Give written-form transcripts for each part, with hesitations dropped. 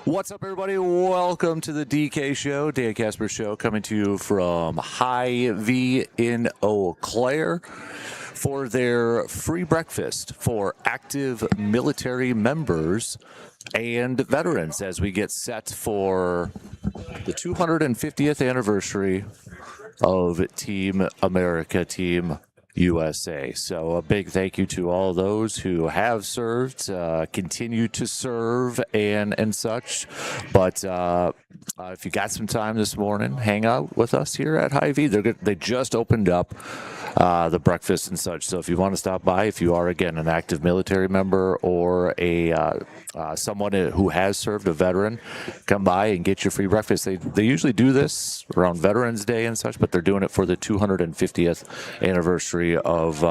What's up, everybody? Welcome to the DK Show, Dan Kasper Show, coming to you from Hy-Vee in Eau Claire for their free breakfast for active military members and veterans as we get set for the 250th anniversary of Team America, Team USA. So a big thank you to all those who have served, continue to serve, and such. But if you got some time this morning, hang out with us here at Hy-Vee. They just opened up the breakfast and such. So if you want to stop by, if you are again an active military member or a someone who has served, a veteran, come by and get your free breakfast. They usually do this around Veterans Day and such, but they're doing it for the 250th anniversary of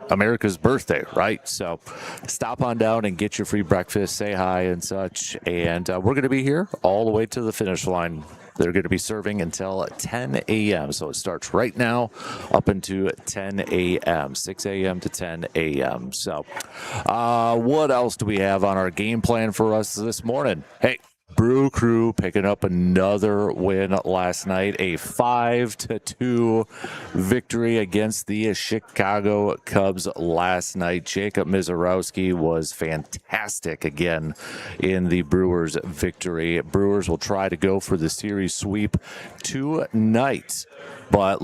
America's birthday, right? So stop on down and get your free breakfast, say hi and such, and we're going to be here all the way to the finish line. They're going to be serving until 10 a.m. So it starts right now up into 10 a.m., 6 a.m. to 10 a.m. So what else do we have on our game plan for us this morning? Hey, Brew Crew picking up another win last night, a 5-2 victory against the Chicago Cubs last night. Jacob Misiorowski was fantastic again in the Brewers' victory. Brewers will try to go for the series sweep tonight. But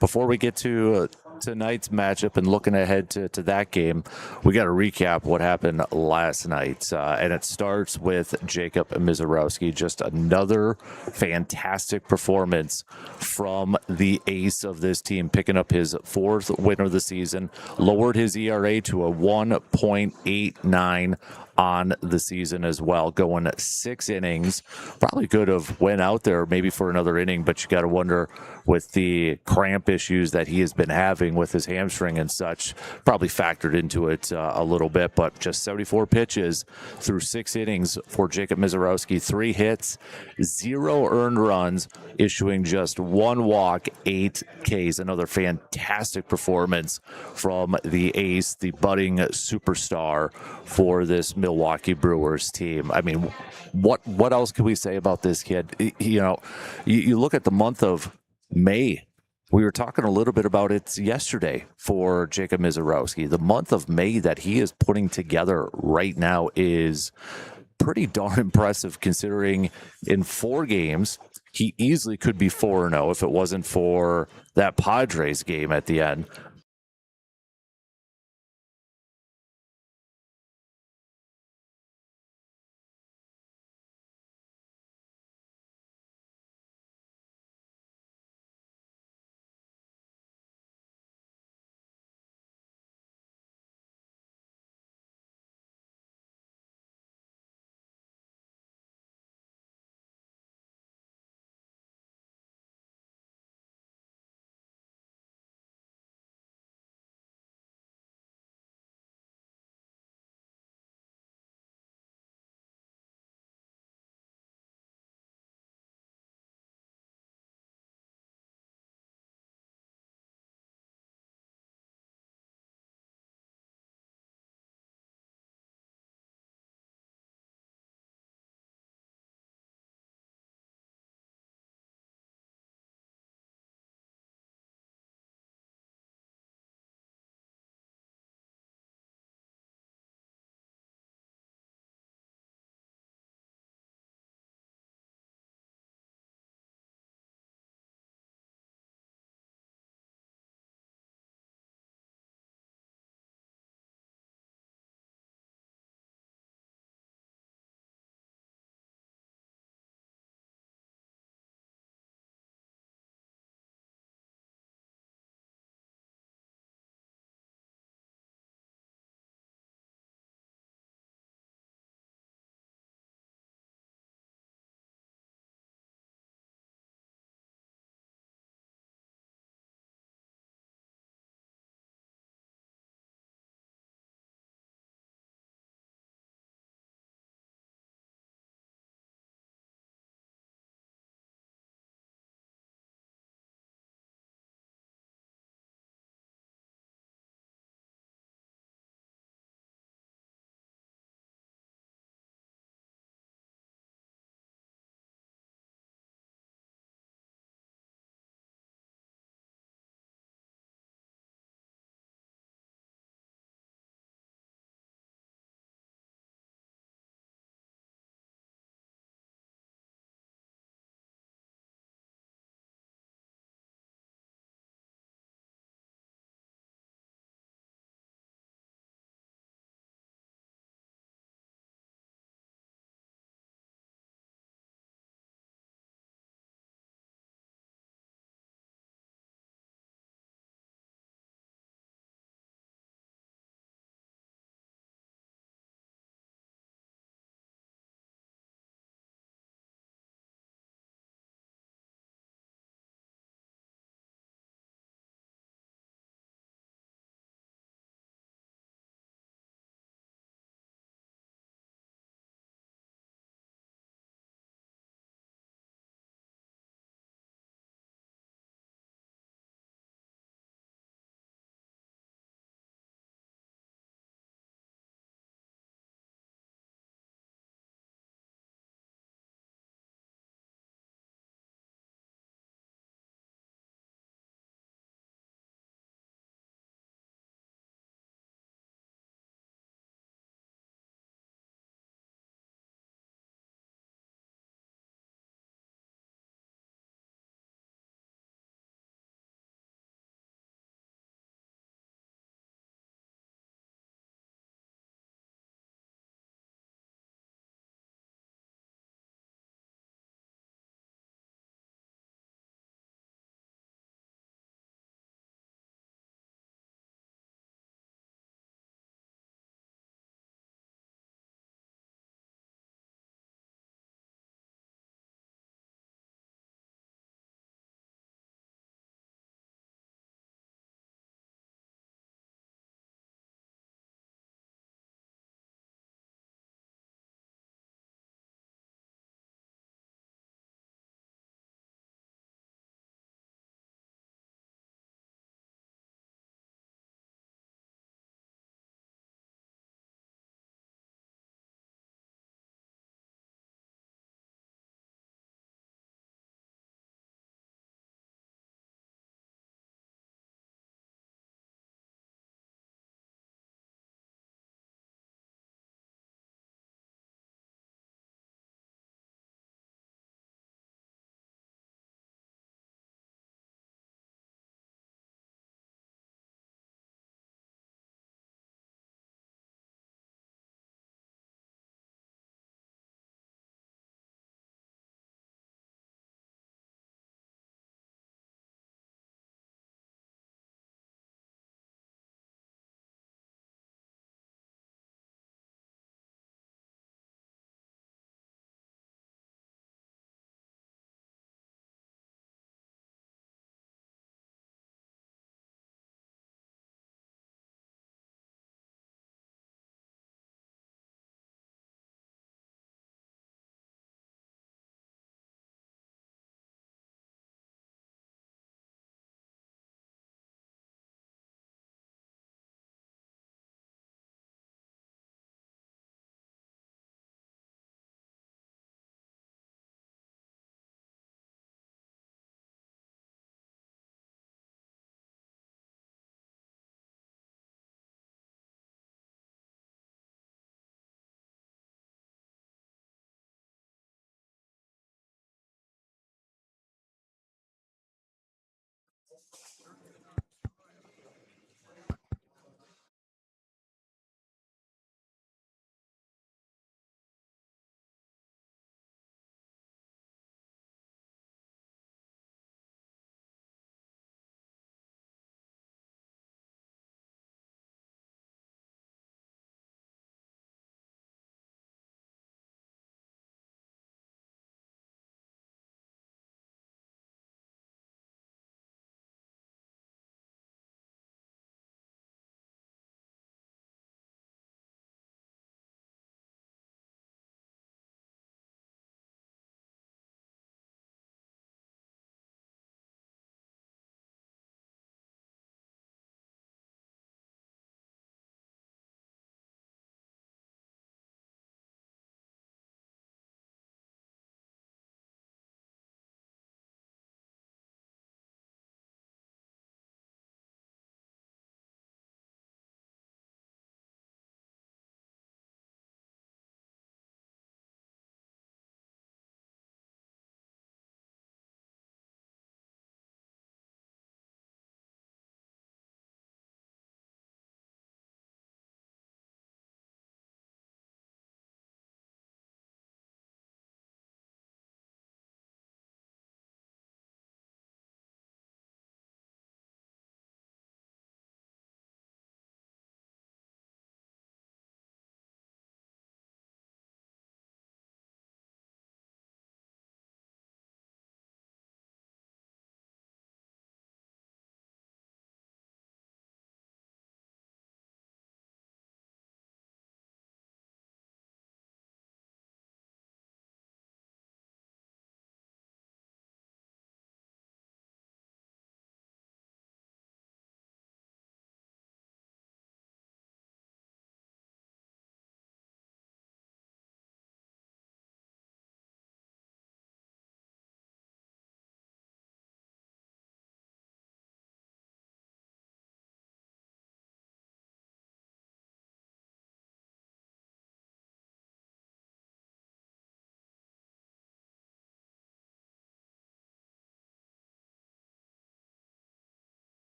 before we get to tonight's matchup and looking ahead to that game, we got to recap what happened last night. And it starts with Jacob Misiorowski. Just another fantastic performance from the ace of this team, picking up his fourth win of the season, lowered his ERA to a 1.89 on the season as well, going 6 innings. Probably could have went out there maybe for another inning, but you got to wonder with the cramp issues that he has been having with his hamstring and such, probably factored into it a little bit. But just 74 pitches through 6 innings for Jacob Misiorowski, 3 hits, 0 earned runs, issuing just 1 walk, 8 Ks. Another fantastic performance from the ace, the budding superstar for this Milwaukee Brewers team. I mean, what else can we say about this kid? You look at the month of May. We were talking a little bit about it yesterday for Jacob Misiorowski. The month of May that he is putting together right now is pretty darn impressive, considering in 4 games, he easily could be 4-0 if it wasn't for that Padres game at the end.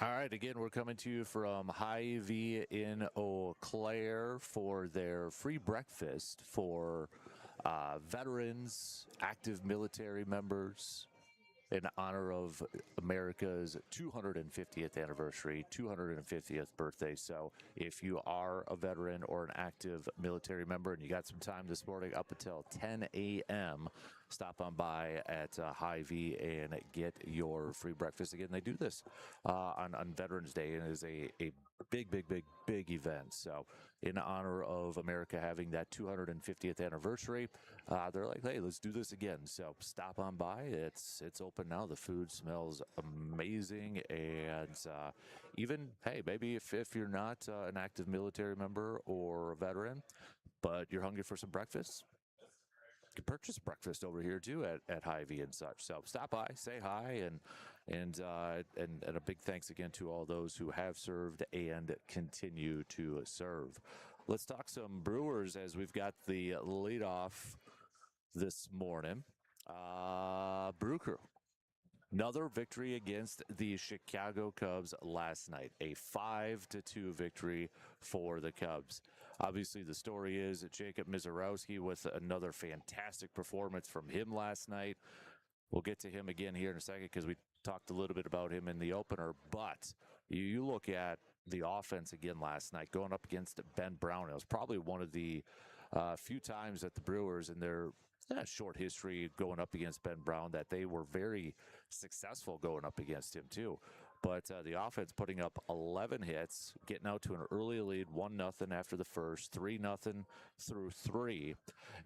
All right, again, we're coming to you from Hy-Vee in Eau Claire for their free breakfast for veterans, active military members, in honor of America's 250th anniversary, 250th birthday. So if you are a veteran or an active military member and you got some time this morning up until 10 a.m., stop on by at Hy-Vee and get your free breakfast. Again, they do this on Veterans Day, and it is a big event. So in honor of America having that 250th anniversary, they're like, hey, let's do this again. So stop on by. It's open now. The food smells amazing, and even, hey, maybe if you're not an active military member or a veteran, but you're hungry for some breakfast, you can purchase breakfast over here too at Hy-Vee and such. So stop by, say hi, and a big thanks again to all those who have served and continue to serve. Let's talk some Brewers as we've got the leadoff this morning. Brew Crew. Another victory against the Chicago Cubs last night, a 5-2 victory for the Cubs. Obviously, the story is Jacob Misiorowski with another fantastic performance from him last night. We'll get to him again here in a second because we talked a little bit about him in the opener. But you look at the offense again last night, going up against Ben Brown. It was probably one of the few times that the Brewers in their short history going up against Ben Brown that they were very successful going up against him too. But the offense putting up 11 hits, getting out to an early lead, 1-0 after the first, 3-0 through 3,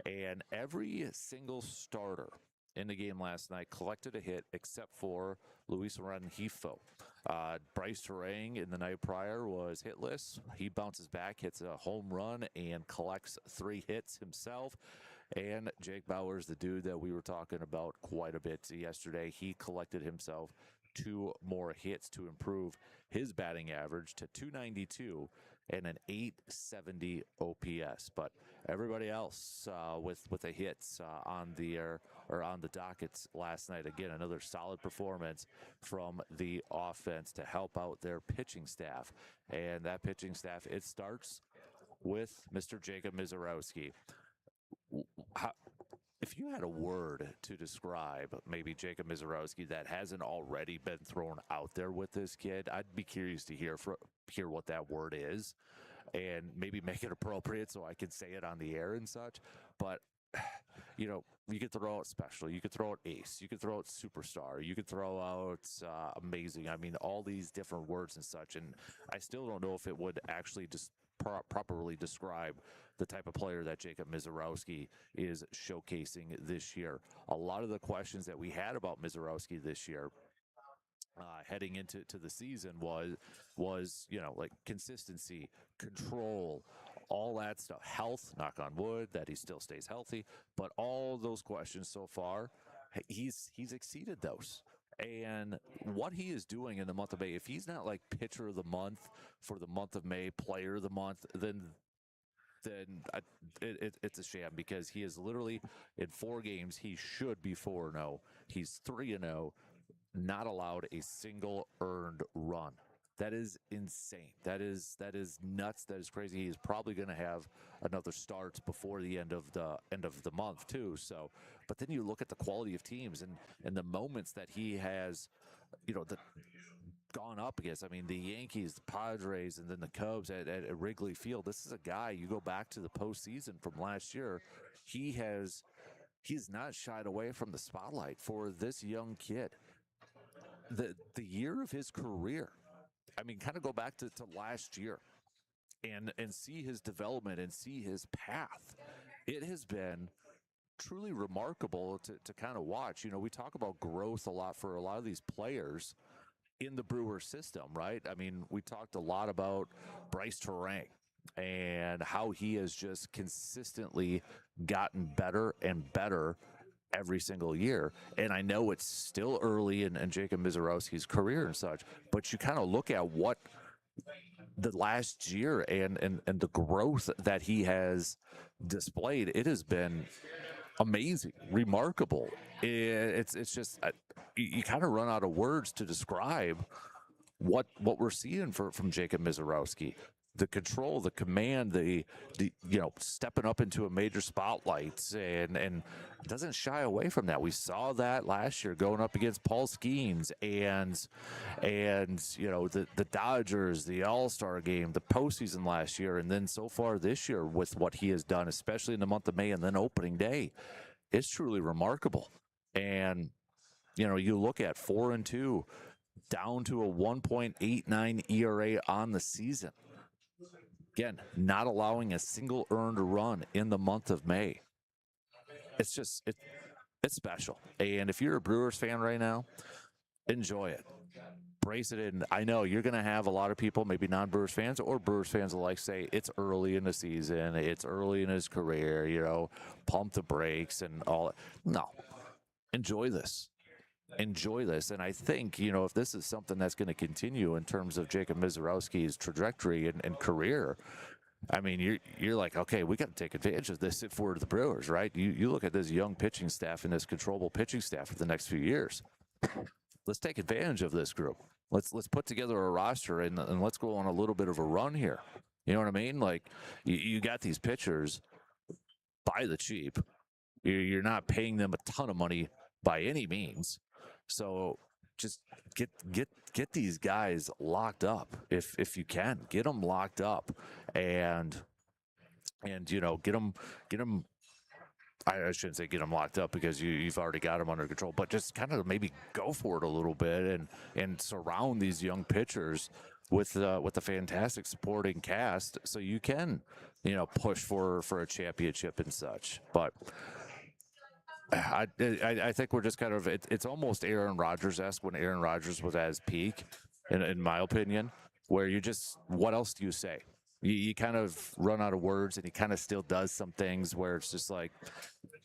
and every single starter in the game last night collected a hit except for Luis Rengifo. Bryce Terang in the night prior was hitless. He bounces back, hits a home run, and collects 3 hits himself. And Jake Bauers, the dude that we were talking about quite a bit yesterday, he collected himself 2 more hits to improve his batting average to 292 and an 870 OPS. But everybody else with the hits on the air or on the dockets last night. Again, another solid performance from the offense to help out their pitching staff. And that pitching staff, it starts with Mr. Jacob Misiorowski. If you had a word to describe maybe Jacob Misiorowski that hasn't already been thrown out there with this kid, I'd be curious to hear what that word is and maybe make it appropriate so I can say it on the air and such. But you could throw out special, you could throw out ace, you could throw out superstar, you could throw out amazing. I mean, all these different words and such. And I still don't know if it would actually just properly describe the type of player that Jacob Misiorowski is showcasing this year. A lot of the questions that we had about Misiorowski this year heading into the season was like consistency, control, all that stuff, health, knock on wood that he still stays healthy. But all those questions so far, he's exceeded those. And what he is doing in the month of May, if he's not like pitcher of the month for the month of May, player of the month, then it's a sham, because he is literally in 4 games, he should be 4-0. He's 3-0, not allowed a single earned run. That is insane. That is nuts. That is crazy. He's probably going to have another start before the end of the month too. So, but then you look at the quality of teams and the moments that he has, gone up against. I mean, the Yankees, the Padres, and then the Cubs at Wrigley Field. This is a guy, you go back to the postseason from last year, he's not shied away from the spotlight for this young kid. The year of his career, I mean, kind of go back to last year and see his development and see his path. It has been truly remarkable to kind of watch. We talk about growth a lot for a lot of these players in the Brewer system, right? I mean, we talked a lot about Bryce Terang and how he has just consistently gotten better and better every single year. And I know it's still early in Jacob Misiorowski's career and such, but you kind of look at what the last year and the growth that he has displayed, it has been amazing, remarkable. It's just you kind of run out of words to describe what we're seeing from Jacob Misiorowski. The control, the command, the stepping up into a major spotlight and doesn't shy away from that. We saw that last year going up against Paul Skeens and the Dodgers, the All-Star game, the postseason last year, and then so far this year with what he has done, especially in the month of May and then opening day. It's truly remarkable. And you look at 4-2, down to a 1.89 ERA on the season. Again, not allowing a single earned run in the month of May. It's just, it's special. And if you're a Brewers fan right now, enjoy it. Brace it in. I know you're going to have a lot of people, maybe non-Brewers fans or Brewers fans alike, say it's early in the season, it's early in his career, pump the brakes and all that. No, enjoy this. Enjoy this. And I think, if this is something that's going to continue in terms of Jacob Misiorowski's trajectory and career, I mean, you're like, okay, we got to take advantage of this if we're the Brewers, right? You look at this young pitching staff and this controllable pitching staff for the next few years. Let's take advantage of this group. Let's put together a roster and let's go on a little bit of a run here. You know what I mean? Like, you got these pitchers by the cheap. You're not paying them a ton of money by any means. So just get these guys locked up if you can. Get them locked up and get them. I shouldn't say get them locked up because you've already got them under control, but just kind of maybe go for it a little bit and surround these young pitchers with a fantastic supporting cast so you can push for a championship and such. But I think we're just kind of it's almost Aaron Rodgers-esque when Aaron Rodgers was at his peak, in my opinion, where what else do you say? You kind of run out of words, and he kind of still does some things where it's just like,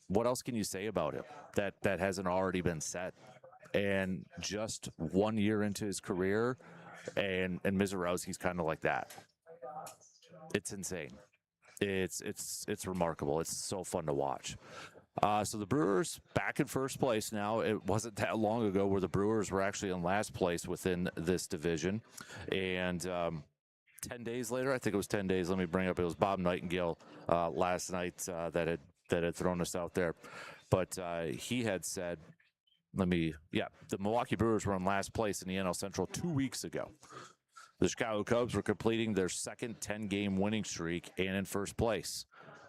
what else can you say about him that hasn't already been said? And just 1 year into his career, and Misiorowski's kind of like that. It's insane. It's remarkable. It's so fun to watch. So the Brewers back in first place now. It wasn't that long ago where the Brewers were actually in last place within this division. And 10 days later, I think it was 10 days, let me bring up, it was Bob Nightingale last night that had thrown us out there. But he had said, the Milwaukee Brewers were in last place in the NL Central 2 weeks ago. The Chicago Cubs were completing their second 10-game winning streak and in first place.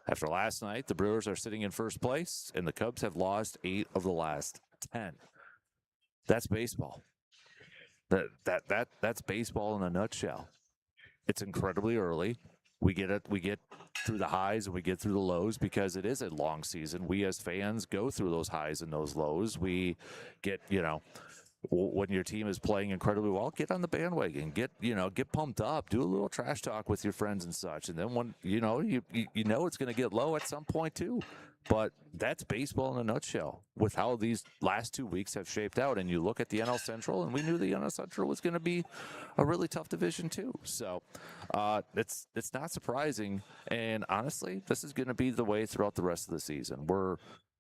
After last night, the Brewers are sitting in first place, and the Cubs have lost 8 of the last 10. That's baseball. That's baseball in a nutshell. It's incredibly early. We get through the highs and we get through the lows because it is a long season. We as fans go through those highs and those lows. We get, when your team is playing incredibly well, get on the bandwagon, get pumped up, do a little trash talk with your friends and such. And then when, it's going to get low at some point too. But that's baseball in a nutshell with how these last 2 weeks have shaped out. And you look at the NL Central, and we knew the NL Central was going to be a really tough division too. So it's not surprising. And honestly, this is going to be the way throughout the rest of the season. We're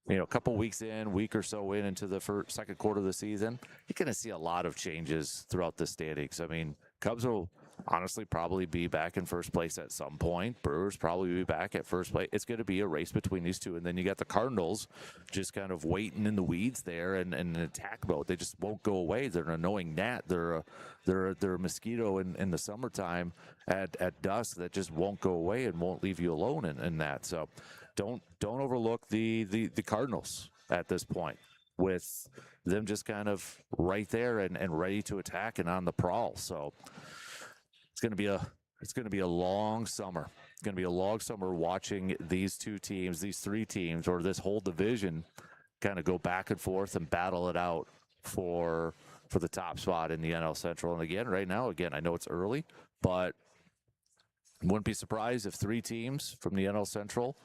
a couple weeks week or so into the second quarter of the season, you're going to see a lot of changes throughout the standings. I mean, Cubs will honestly probably be back in first place at some point. Brewers probably be back at first place. It's going to be a race between these two. And then you got the Cardinals just kind of waiting in the weeds there and in attack mode. They just won't go away. They're an annoying gnat. They're a mosquito in the summertime at dusk that just won't go away and won't leave you alone in that. So don't overlook the Cardinals at this point, with them just kind of right there and ready to attack and on the prowl. So it's going to be a long summer. It's going to be a long summer watching these two teams, these three teams, or this whole division kind of go back and forth and battle it out for the top spot in the NL Central. And again, right now, I know it's early, but wouldn't be surprised if 3 teams from the NL Central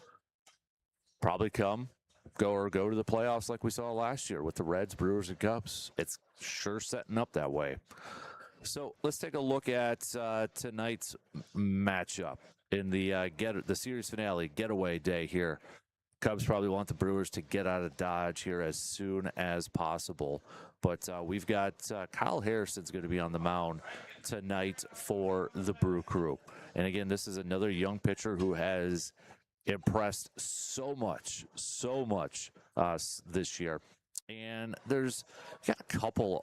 probably go to the playoffs like we saw last year with the Reds, Brewers, and Cubs. It's sure setting up that way. So let's take a look at tonight's matchup in the series finale, getaway day here Cubs probably want the Brewers to get out of Dodge here as soon as possible. But we've got Kyle Harrison's going to be on the mound tonight for the Brew Crew. And again, this is another young pitcher who has impressed so much this year. And you got a couple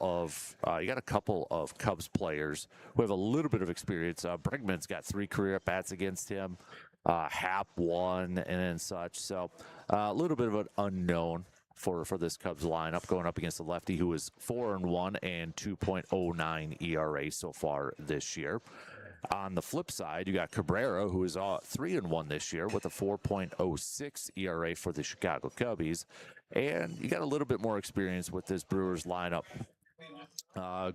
of Cubs players who have a little bit of experience. Bregman's got 3 career at bats against him. Hap 1 and such. So a little bit of an unknown for this Cubs lineup going up against a lefty who is 4-1 and 2.09 ERA so far this year. On the flip side, you got Cabrera, who is 3-1 this year with a 4.06 ERA for the Chicago Cubbies. And you got a little bit more experience with this Brewers lineup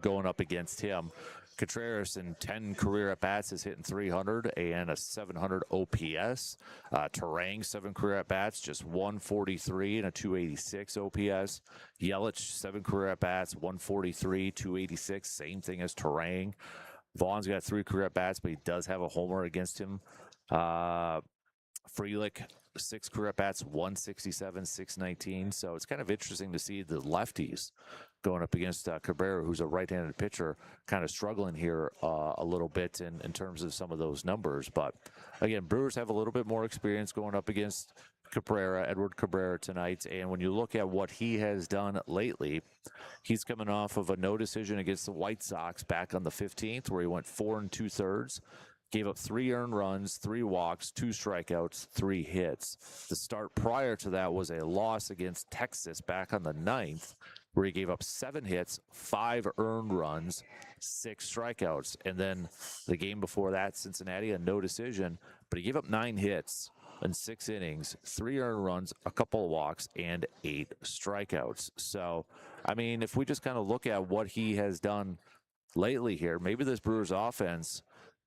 going up against him. Contreras in 10 career at-bats is hitting 300 and a 700 OPS. Terang, 7 career at-bats, just 143 and a 286 OPS. Yelich, 7 career at-bats, 143, 286, same thing as Terang. Vaughn's got 3 career at-bats, but he does have a homer against him. Frelick, 6 career at-bats, 167, 619. So it's kind of interesting to see the lefties going up against Cabrera, who's a right-handed pitcher, kind of struggling here a little bit in terms of some of those numbers. But again, Brewers have a little bit more experience going up against Edward Cabrera tonight. And when you look at what he has done lately, he's coming off of a no decision against the White Sox back on the 15th, where he went 4 2/3. Gave up 3 earned runs, 3 walks, 2 strikeouts, 3 hits. The start prior to that was a loss against Texas back on the 9th, where he gave up 7 hits, 5 earned runs, 6 strikeouts. And then the game before that, Cincinnati, a no decision, but he gave up 9 hits in 6 innings, 3 earned runs, a couple of walks, and 8 strikeouts. So, I mean, if we just kind of look at what he has done lately here, maybe this Brewers offense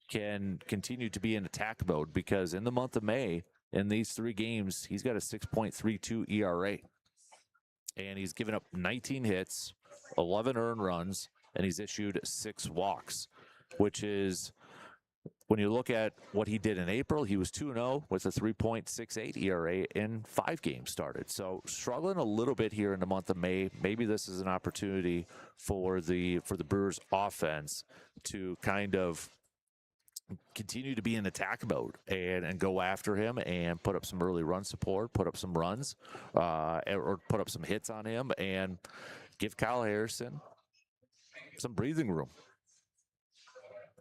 can continue to be in attack mode, because in the month of May, in these 3 games, he's got a 6.32 ERA. And he's given up 19 hits, 11 earned runs, and he's issued 6 walks, which is, when you look at what he did in April, he was 2-0 with a 3.68 ERA in 5 games started. So struggling a little bit here in the month of May. Maybe this is an opportunity for the Brewers offense to kind of continue to be in attack mode and go after him and put up some early run support, put up some runs, or put up some hits on him, and give Kyle Harrison some breathing room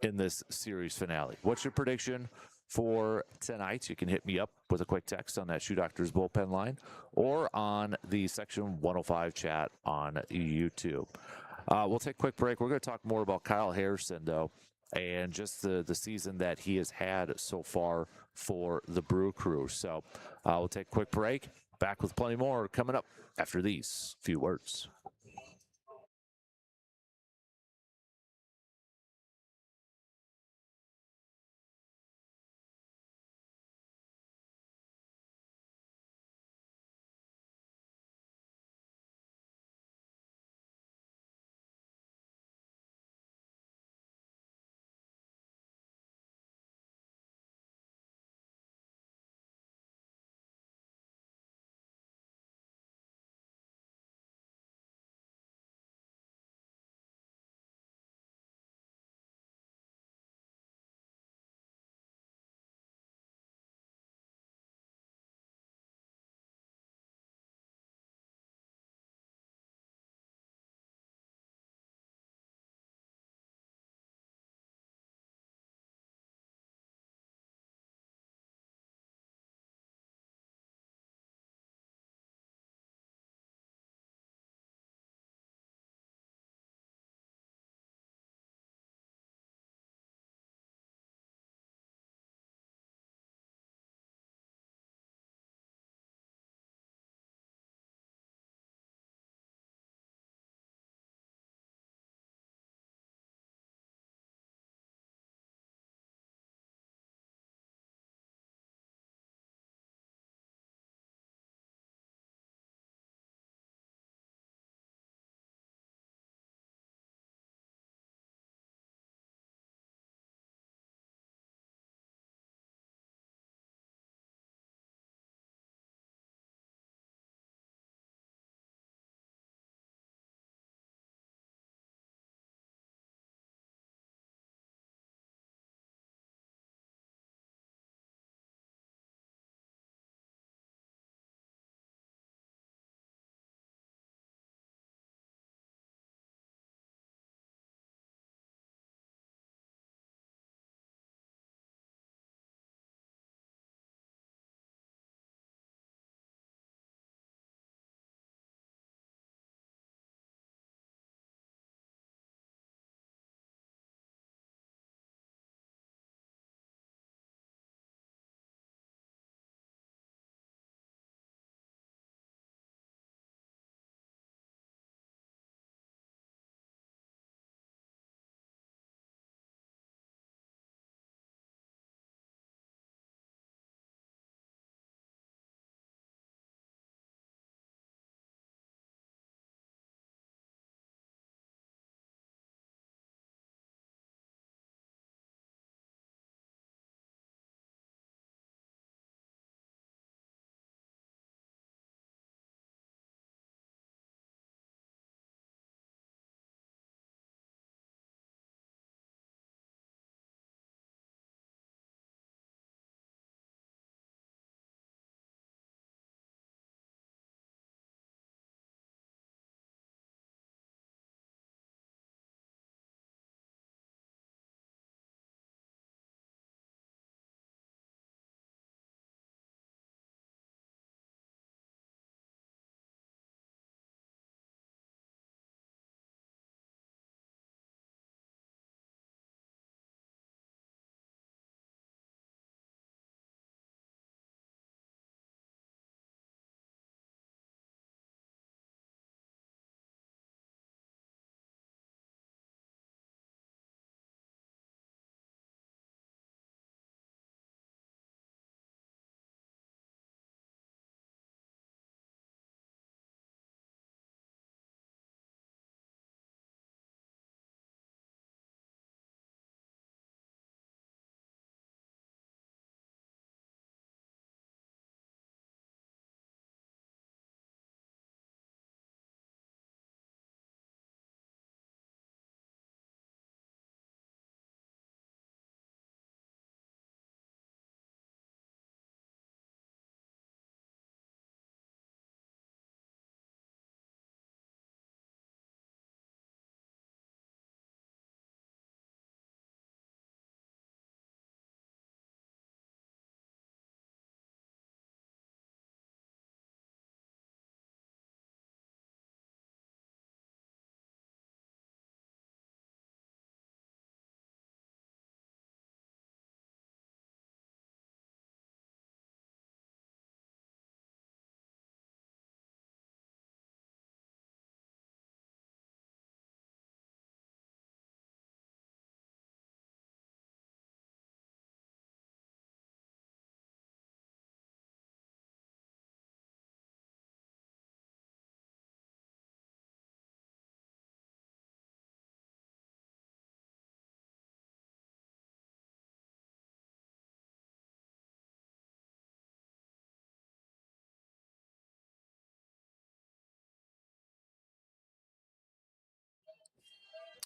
in this series finale. What's your prediction for tonight? You can hit me up with a quick text on that Shoe Doctors bullpen line or on the Section 105 chat on YouTube. We'll take a quick break. We're going to talk more about Kyle Harrison, though, and just the season that he has had so far for the Brew Crew. So we'll take a quick break. Back with plenty more coming up after these few words.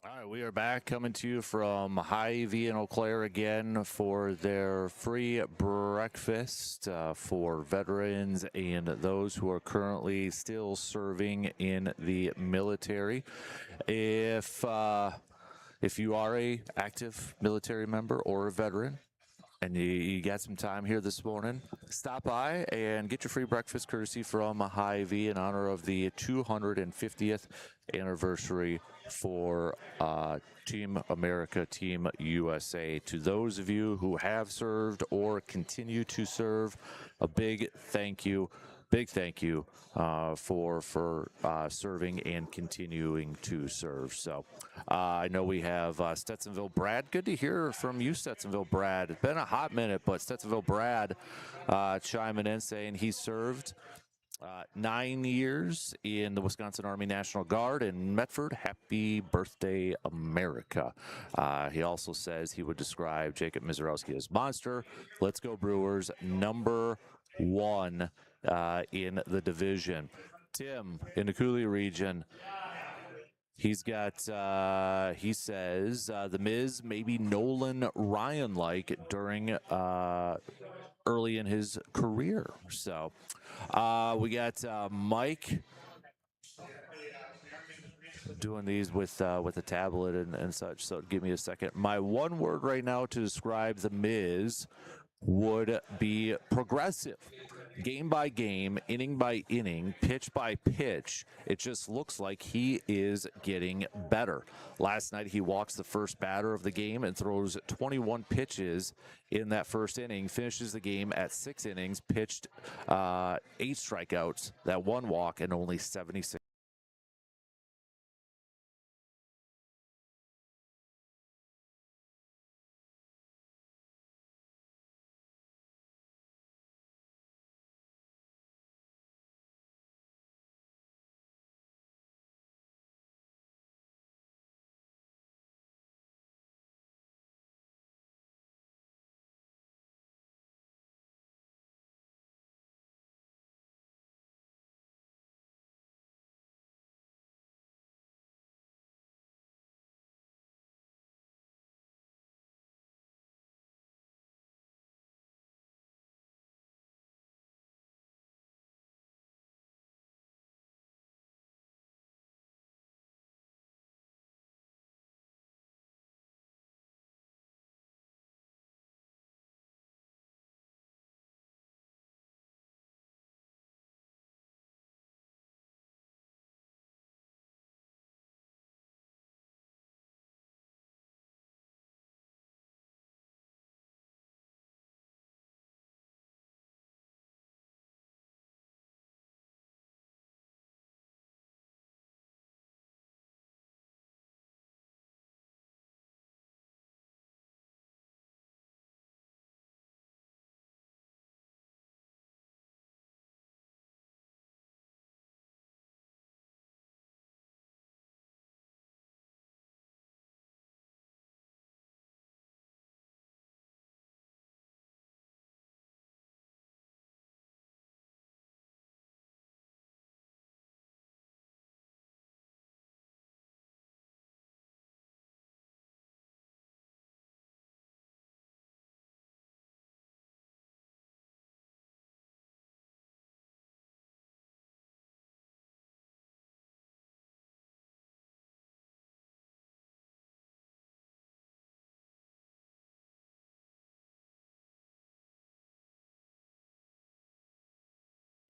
All right, we are back coming to you from Hy-Vee in Eau Claire again for their free breakfast for veterans and those who are currently still serving in the military. If you are a active military member or a veteran, and you got some time here this morning, stop by and get your free breakfast courtesy from Hy-Vee in honor of the 250th anniversary for Team America, Team USA. To those of you who have served or continue to serve, a big thank you. Big thank you for serving and continuing to serve. So I know we have Stetsonville Brad. Good to hear from you, Stetsonville Brad. It's been a hot minute, but Stetsonville Brad chiming in saying he served 9 years in the Wisconsin Army National Guard in Medford. Happy birthday, America. He also says he would describe Jacob Mizorowski as monster. Let's go Brewers, number one in the division. Tim, in the Cooley region, he's got, he says, the Miz, maybe Nolan Ryan-like during early in his career. So we got Mike doing these with a tablet and such. So give me a second. My one word right now to describe the Miz would be progressive. Game by game, inning by inning, pitch by pitch, it just looks like he is getting better. Last night, he walks the first batter of the game and throws 21 pitches in that first inning, finishes the game at 6 innings, pitched 8 strikeouts, that 1 walk, and only 76.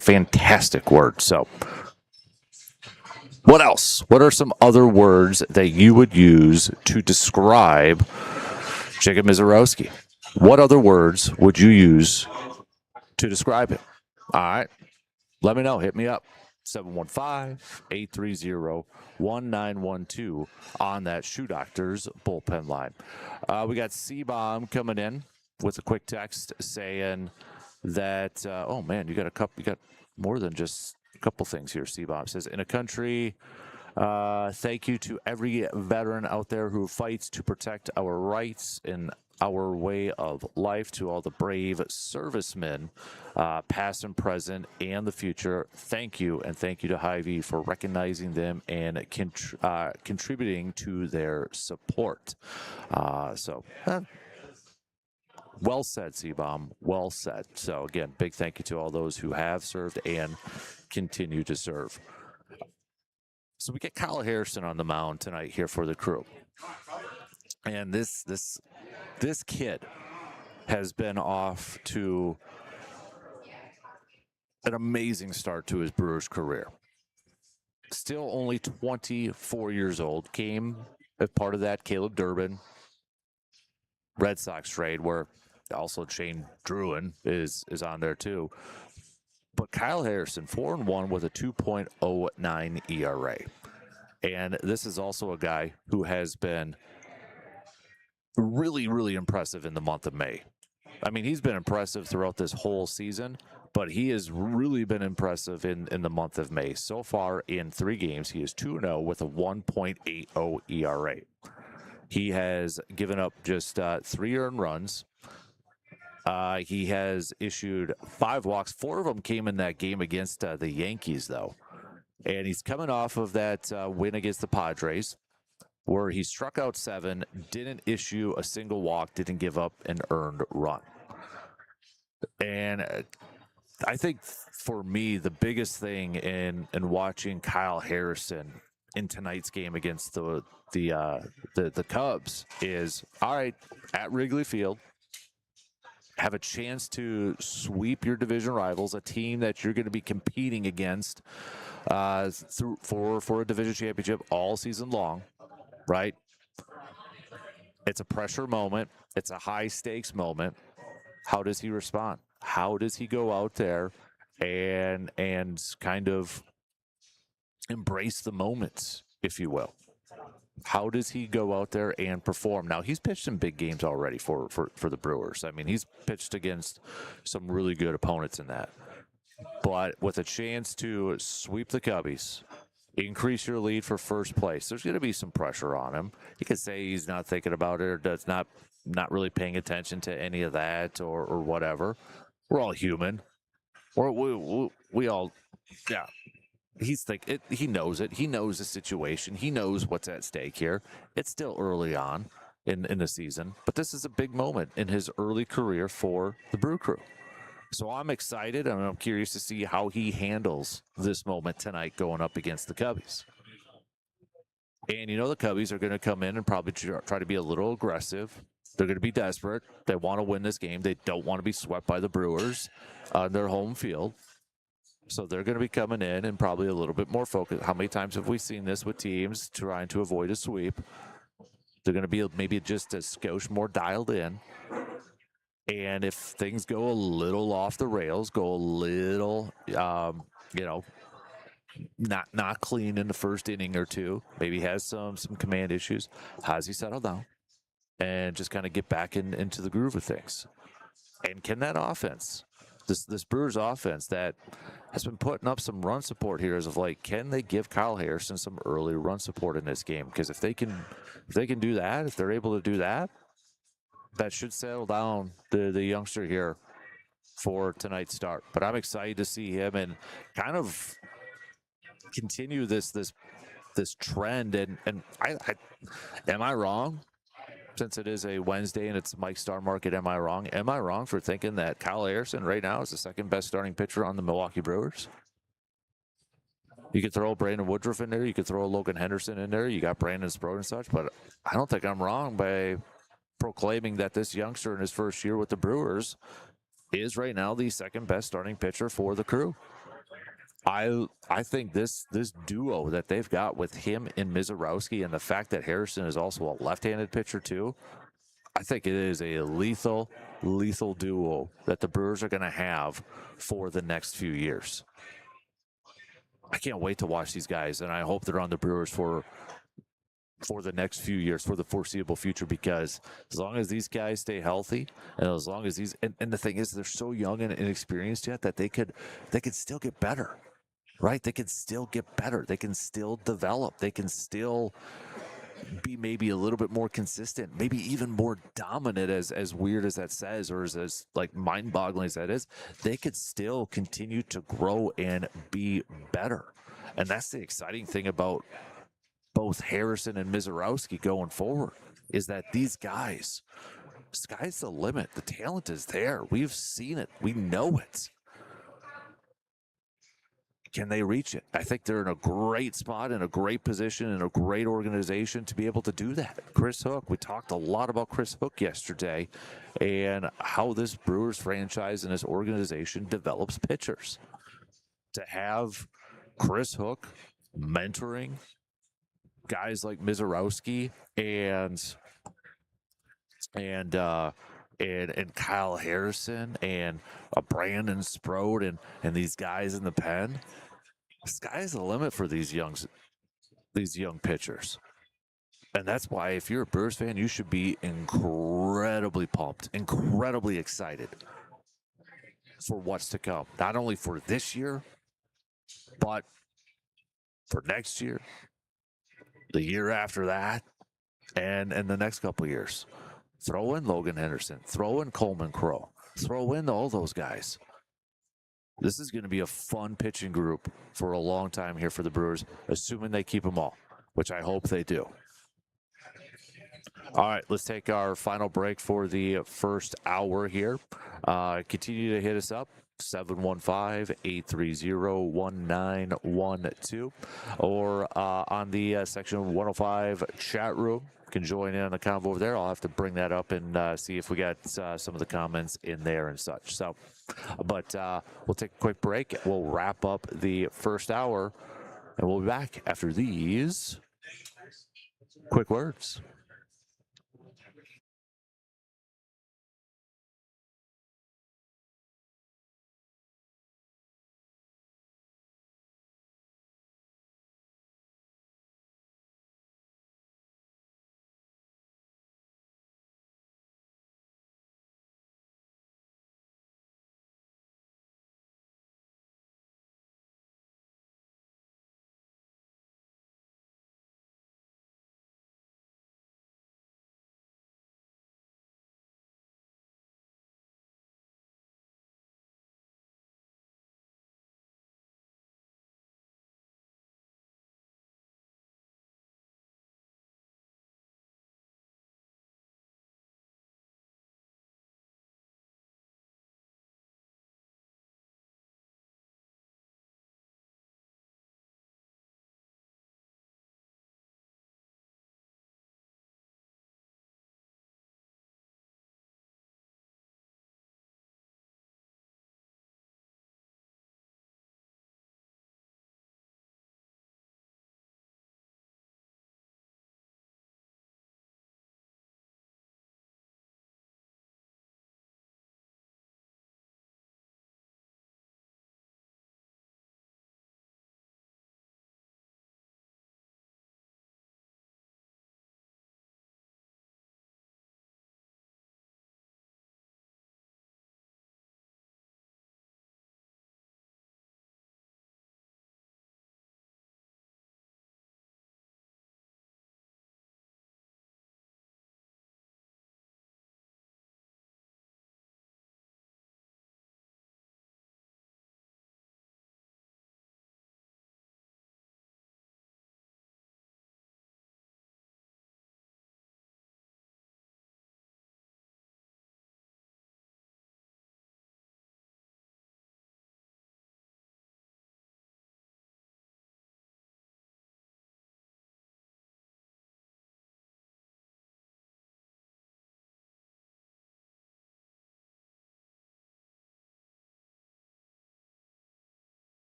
Fantastic word. So what else? What are some other words that you would use to describe Jacob Mizorowski? What other words would you use to describe him? All right. Let me know. Hit me up. 715-830-1912 on that Shoe Doctors bullpen line. We got C-Bomb coming in with a quick text saying that, oh man, you got more than just a couple things here. C-Bomb says, in a country, thank you to every veteran out there who fights to protect our rights and our way of life. To all the brave servicemen, past and present and the future, thank you. And thank you to Hy-Vee for recognizing them and contributing to their support. Well said, C-Bomb. Well said. So again, big thank you to all those who have served and continue to serve. So we get Kyle Harrison on the mound tonight here for the Crew. And this kid has been off to an amazing start to his Brewers career. Still only 24 years old. Came as part of that Caleb Durbin Red Sox trade, where also Shane Druin is on there too. But Kyle Harrison, 4-1 with a 2.09 ERA. And this is also a guy who has been really, really impressive in the month of May. I mean, he's been impressive throughout this whole season, but he has really been impressive in the month of May. So far in 3 games, he is 2-0 with a 1.80 ERA. He has given up just 3 earned runs. He has issued 5 walks. 4 of them came in that game against the Yankees, though. And he's coming off of that win against the Padres, where he struck out 7, didn't issue a single walk, didn't give up an earned run. And I think for me, the biggest thing in watching Kyle Harrison in tonight's game against the Cubs is, all right, at Wrigley Field, have a chance to sweep your division rivals, a team that you're going to be competing against for a division championship all season long, right? It's a pressure moment. It's a high stakes moment. How does he respond? How does he go out there and kind of embrace the moments, if you will? How does he go out there and perform? Now, he's pitched in big games already for the Brewers. I mean, he's pitched against some really good opponents in that. But with a chance to sweep the Cubbies, increase your lead for first place, there's going to be some pressure on him. You could say he's not thinking about it or does not really paying attention to any of that or whatever. We're all human. We all, yeah. He knows it. He knows the situation. He knows what's at stake here. It's still early on in the season, but this is a big moment in his early career for the Brew Crew. So I'm excited, and I'm curious to see how he handles this moment tonight going up against the Cubbies. And the Cubbies are going to come in and probably try to be a little aggressive. They're going to be desperate. They want to win this game. They don't want to be swept by the Brewers on their home field. So they're going to be coming in and probably a little bit more focused. How many times have we seen this with teams trying to avoid a sweep? They're going to be maybe just a skosh more dialed in. And if things go a little off the rails, go a little, not clean in the first inning or two, maybe has some command issues, how does he settle down and just kind of get back into the groove of things? And can that offense, this Brewers offense that has been putting up some run support here as of late, can they give Kyle Harrison some early run support in this game? Because if they can do that, if they're able to do that, that should settle down the youngster here for tonight's start. But I'm excited to see him and kind of continue this trend. And I am I wrong? Since it is a Wednesday and it's Mike Star Market, am I wrong? Am I wrong for thinking that Kyle Harrison right now is the second best starting pitcher on the Milwaukee Brewers? You could throw Brandon Woodruff in there. You could throw Logan Henderson in there. You got Brandon Sprode and such. But I don't think I'm wrong by proclaiming that this youngster in his first year with the Brewers is right now the second best starting pitcher for the Crew. I think this duo that they've got with him and Mizorowski, and the fact that Harrison is also a left-handed pitcher too, I think it is a lethal duo that the Brewers are going to have for the next few years. I can't wait to watch these guys, and I hope they're on the Brewers for the next few years, for the foreseeable future, because as long as these guys stay healthy, and as long as these, and the thing is, they're so young and inexperienced yet that they could still get better, right? They can still get better. They can still develop. They can still, be maybe a little bit more consistent, maybe even more dominant, as weird as that says, or as like mind-boggling as that is, they could still continue to grow and be better. And that's the exciting thing about both Harrison and Mizorowski going forward, is that these guys, sky's the limit. The talent is there. We've seen it. We know it. Can they reach it? I think they're in a great spot, in a great position, in a great organization to be able to do that. Chris Hook, we talked a lot about Chris Hook yesterday and how this Brewers franchise and this organization develops pitchers. To have Chris Hook mentoring guys like Mizorowski and Kyle Harrison and Brandon Sproat and these guys in the pen, the sky's the limit for these young pitchers. And that's why, if you're a Brewers fan, you should be incredibly pumped, incredibly excited for what's to come. Not only for this year, but for next year, the year after that, and the next couple of years. Throw in Logan Henderson, throw in Coleman Crow, throw in all those guys. This is going to be a fun pitching group for a long time here for the Brewers, assuming they keep them all, which I hope they do. All right, let's take our final break for the first hour here. Continue to hit us up, 715-830-1912, or on the Section 105 chat room. You can join in on the convo over there. I'll have to bring that up and see if we got some of the comments in there and such. So, but we'll take a quick break. We'll wrap up the first hour, and we'll be back after these quick words.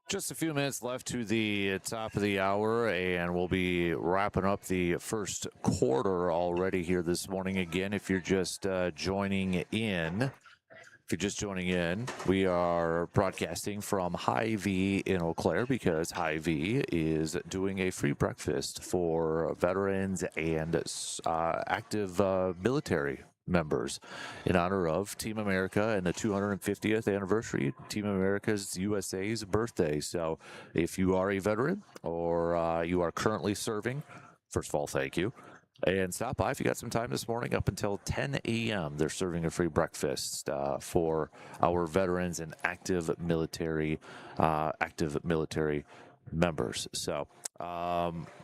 Just a few minutes left to the top of the hour, and we'll be wrapping up the first quarter already here this morning. Again, if you're just joining in, we are broadcasting from Hy-Vee in Eau Claire because Hy-Vee is doing a free breakfast for veterans and active military members in honor of Team America and the 250th anniversary, Team America's USA's birthday. So if you are a veteran or you are currently serving, first of all, thank you. And stop by if you got some time this morning up until 10 a.m. They're serving a free breakfast for our veterans and active military members. So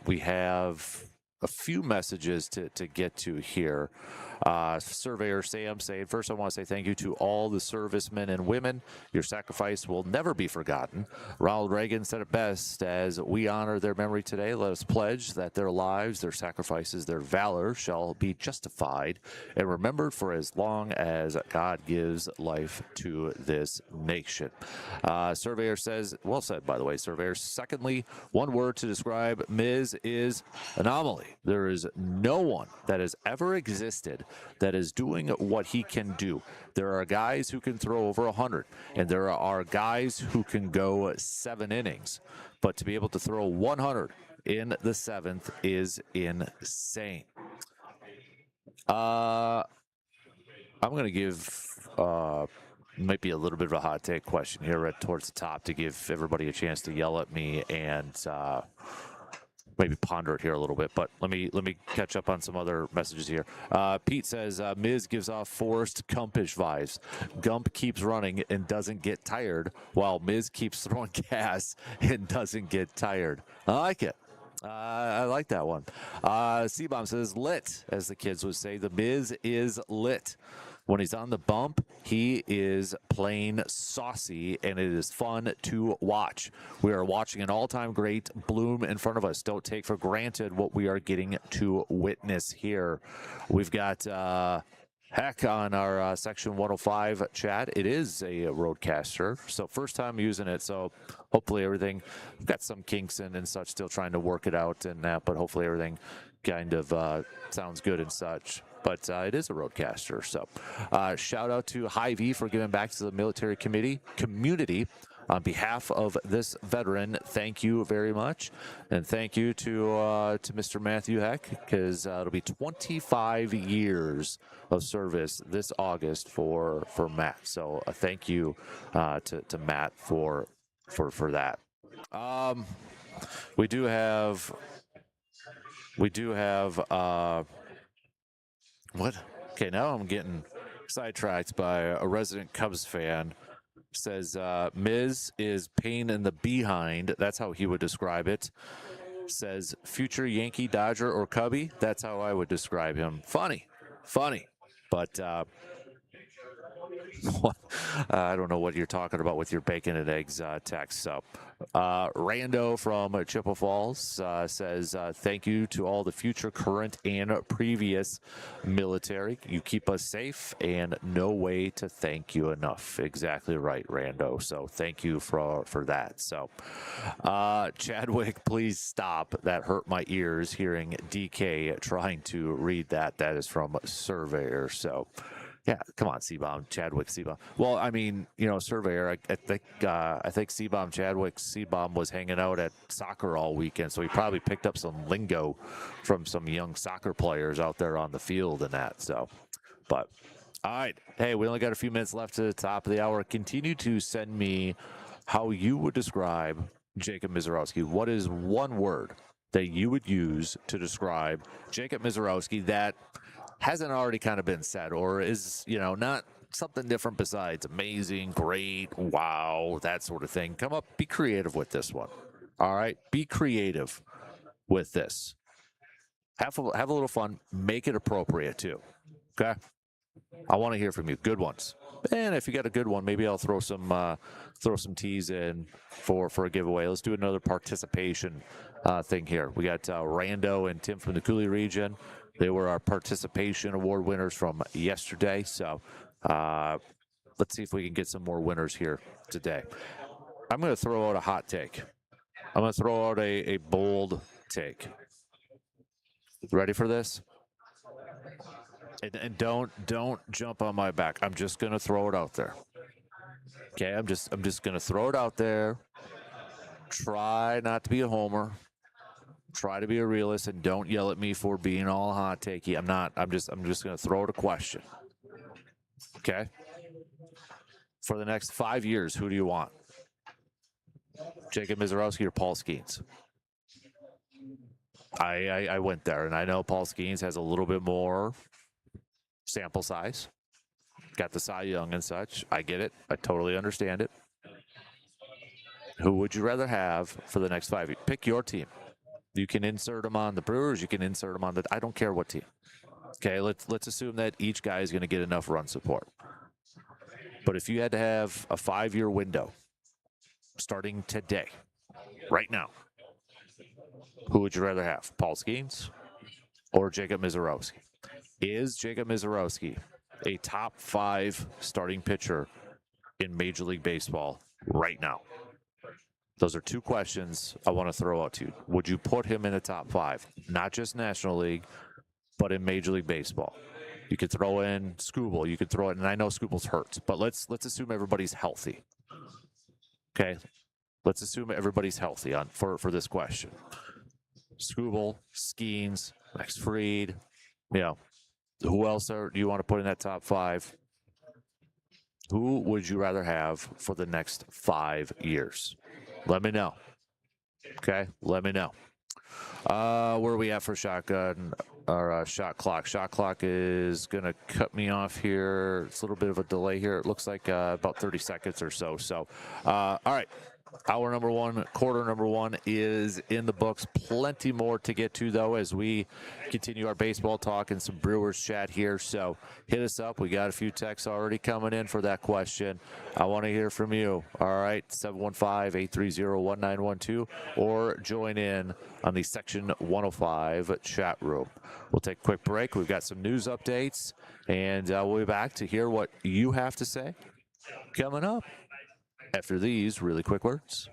we have a few messages to get to here. Surveyor Sam saying, first I want to say thank you to all the servicemen and women. Your sacrifice will never be forgotten. Ronald Reagan said it best: as we honor their memory today, let us pledge that their lives, their sacrifices, their valor shall be justified and remembered for as long as God gives life to this nation. Surveyor says, well said, by the way, Surveyor. Secondly, one word to describe Miz is anomaly. There is no one that has ever existed that is doing what he can do. There are guys who can throw over 100, and there are guys who can go 7 innings. But to be able to throw 100 in the 7th is insane. I'm going to give might be a little bit of a hot take question here right towards the top to give everybody a chance to yell at me and maybe ponder it here a little bit, but let me catch up on some other messages here. Pete says Miz gives off Forrest Gumpish vibes. Gump keeps running and doesn't get tired, while Miz keeps throwing gas and doesn't get tired. I like it. I like that one. C-Bomb says lit, as the kids would say. The Miz is lit. When he's on the bump, he is plain saucy, and it is fun to watch. We are watching an all-time great bloom in front of us. Don't take for granted what we are getting to witness here. We've got Heck on our Section 105 chat. It is a Roadcaster, so first time using it, so hopefully everything, we've got some kinks in and such, still trying to work it out and that, but hopefully everything kind of sounds good and such. But it is a Roadcaster. So shout out to Hy-Vee for giving back to the military community on behalf of this veteran. Thank you very much. And thank you to Mr. Matthew Heck, because it'll be 25 years of service this August for Matt. So a thank you to Matt for that. We do have what? Okay, now I'm getting sidetracked by a resident Cubs fan. Says Miz is pain in the behind. That's how he would describe it. Says future Yankee, Dodger, or Cubby. That's how I would describe him. Funny. But I don't know what you're talking about with your bacon and eggs text. So Rando from Chippewa Falls says thank you to all the future, current, and previous military. You keep us safe, and no way to thank you enough. Exactly right, Rando. So thank you for that. So Chadwick, please stop. That hurt my ears hearing DK trying to read that. That is from Surveyor. So yeah, come on, C-Bomb, Chadwick, C-Bomb. Well, I mean, Surveyor, I think C-Bomb, Chadwick, C-Bomb was hanging out at soccer all weekend, so he probably picked up some lingo from some young soccer players out there on the field and that. So, but all right, hey, we only got a few minutes left to the top of the hour. Continue to send me how you would describe Jacob Misiorowski. What is one word that you would use to describe Jacob Misiorowski that hasn't already kind of been said, or is, not something different besides amazing, great, wow, that sort of thing? Come up, be creative with this one. All right, be creative with this. Have a little fun. Make it appropriate too. Okay, I want to hear from you. Good ones. And if you got a good one, maybe I'll throw some teas in for a giveaway. Let's do another participation thing here. We got Rando and Tim from the Cooley region. They were our participation award winners from yesterday. So let's see if we can get some more winners here today. I'm going to throw out a hot take. I'm going to throw out a bold take. Ready for this? And don't jump on my back. I'm just going to throw it out there. Okay, I'm just going to throw it out there. Try not to be a homer. Try to be a realist, and don't yell at me for being all hot takey. I'm not. I'm just going to throw out a question. Okay? For the next 5 years, who do you want? Jacob Mizorowski or Paul Skeens? I went there, and I know Paul Skeens has a little bit more sample size. Got the Cy Young and such. I get it. I totally understand it. Who would you rather have for the next 5 years? Pick your team. You can insert them on the Brewers. You can insert them on the. I don't care what team. Okay, let's assume that each guy is going to get enough run support. But if you had to have a 5-year window starting today, right now, who would you rather have? Paul Skeens or Jacob Mizorowski? Is Jacob Mizorowski a top 5 starting pitcher in Major League Baseball right now? Those are 2 questions I want to throw out to you. Would you put him in the top 5? Not just National League, but in Major League Baseball. You could throw in Skubal. You could throw in, and I know Skubal's hurt, but let's assume everybody's healthy. Okay? Let's assume everybody's healthy for this question. Skubal, Skeens, Max Fried, who else do you want to put in that top 5? Who would you rather have for the next 5 years? Let me know. Okay, let me know. Where are we at for shotgun or shot clock? Shot clock is going to cut me off here. It's a little bit of a delay here. It looks like about 30 seconds or so. So, all right. Hour number 1, quarter number 1 is in the books. Plenty more to get to, though, as we continue our baseball talk and some Brewers chat here. So hit us up. We got a few texts already coming in for that question. I want to hear from you. All right, 715-830-1912, or join in on the Section 105 chat room. We'll take a quick break. We've got some news updates, and we'll be back to hear what you have to say coming up after these really quick words.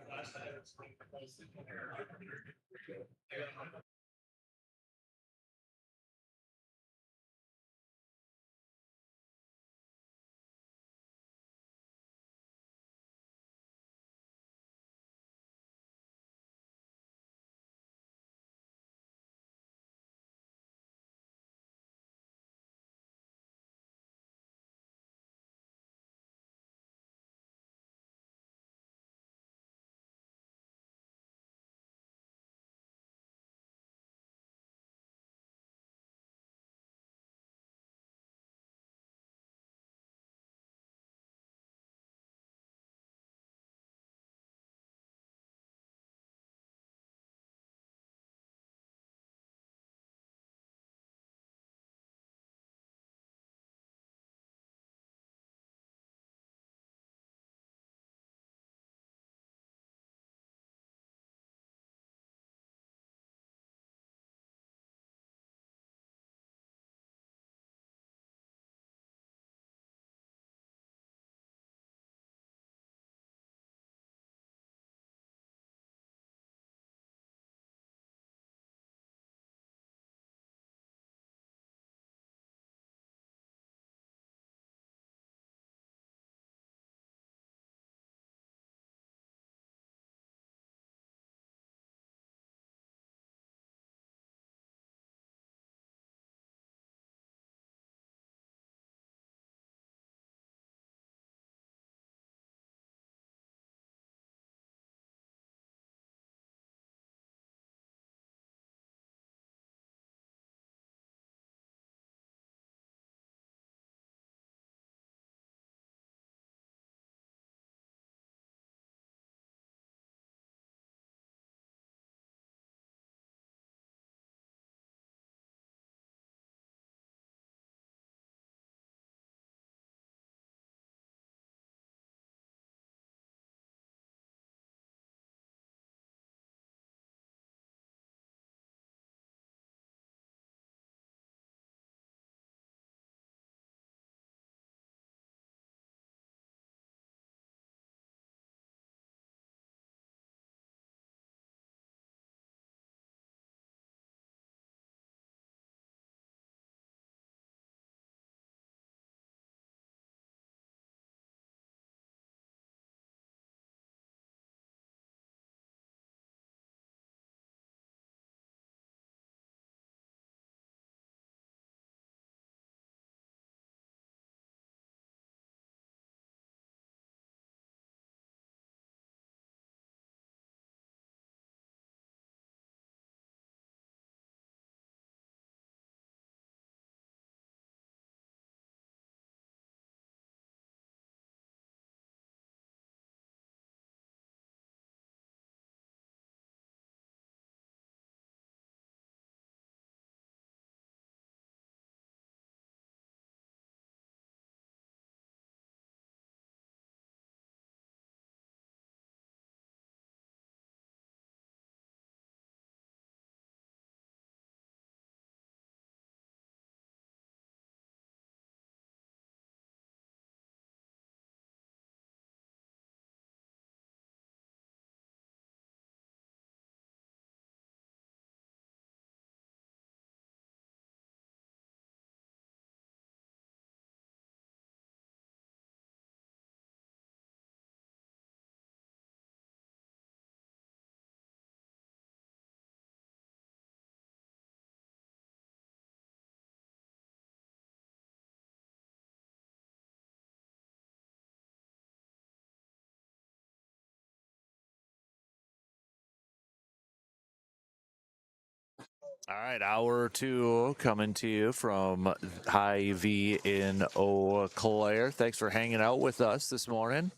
All right, hour two coming to you from High V in Eau Claire. Thanks for hanging out with us this morning.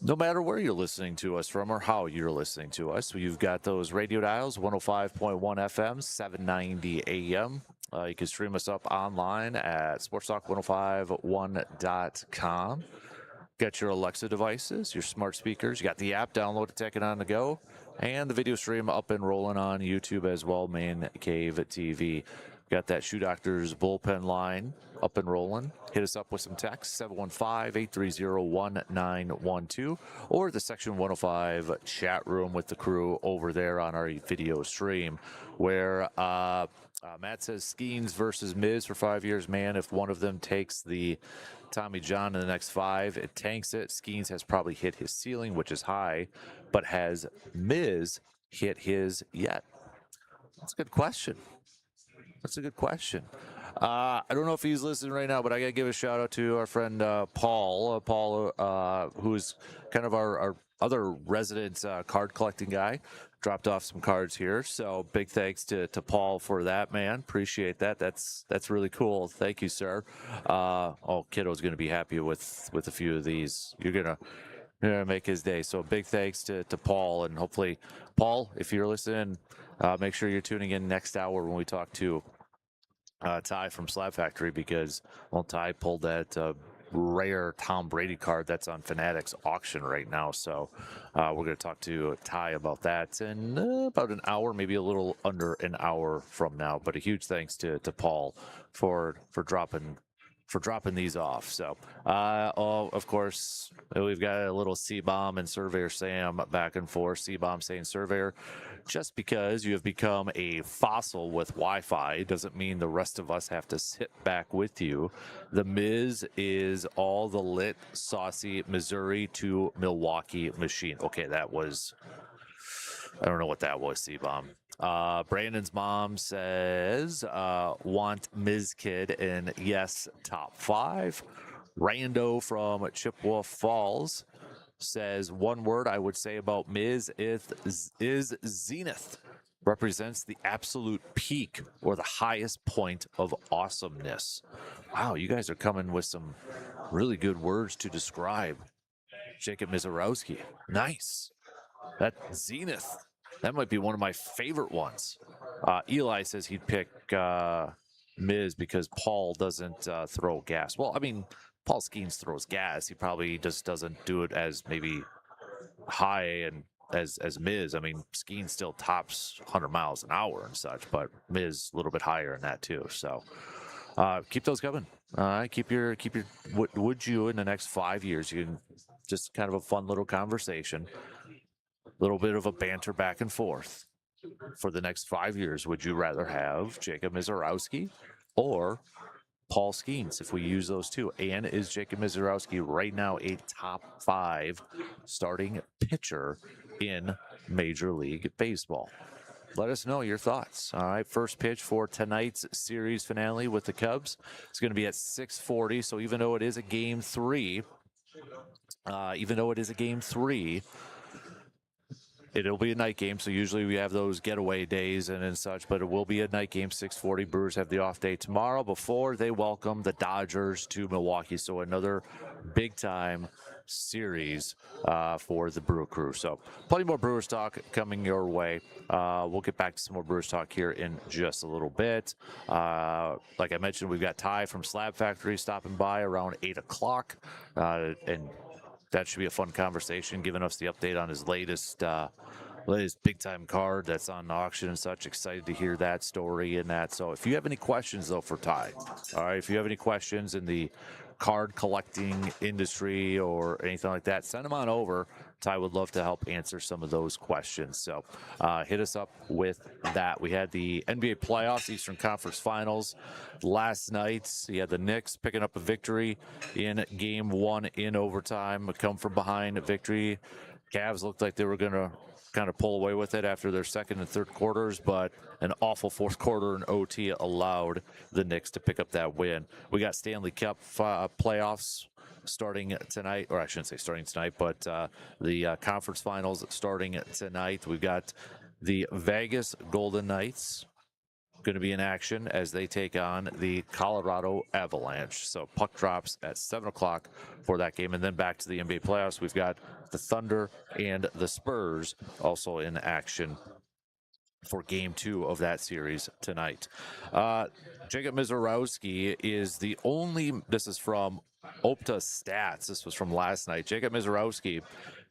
No matter where you're listening to us from or how you're listening to us, you've got those radio dials 105.1 FM, 790 AM. You can stream us up online at sportstalk1051.com. Got your Alexa devices, your smart speakers. You got the app, download it, take it on the go. And the video stream up and rolling on YouTube as well, Man Cave TV. Got that Shoe Doctors bullpen line up and rolling. Hit us up with some text, 715-830-1912, or the Section 105 chat room with the crew over there on our video stream, where Matt says Skeens versus Miz for 5 years. Man, if one of them takes the Tommy John in the next 5, it tanks it. Skeens has probably hit his ceiling, which is high, but has Miz hit his yet? That's a good question. That's a good question. I don't know if he's listening right now, but I got to give a shout out to our friend Paul. Paul, who's kind of our other resident card collecting guy, dropped off some cards here. So big thanks to Paul for that, man. Appreciate that. That's really cool. Thank you, sir. Kiddo's going to be happy with a few of these. You're gonna make his day. So big thanks to Paul, and hopefully, Paul, if you're listening, make sure you're tuning in next hour when we talk to Ty from Slab Factory, because Ty pulled that rare Tom Brady card that's on Fanatics auction right now. So we're going to talk to Ty about that in about an hour, maybe a little under an hour from now. But a huge thanks to Paul for dropping these off. So, of course, we've got a little C-Bomb and Surveyor Sam back and forth. C-Bomb saying, Surveyor, just because you have become a fossil with Wi-Fi doesn't mean the rest of us have to sit back with you. The Miz is all the lit, saucy Missouri to Milwaukee machine. Okay, that was... I don't know what that was, C-Bomb. Brandon's mom says, want Ms. Kid, and yes, top 5. Rando from Chippewa Falls says, one word I would say about Miz is zenith. Represents the absolute peak or the highest point of awesomeness. Wow, you guys are coming with some really good words to describe Jacob Mizorowski. Nice. That zenith, that might be one of my favorite ones. Eli says he'd pick Miz because Paul doesn't throw gas. Well, I mean, Paul Skeens throws gas. He probably just doesn't do it as maybe high and as Miz. I mean, Skeens still tops 100 miles an hour and such, but Miz a little bit higher in that too. So keep those coming. Keep your would you in the next 5 years? You can just kind of a fun little conversation. Little bit of a banter back and forth for the next 5 years. Would you rather have Jacob Mizorowski or Paul Skeens, if we use those two? And is Jacob Mizorowski right now a top 5 starting pitcher in Major League Baseball? Let us know your thoughts. All right, first pitch for tonight's series finale with the Cubs. It's going to be at 6:40. So even though it is a game 3, it'll be a night game, so usually we have those getaway days and such, but it will be a night game, 6:40. Brewers have the off day tomorrow before they welcome the Dodgers to Milwaukee. So another big-time series for the Brew Crew. So plenty more Brewers talk coming your way. We'll get back to some more Brewers talk here in just a little bit. Like I mentioned, we've got Ty from Slab Factory stopping by around 8 o'clock, and that should be a fun conversation, giving us the update on his latest big time card that's on auction and such. Excited to hear that story and that. So if you have any questions though for Ty, all right, if you have any questions in the card collecting industry or anything like that, send them on over. Ty would love to help answer some of those questions. So hit us up with that. We had the NBA playoffs, Eastern Conference Finals last night. You had the Knicks picking up a victory in game 1 in overtime, a come from behind victory. Cavs looked like they were going to kind of pull away with it after their second and third quarters, but an awful fourth quarter in OT allowed the Knicks to pick up that win. We got Stanley Cup playoffs starting tonight, or I shouldn't say starting tonight, but the conference finals starting tonight. We've got The Vegas Golden Knights going to be in action as they take on the Colorado Avalanche. So puck drops at 7 o'clock for that game. And then back to the NBA playoffs, we've got the Thunder and the Spurs also in action for game 2 of that series tonight. Jacob Mizorowski is the only, this is from Opta Stats, this was from last night. Jacob Mizorowski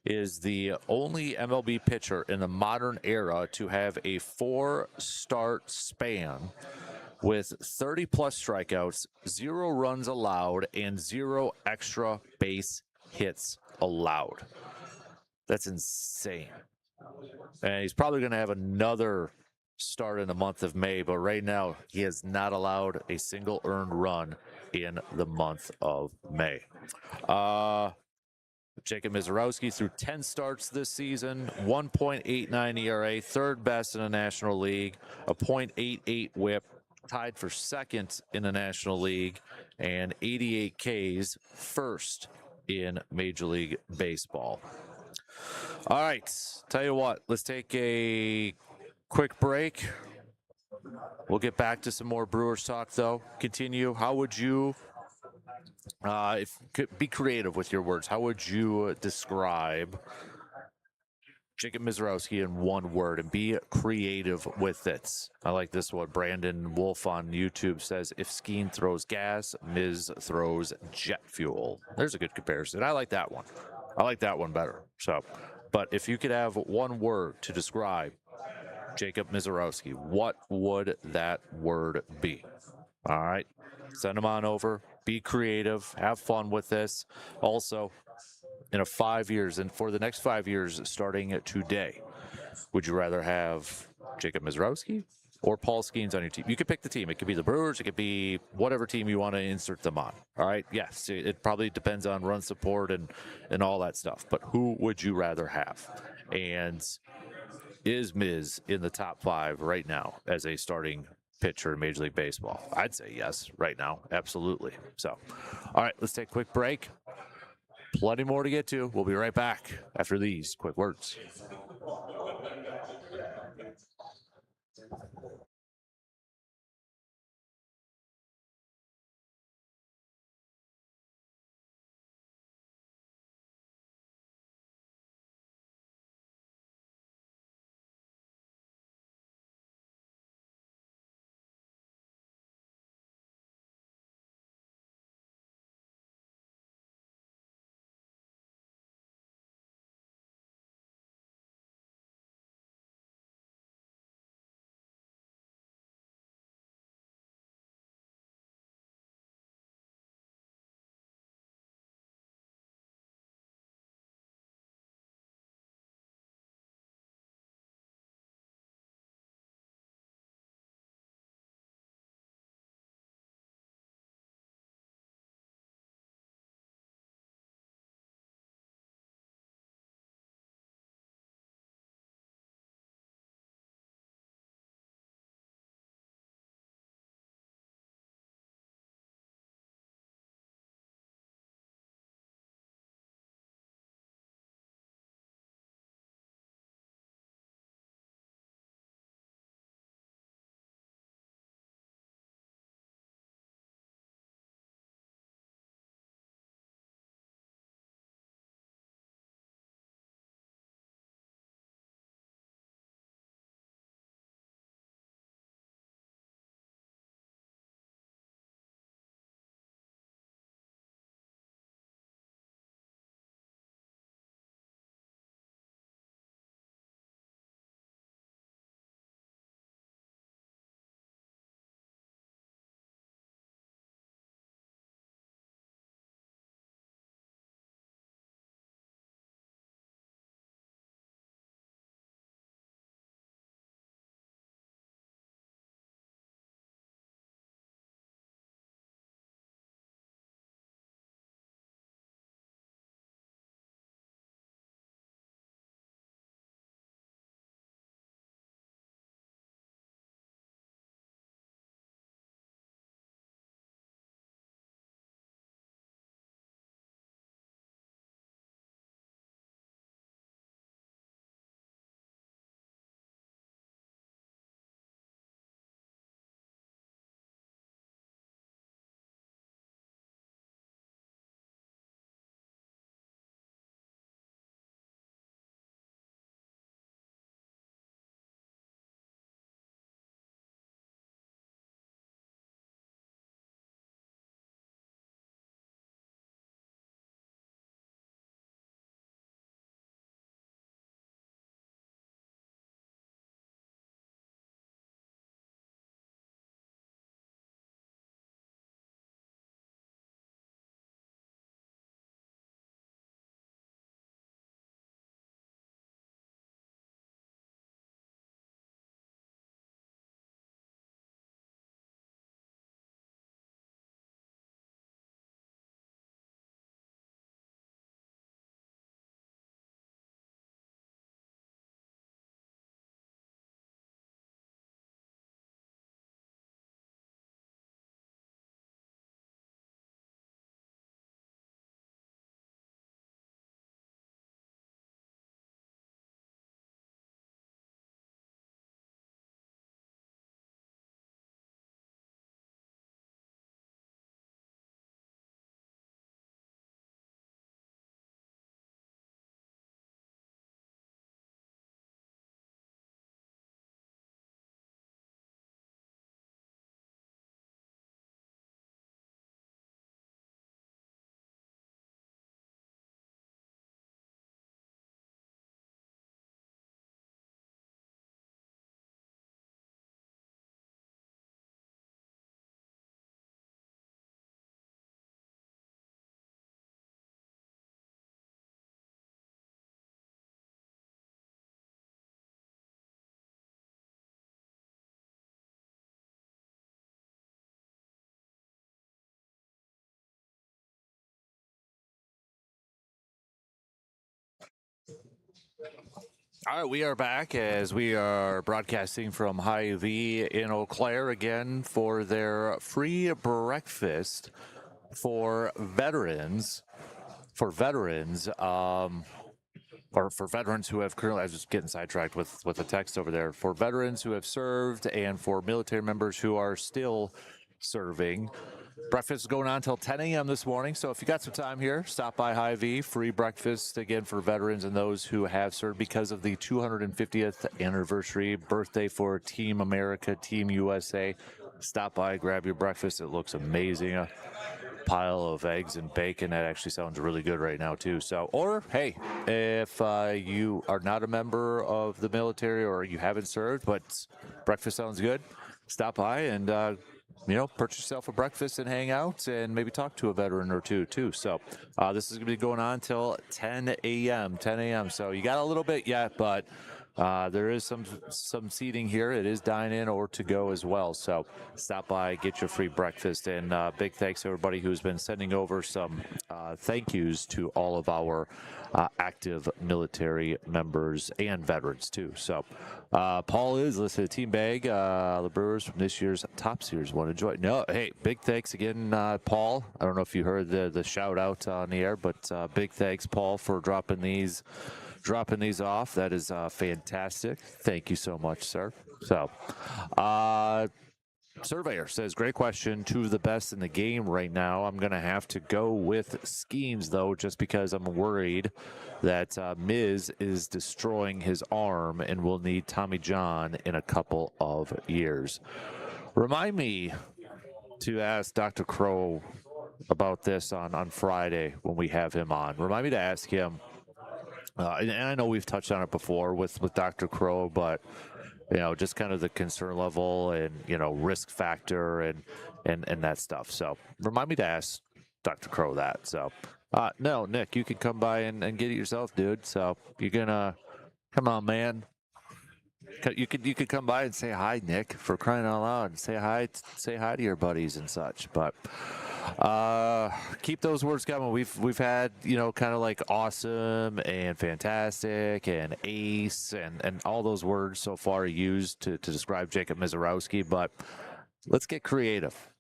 is the only MLB pitcher in the modern era to have a 4-start span with 30 plus strikeouts, 0 runs allowed, and 0 extra base hits allowed. That's insane. And he's probably going to have another start in the month of May, but right now he has not allowed a single earned run in the month of May. Jacob Mizorowski through 10 starts this season, 1.89 ERA, third best in the National League, a .88 whip, tied for second in the National League, and 88 Ks, first in Major League Baseball. All right, tell you what, let's take a quick break. We'll get back to some more Brewers talk, though. Continue. How would you, be creative with your words, how would you describe Jacob Mizorowski in one word, and be creative with it? I like this one. Brandon Wolf on YouTube says, if Skeen throws gas, Miz throws jet fuel. There's a good comparison. I like that one. I like that one better. So, but if you could have one word to describe Jacob Mizorowski, what would that word be? All right, send them on over. Be creative. Have fun with this. Also, in 5 years, and for the next 5 years starting today, would you rather have Jacob Mizorowski or Paul Skeens on your team? You could pick the team. It could be the Brewers. It could be whatever team you want to insert them on. All right. Yes, it probably depends on run support and all that stuff. But who would you rather have? And is Miz in the top 5 right now as a starting pitcher in Major League Baseball? I'd say yes right now. Absolutely. So, all right, let's take a quick break. Plenty more to get to. We'll be right back after these quick words. All right, we are back as we are broadcasting from Hy-Vee in Eau Claire again for their free breakfast for veterans. For veterans, or for veterans who have currently, I was just getting sidetracked with the text over there, for veterans who have served and for military members who are still serving. Breakfast is going on until 10 a.m. this morning, so if you got some time here, stop by Hy-Vee. Free breakfast again for veterans and those who have served because of the 250th anniversary birthday for Team America, Team USA. Stop by, grab your breakfast. It looks amazing. A pile of eggs and bacon. That actually sounds really good right now too. So, or hey, if you are not a member of the military or you haven't served but breakfast sounds good, stop by and purchase yourself a breakfast and hang out and maybe talk to a veteran or two too. So this is going to be going on till 10 a.m. So you got a little bit yet, but there is some seating here. It is dine-in or to-go as well. So stop by, get your free breakfast. And big thanks to everybody who's been sending over some thank yous to all of our active military members and veterans too. So Paul is listed Team Bag, the Brewers from this year's Top Series. Want to enjoy? No, hey, big thanks again, Paul. I don't know if you heard the shout out on the air, but big thanks, Paul, for dropping these off. That is fantastic. Thank you so much, sir. So, Surveyor says, great question. Two of the best in the game right now. I'm going to have to go with Skeens, though, just because I'm worried that Miz is destroying his arm and will need Tommy John in a couple of years. Remind me to ask Dr. Crow about this on Friday when we have him on. Remind me to ask him. And I know we've touched on it before with Dr. Crow, but just kind of the concern level and risk factor and that stuff. So remind me to ask Dr. Crow that. So no, Nick, you can come by and get it yourself, dude. So you're gonna come on, man. You could come by and say hi, Nick, for crying out loud, and say hi to your buddies and such. But keep those words coming. We've had kind of like awesome and fantastic and ace and all those words so far used to describe Jacob Mizorowski. But let's get creative.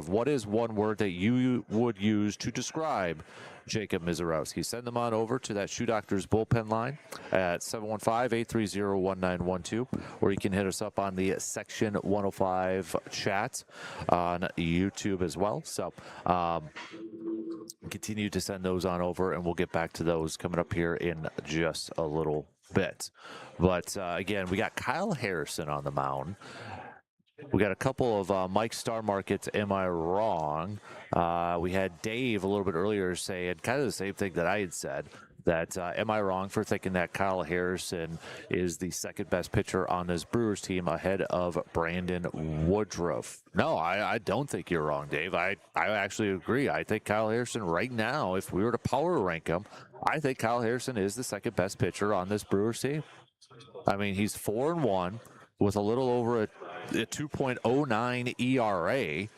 What is one word that you would use to describe Jacob Mizorowski? Send them on over to that Shoe Doctors bullpen line at 715-830-1912, or you can hit us up on the Section 105 chat on YouTube as well. So continue to send those on over, and we'll get back to those coming up here in just a little bit. But again, we got Kyle Harrison on the mound. We got a couple of Mike Star Markets, am I wrong? We had Dave a little bit earlier saying kind of the same thing that I had said, that am I wrong for thinking that Kyle Harrison is the second best pitcher on this Brewers team ahead of Brandon Woodruff? No, I don't think you're wrong, Dave. I actually agree. I think Kyle Harrison right now, if we were to power rank him, I think Kyle Harrison is the second best pitcher on this Brewers team. I mean, he's 4-1 with a little over a 2.09 ERA.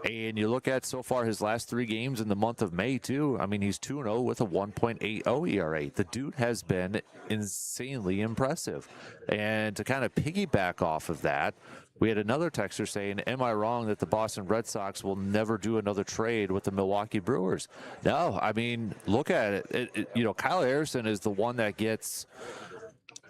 And you look at so far his last 3 games in the month of May, too. I mean, he's 2-0 with a 1.80 ERA. The dude has been insanely impressive. And to kind of piggyback off of that, we had another texter saying, am I wrong that the Boston Red Sox will never do another trade with the Milwaukee Brewers? No, I mean, look at it. Kyle Harrison is the one that gets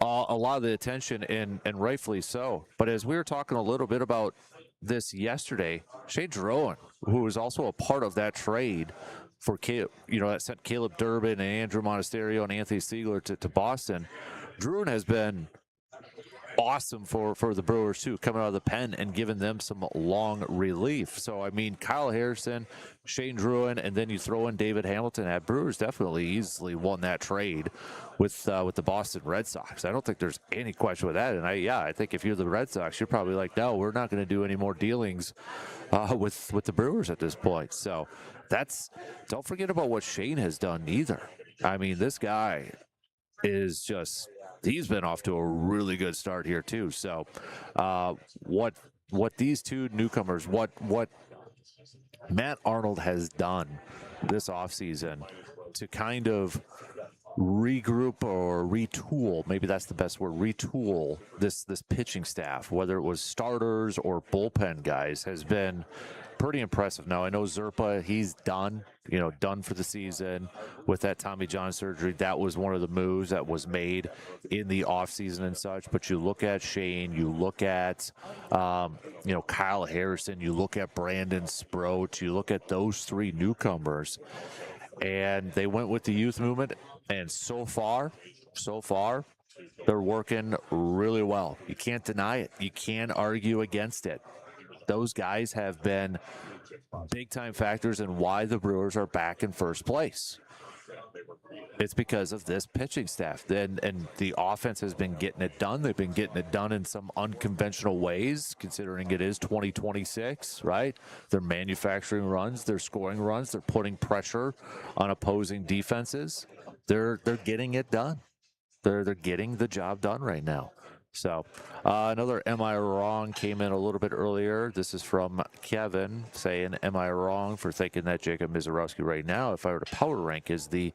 a lot of the attention, and rightfully so. But as we were talking a little bit about this yesterday, Shane Drouin, who was also a part of that trade for that sent Caleb Durbin and Andrew Monasterio and Anthony Siegler to Boston. Drouin has been awesome for the Brewers too, coming out of the pen and giving them some long relief. So I mean, Kyle Harrison, Shane Drouin, and then you throw in David Hamilton at Brewers, definitely easily won that trade with the Boston Red Sox. I don't think there's any question with that. And I think if you're the Red Sox, you're probably like, no, we're not going to do any more dealings with the Brewers at this point. So don't forget about what Shane has done either. I mean, this guy is just, he's been off to a really good start here too. So what these two newcomers, what Matt Arnold has done this offseason to kind of regroup or retool, maybe that's the best word, retool this pitching staff, whether it was starters or bullpen guys, has been pretty impressive. Now I know Zerpa, he's done for the season with that Tommy John surgery. That was one of the moves that was made in the offseason and such. But you look at Shane, you look at Kyle Harrison, you look at Brandon Sproat, you look at those three newcomers, and they went with the youth movement, and so far, they're working really well. You can't deny it. You can't argue against it. Those guys have been big time factors in why the Brewers are back in first place. It's because of this pitching staff. And the offense has been getting it done. They've been getting it done in some unconventional ways, considering it is 2026, right? They're manufacturing runs, they're scoring runs, they're putting pressure on opposing defenses. They're getting it done. They're getting the job done right now. So another Am I Wrong came in a little bit earlier. This is from Kevin saying, am I wrong for thinking that Jacob Mizorowski right now, if I were to power rank, is the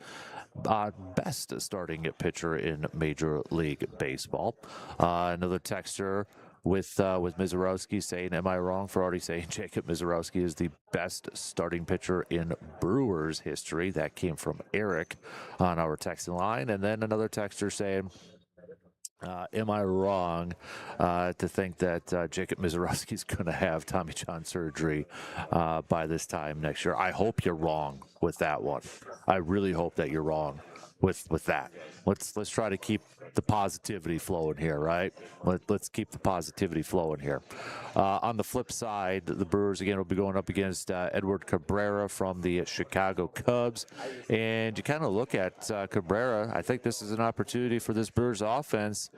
best starting pitcher in Major League Baseball? Another texter with Mizorowski saying, am I wrong for already saying Jacob Mizorowski is the best starting pitcher in Brewers history? That came from Eric on our texting line. And then another texter saying, am I wrong to think that Jacob Mizorowski is going to have Tommy John surgery by this time next year? I hope you're wrong with that one. I really hope that you're wrong with that. Let's try to keep the positivity flowing here, right? Let's keep the positivity flowing here. On the flip side, the Brewers again will be going up against Edward Cabrera from the Chicago Cubs, and you kind of look at Cabrera. I think this is an opportunity for this Brewers offense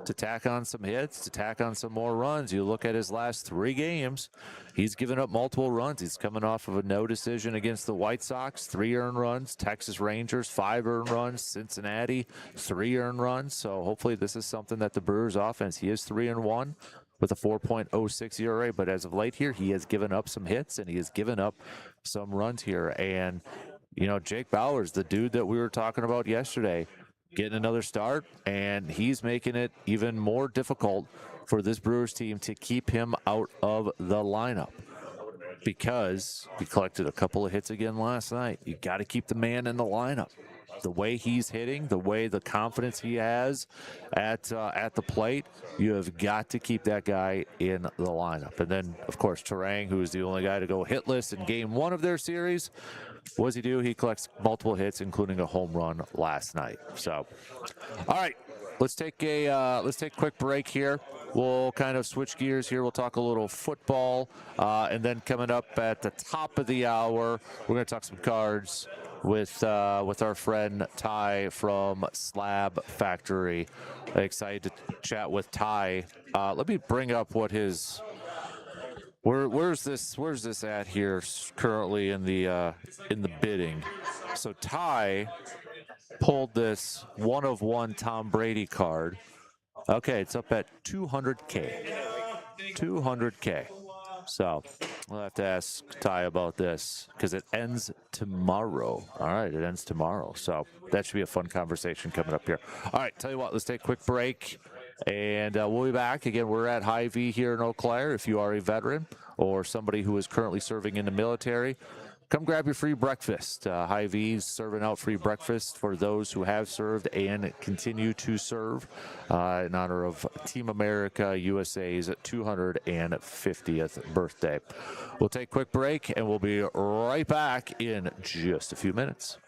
to tack on some hits, to tack on some more runs. You look at his last 3 games, he's given up multiple runs. He's coming off of a no decision against the White Sox, 3 earned runs, Texas Rangers, 5 earned runs, Cincinnati, 3 earned runs. So hopefully this is something that the Brewers offense, he is 3-1 with a 4.06 ERA, but as of late here, he has given up some hits and he has given up some runs here. And, Jake Bauers, the dude that we were talking about yesterday, getting another start, and he's making it even more difficult for this Brewers team to keep him out of the lineup, because he collected a couple of hits again last night. You got to keep the man in the lineup. The way he's hitting, the way the confidence he has at the plate, you have got to keep that guy in the lineup. And then, of course, Turang, who is the only guy to go hitless in Game 1 of their series. What does he do? He collects multiple hits, including a home run last night. So, all right, let's take a quick break here. We'll kind of switch gears here. We'll talk a little football, and then coming up at the top of the hour, we're going to talk some cards with our friend Ty from Slab Factory. Excited to chat with Ty. Let me bring up what his. Where's this at here currently in the bidding? So Ty pulled this 1-of-1 Tom Brady card. Okay, it's up at 200K. 200K. So we'll have to ask Ty about this because it ends tomorrow. All right, it ends tomorrow. So that should be a fun conversation coming up here. All right, tell you what, let's take a quick break. And we'll be back. Again, we're at Hy-Vee here in Eau Claire. If you are a veteran or somebody who is currently serving in the military, come grab your free breakfast. Hy-Vee's serving out free breakfast for those who have served and continue to serve in honor of Team America USA's 250th birthday. We'll take a quick break, and we'll be right back in just a few minutes.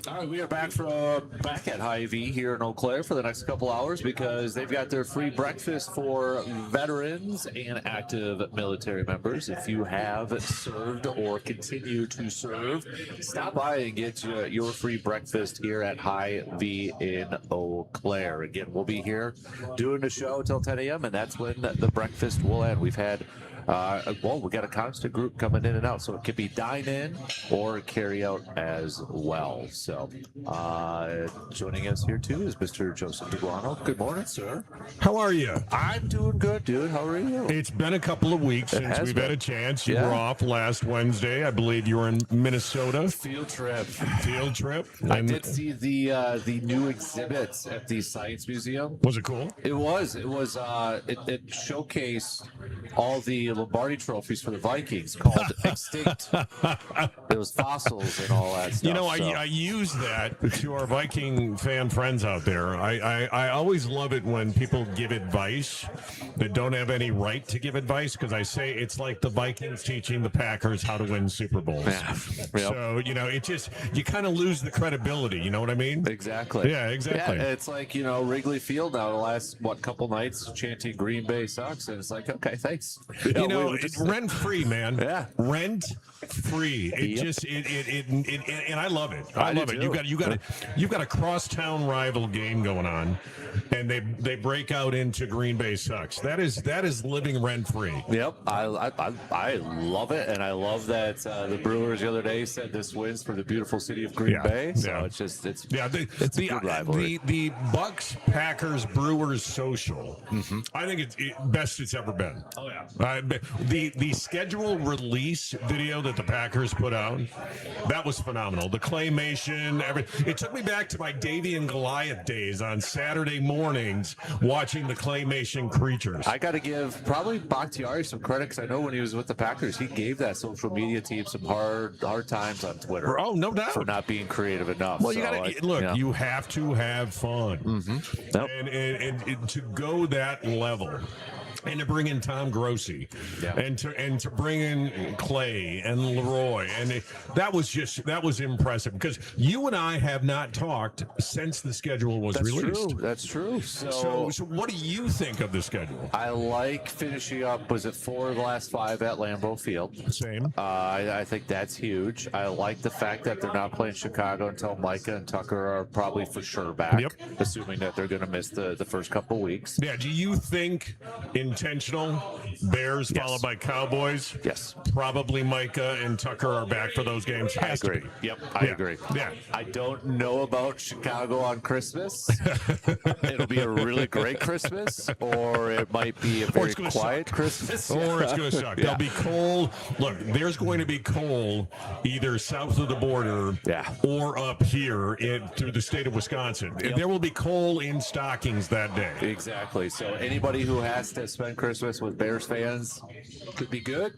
All right, we are back at Hy-Vee here in Eau Claire for the next couple hours because they've got their free breakfast for veterans and active military members. If you have served or continue to serve, stop by and get your free breakfast here at Hy-Vee in Eau Claire. Again, we'll be here doing the show until 10 a.m. and that's when the breakfast will end. We've had we got a constant group coming in and out, so it could be dine in or carry out as well. So joining us here too is Mr. Joseph DeGuano. Good morning, sir. How are you? I'm doing good, dude. How are you? It's been a couple of weeks since we've had a chance. You were off last Wednesday. I believe you were in Minnesota. Field trip. And I did see the new exhibits at the Science Museum. Was it cool? It was. It showcased all the Lombardi trophies for the Vikings called Extinct. It was fossils and all that stuff. You know, I use that to our Viking fan friends out there. I always love it when people give advice that don't have any right to give advice, because I say it's like the Vikings teaching the Packers how to win Super Bowls. Yeah. Yep. So, you know, it just, you kind of lose the credibility. You know what I mean? Exactly. Yeah, exactly. Yeah, it's like, you know, Wrigley Field now the last, couple nights chanting Green Bay sucks. And it's like, okay, thanks. You know, it's rent-free, man. Yeah. Rent-free. And I love it. I love it. Too. You've got a crosstown rival game going on, and they break out into Green Bay sucks. That is living rent-free. Yep. I love it, and I love that the Brewers the other day said this wins for the beautiful city of Green Bay. So it's a good rivalry. The Bucks, Packers, Brewers social. Mm-hmm. I think it's best it's ever been. Oh yeah. The schedule release video that the Packers put out, that was phenomenal. The claymation, it took me back to my Davy and Goliath days on Saturday mornings watching the claymation creatures. I got to give probably Bakhtiari some credit, because I know when he was with the Packers, he gave that social media team some hard times on Twitter. Oh, no doubt. For not being creative enough. Well, you got to look. You have to have fun, Yep. and to go that level. And to bring in Tom Grossi, and to bring in Clay and Leroy, and that was impressive, because you and I have not talked since the schedule was released. That's true. So what do you think of the schedule? I like finishing up. Was it 4 of the last 5 at Lambeau Field? Same. I think that's huge. I like the fact that they're not playing Chicago until Micah and Tucker are probably for sure back, assuming that they're going to miss the first couple weeks. Yeah. Do you think intentional Bears followed by Cowboys? Yes. Probably Micah and Tucker are back for those games. I agree. Yep, I agree. Yeah. I don't know about Chicago on Christmas. It'll be a really great Christmas, or it might be a very quiet Christmas. Or it's going to suck. There'll be coal. Look, there's going to be coal either south of the border or up here through the state of Wisconsin. Yep. There will be coal in stockings that day. Exactly. So anybody who has to spend Christmas with Bears fans could be good,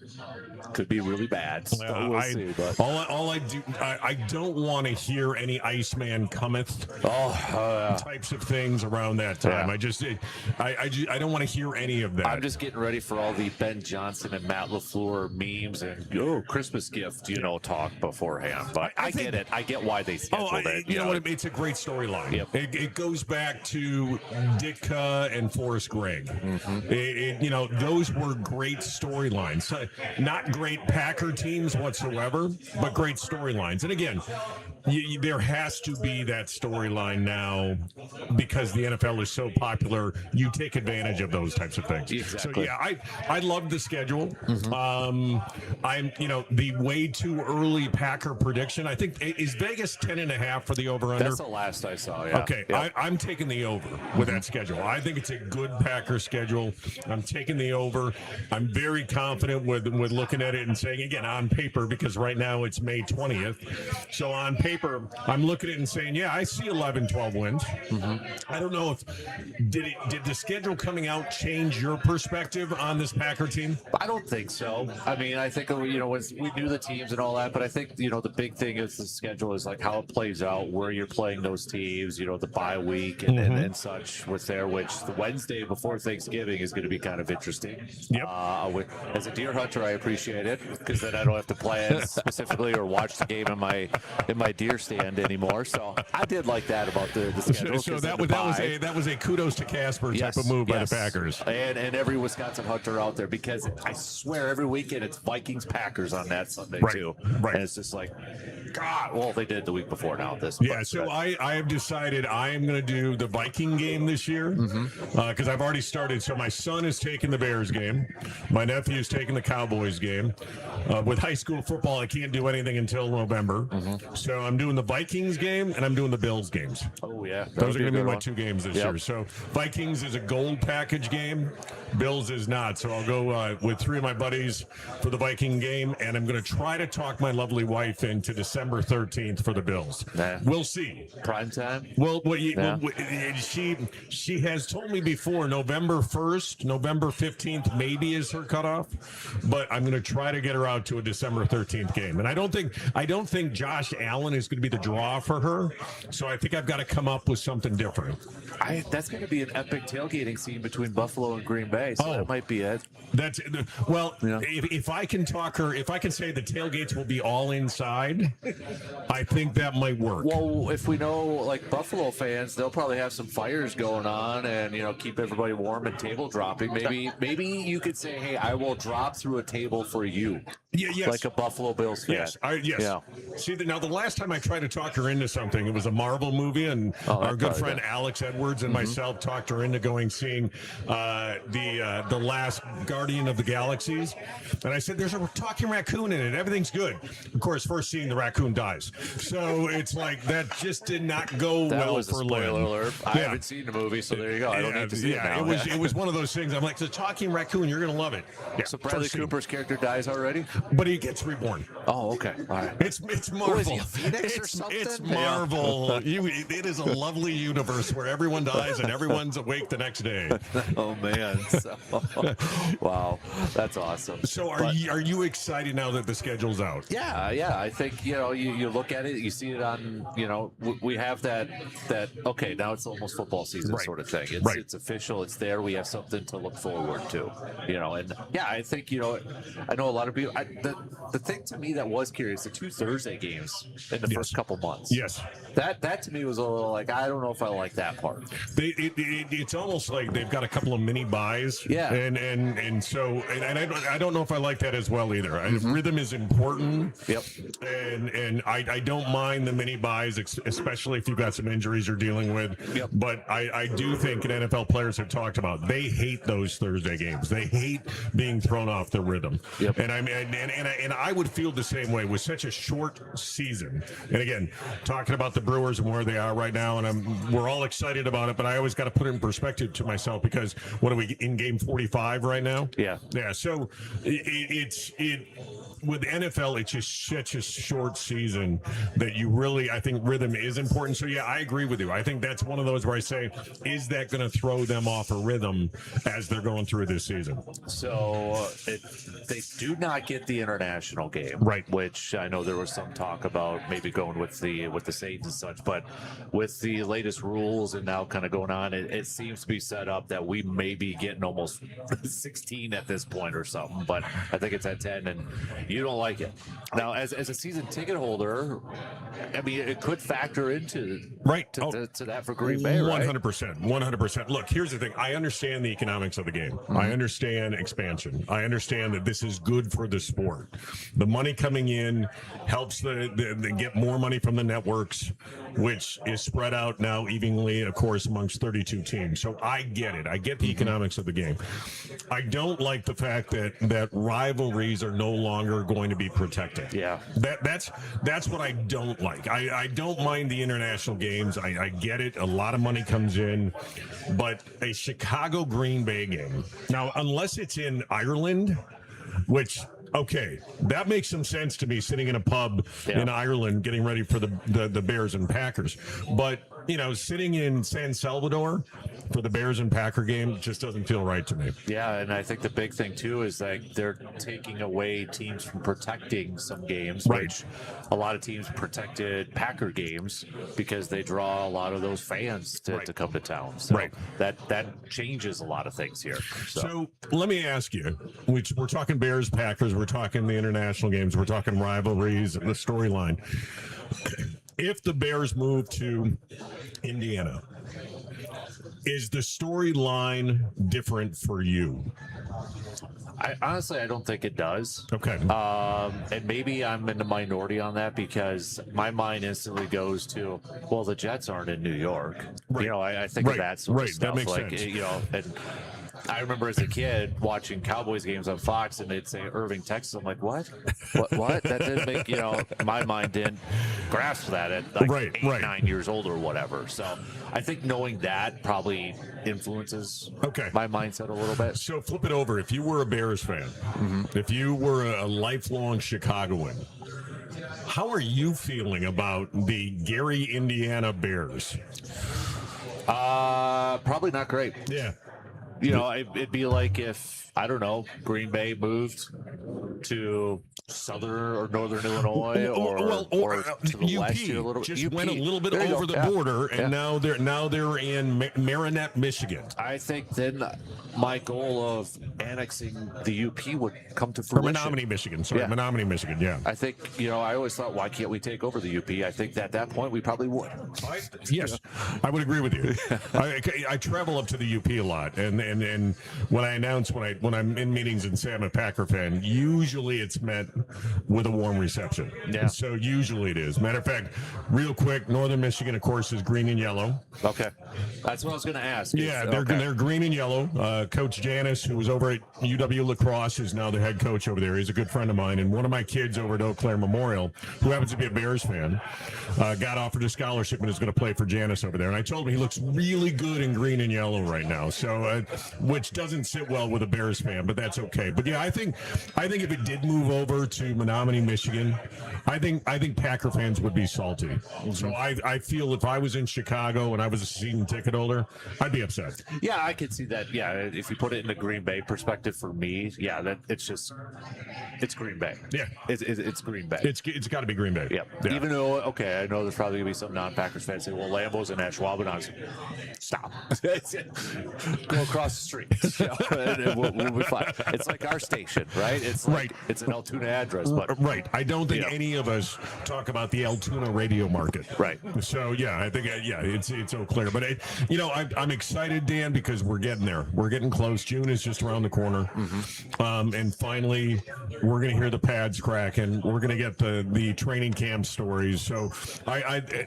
could be really bad. So we'll see. But I don't want to hear any Iceman cometh types of things around that time. I don't want to hear any of that. I'm just getting ready for all the Ben Johnson and Matt LaFleur memes and Christmas gift, talk beforehand. But I get it. I get why they scheduled it. You know what? It's a great storyline. Yep. It goes back to Ditka and Forrest Gregg. Mm-hmm. Those were great storylines. Not great Packer teams whatsoever, but great storylines. And again, there has to be that storyline now, because the NFL is so popular. You take advantage of those types of things. Exactly. So I love the schedule. Mm-hmm. I'm the way too early Packer prediction. I think is Vegas 10.5 for the over under. That's the last I saw. Yeah. Okay, yep. I'm taking the over with that schedule. I think it's a good Packer schedule. I'm taking the over. I'm very confident with looking at it and saying, again, on paper, because right now it's May 20th. So on paper, paper, I'm looking at it and saying, yeah, I see 11, 12 wins. I don't know if did the schedule coming out change your perspective on this Packer team? I don't think so. I mean, I think, we knew the teams and all that, but I think, the big thing is the schedule is like how it plays out, where you're playing those teams, the bye week and such with there, which the Wednesday before Thanksgiving is going to be kind of interesting. Yep. As a deer hunter, I appreciate it because then I don't have to plan specifically or watch the game in my deer stand anymore. So I did like that about the schedule. So that was a kudos to Kasper type of move by the Packers and every Wisconsin hunter out there, because I swear every weekend it's Vikings Packers on that Sunday too. Right. And it's just like, God. Well, they did the week before now. So I have decided I am going to do the Viking game this year because I've already started. So my son is taking the Bears game. My nephew is taking the Cowboys game. With high school football, I can't do anything until November. So I'm doing the Vikings game and I'm doing the Bills games. Oh, yeah. Those are going to be my two games this year. So Vikings is a gold package game. Bills is not. So I'll go with three of my buddies for the Viking game, and I'm going to try to talk my lovely wife into December 13th for the Bills. We'll see. Prime time? Well, she has told me before November 1st, November 15th maybe is her cutoff, but I'm going to try to get her out to a December 13th game. And I don't think Josh Allen is going to be the draw for her, so I think I've got to come up with something different. That's going to be an epic tailgating scene between Buffalo and Green Bay, so that might be it. That's well. If I can talk her, if I can say the tailgates will be all inside, I think that might work. Well, if we know like Buffalo fans, they'll probably have some fires going on, and keep everybody warm and table dropping. Maybe you could say, hey, I will drop through a table for you. Yes. Like a Buffalo Bills fan. Yes. Yeah. See, now the last time I tried to talk her into something, it was a Marvel movie, and our good friend Alex Edwards and myself talked her into seeing the last Guardian of the Galaxies. And I said, there's a talking raccoon in it. Everything's good. Of course, first scene, the raccoon dies. So it's like that just did not go well for Lynn. Spoiler alert. I haven't seen the movie, so there you go. I don't need to see it now. It was one of those things. I'm like, the talking raccoon, you're going to love it. Yeah, so Bradley Cooper's character dies already? But he gets reborn. Oh, okay. All right. It's Marvel. Is he a Phoenix or something? It's Marvel. It is a lovely universe where everyone dies and everyone's awake the next day. Oh man! Wow, that's awesome. So are you excited now that the schedule's out? Yeah. I think you look at it, you see it on we have that okay, now it's almost football season sort of thing. It's official. It's there. We have something to look forward to. And I think I know a lot of people. The thing to me that was curious, the two Thursday games in the first couple months. Yes. That to me was a little like, I don't know if I like that part. It's almost like they've got a couple of mini buys. Yeah. And I don't know if I like that as well either. Rhythm is important. Yep. And I don't mind the mini buys, especially if you've got some injuries you're dealing with. Yep. But I do think, and NFL players have talked about, they hate those Thursday games. They hate being thrown off the rhythm. Yep. And I would feel the same way with such a short season. And again, talking about the Brewers and where they are right now, and we're all excited about it, but I always got to put it in perspective to myself, because what are we in game 45 right now? Yeah. So it's with NFL, it's just such a short season that you really, I think rhythm is important. So I agree with you. I think that's one of those where I say, is that going to throw them off a rhythm as they're going through this season? So they do not get the international game, right? Which I know there was some talk about maybe going with the Saints and such, but with the latest rules and now kind of going on, it seems to be set up that we may be getting almost 16 at this point or something. But I think it's at 10, and you don't like it. Now, as a season ticket holder, I mean, it could factor into to that for Green Bay, right? 100%. Look, here's the thing. I understand the economics of the game. I understand expansion. I understand that this is good for the sport. The money coming in helps the get more money from the networks, which is spread out now evenly, of course, amongst 32 teams. So I get it. I get the economics of the game. I don't like the fact that rivalries are no longer going to be protected. Yeah. That's what I don't like. I don't mind the international games. I get it. A lot of money comes in, but a Chicago Green Bay game. Now, unless it's in Ireland, which Okay, that makes some sense to me, sitting in a pub in Ireland getting ready for the Bears and Packers. But, sitting in San Salvador for the Bears and Packer game just doesn't feel right to me. Yeah, and I think the big thing, too, is that they're taking away teams from protecting some games, which a lot of teams protected Packer games because they draw a lot of those fans to come to town. So that changes a lot of things here. So let me ask you, we're talking Bears, Packers, we're talking the international games, we're talking rivalries and the storyline. If the Bears move to Indiana, is the storyline different for you? I don't think it does. Okay. And maybe I'm in the minority on that because my mind instantly goes to, well, the Jets aren't in New York. Right. I think of that sort of stuff. That makes sense. And I remember as a kid watching Cowboys games on Fox, and they'd say Irving, Texas. I'm like, what? What? That didn't make, my mind didn't grasp that at like 9 years old or whatever. So I think knowing that probably influences my mindset a little bit. So flip it over. If you were a Bears fan, if you were a lifelong Chicagoan, how are you feeling about the Gary, Indiana Bears? Probably not great. Yeah. It'd be like if, I don't know, Green Bay moved to southern or northern Illinois or to the UP, west here a little bit. Just went a little bit over the border, and now they're in Marinette, Michigan. I think then my goal of annexing the UP would come to fruition. Or Menominee, Michigan. Sorry, Menominee, Michigan. Yeah. I think I always thought, why can't we take over the UP? I think that at that point we probably would. Yes, I would agree with you. I travel up to the UP a lot, and when I announce when I'm in meetings and say I'm a Packer fan, usually it's met with a warm reception. Yeah. So usually it is. Matter of fact, real quick, Northern Michigan, of course, is green and yellow. Okay, that's what I was going to ask. Yeah, they're green and yellow. Coach Janis, who was over at UW Lacrosse, is now the head coach over there. He's a good friend of mine, and one of my kids over at Eau Claire Memorial, who happens to be a Bears fan, got offered a scholarship and is going to play for Janis over there. And I told him he looks really good in green and yellow right now. So, which doesn't sit well with a Bears fan, but that's okay. But yeah, I think if it did move over to Menominee, Michigan, I think Packer fans would be salty. So I feel if I was in Chicago and I was a season ticket holder, I'd be upset. Yeah, I could see that. Yeah, if you put it in the Green Bay perspective for me, that it's Green Bay. Yeah, it's Green Bay. It's got to be Green Bay. Yeah. Even though I know there's probably gonna be some non-Packers fans saying, well, Lambeau's in Ashwaubenon. Stop. Go across the street. And we'll be fine. It's like our station, right? It's it's an Altoona address, but I don't think any of us talk about the Altoona radio market. Right. So yeah, I think it's Eau Claire, but I'm excited, Dan, because we're getting there. We're getting close. June is just around the corner, and finally we're gonna hear the pads crack, and we're gonna get the training camp stories. So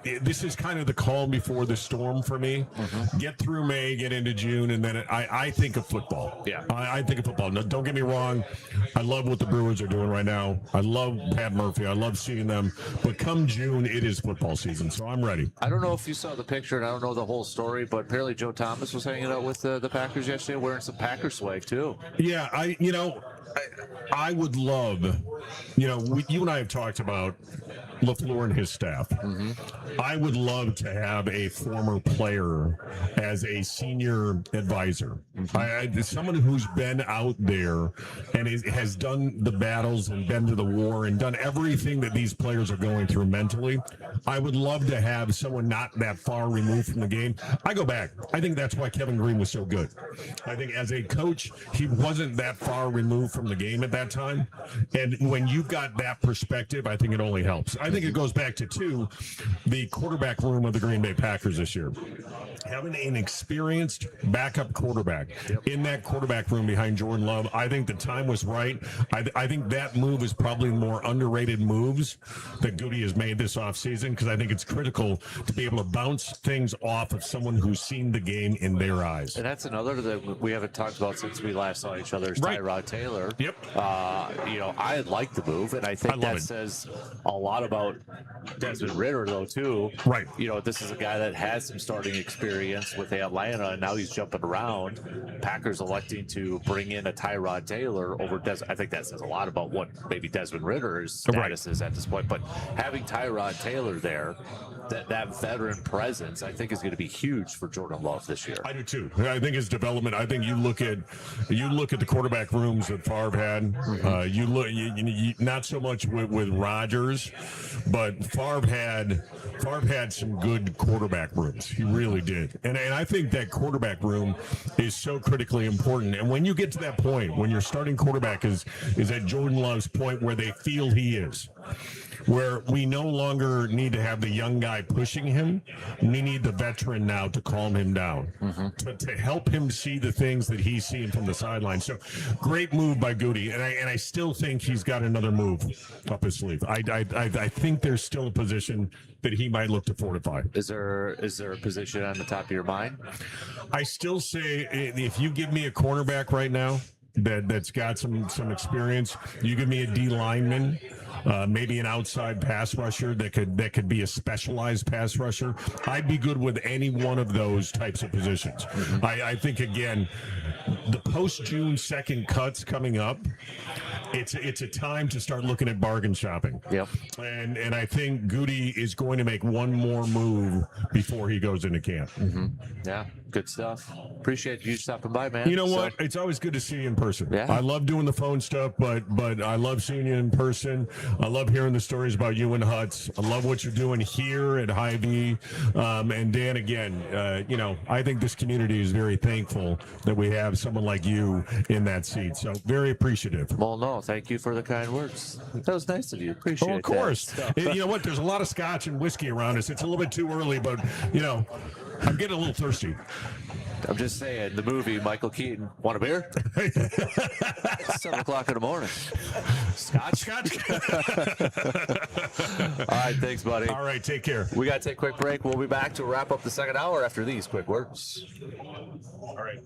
this is kind of the calm before the storm for me. Get through May, get into June, and then I think of football. Yeah. I think of football. No, don't get me wrong. I love what the Brewers are doing right now. I love Pat Murphy. I love seeing them. But come June, it is football season, so I'm ready. I don't know if you saw the picture, and I don't know the whole story, but apparently Joe Thomas was hanging out with the Packers yesterday, wearing some Packer swag too. Yeah, I would love, you and I have talked about LaFleur and his staff. I would love to have a former player as a senior advisor. Someone who's been out there and has done the battles and been to the war and done everything that these players are going through mentally. I would love to have someone not that far removed from the game. I go back. I think that's why Kevin Green was so good. I think as a coach, he wasn't that far removed from the game at that time. And when you've got that perspective, I think it only helps. I think it goes back to the quarterback room of the Green Bay Packers this year. Having an experienced backup quarterback in that quarterback room behind Jordan Love, I think the time was right. I think that move is probably the more underrated moves that Goody has made this offseason, because I think it's critical to be able to bounce things off of someone who's seen the game in their eyes. And that's another that we haven't talked about since we last saw each other, is Tyrod Taylor. Yep. I like the move, and I think that says a lot about Desmond Ridder, though, too. Right. This is a guy that has some starting experience with Atlanta, and now he's jumping around. Packers electing to bring in a Tyrod Taylor over I think that says a lot about what maybe Desmond Ritter's status is at this point. But having Tyrod Taylor there, that veteran presence, I think is going to be huge for Jordan Love this year. I do too. I think his development. I think you look at the quarterback rooms that Favre had. You look not so much with Rodgers, but Favre had some good quarterback rooms. He really did, and I think that quarterback room is so critically important. And when you get to that point, when your starting quarterback is at Jordan Love's point where they feel he is, where we no longer need to have the young guy pushing him. We need the veteran now to calm him down, to help him see the things that he's seeing from the sideline. So great move by Goody. And I still think he's got another move up his sleeve. I think there's still a position that he might look to fortify. Is there a position on the top of your mind? I still say if you give me a cornerback right now that's got some experience, you give me a D lineman, maybe an outside pass rusher that could be a specialized pass rusher. I'd be good with any one of those types of positions. I think again, the post-June 2nd cuts coming up. It's a time to start looking at bargain shopping. Yep. And I think Goody is going to make one more move before he goes into camp. Yeah, good stuff. Appreciate you stopping by, man. You know what? It's always good to see you in person. Yeah. I love doing the phone stuff, but I love seeing you in person. I love hearing the stories about you and Huts. I love what you're doing here at Hy-Vee. And Dan, again, I think this community is very thankful that we have someone like you in that seat. So very appreciative. Well, no, thank you for the kind words. That was nice of you. Appreciate it. Oh, of course. You know what? There's a lot of scotch and whiskey around us. It's a little bit too early, but, I'm getting a little thirsty. I'm just saying, the movie, Michael Keaton, want a beer? 7 o'clock in the morning. Scotch? Scotch. All right, thanks, buddy. All right, take care. We got to take a quick break. We'll be back to wrap up the second hour after these quick words. All right.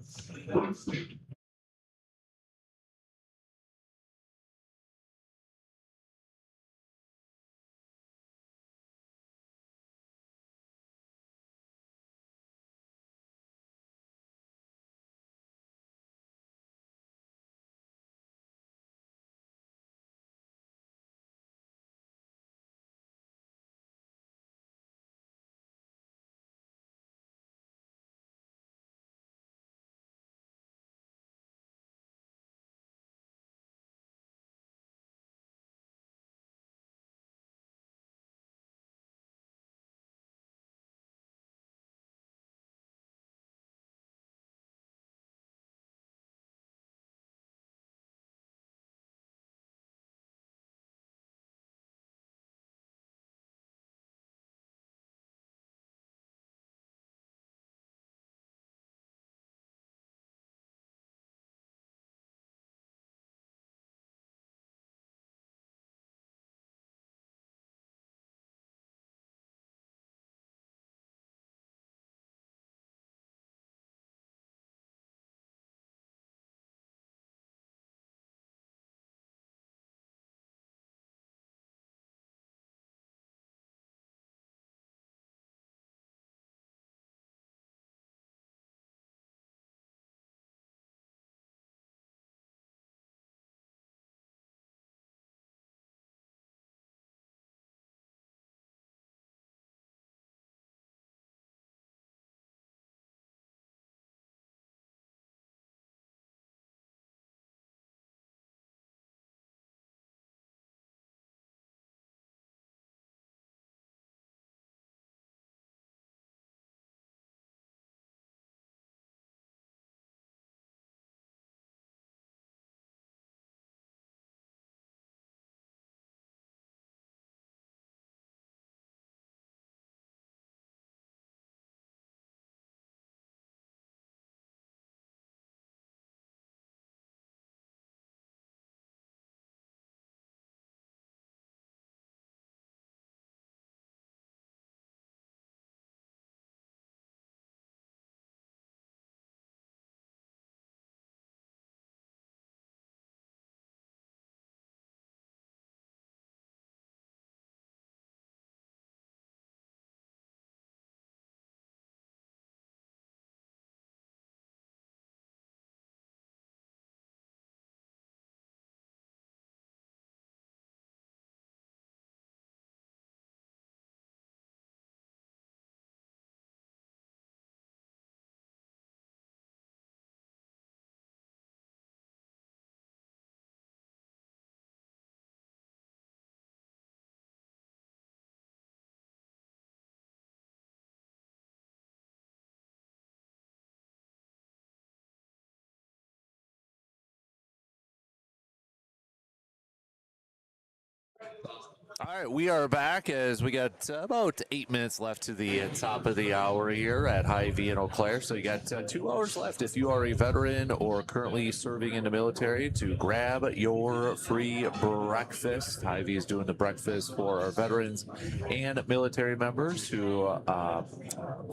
All right, we are back as we got about 8 minutes left to the top of the hour here at Hy-Vee in Eau Claire. So you got 2 hours left if you are a veteran or currently serving in the military to grab your free breakfast. Hy-Vee is doing the breakfast for our veterans and military members who,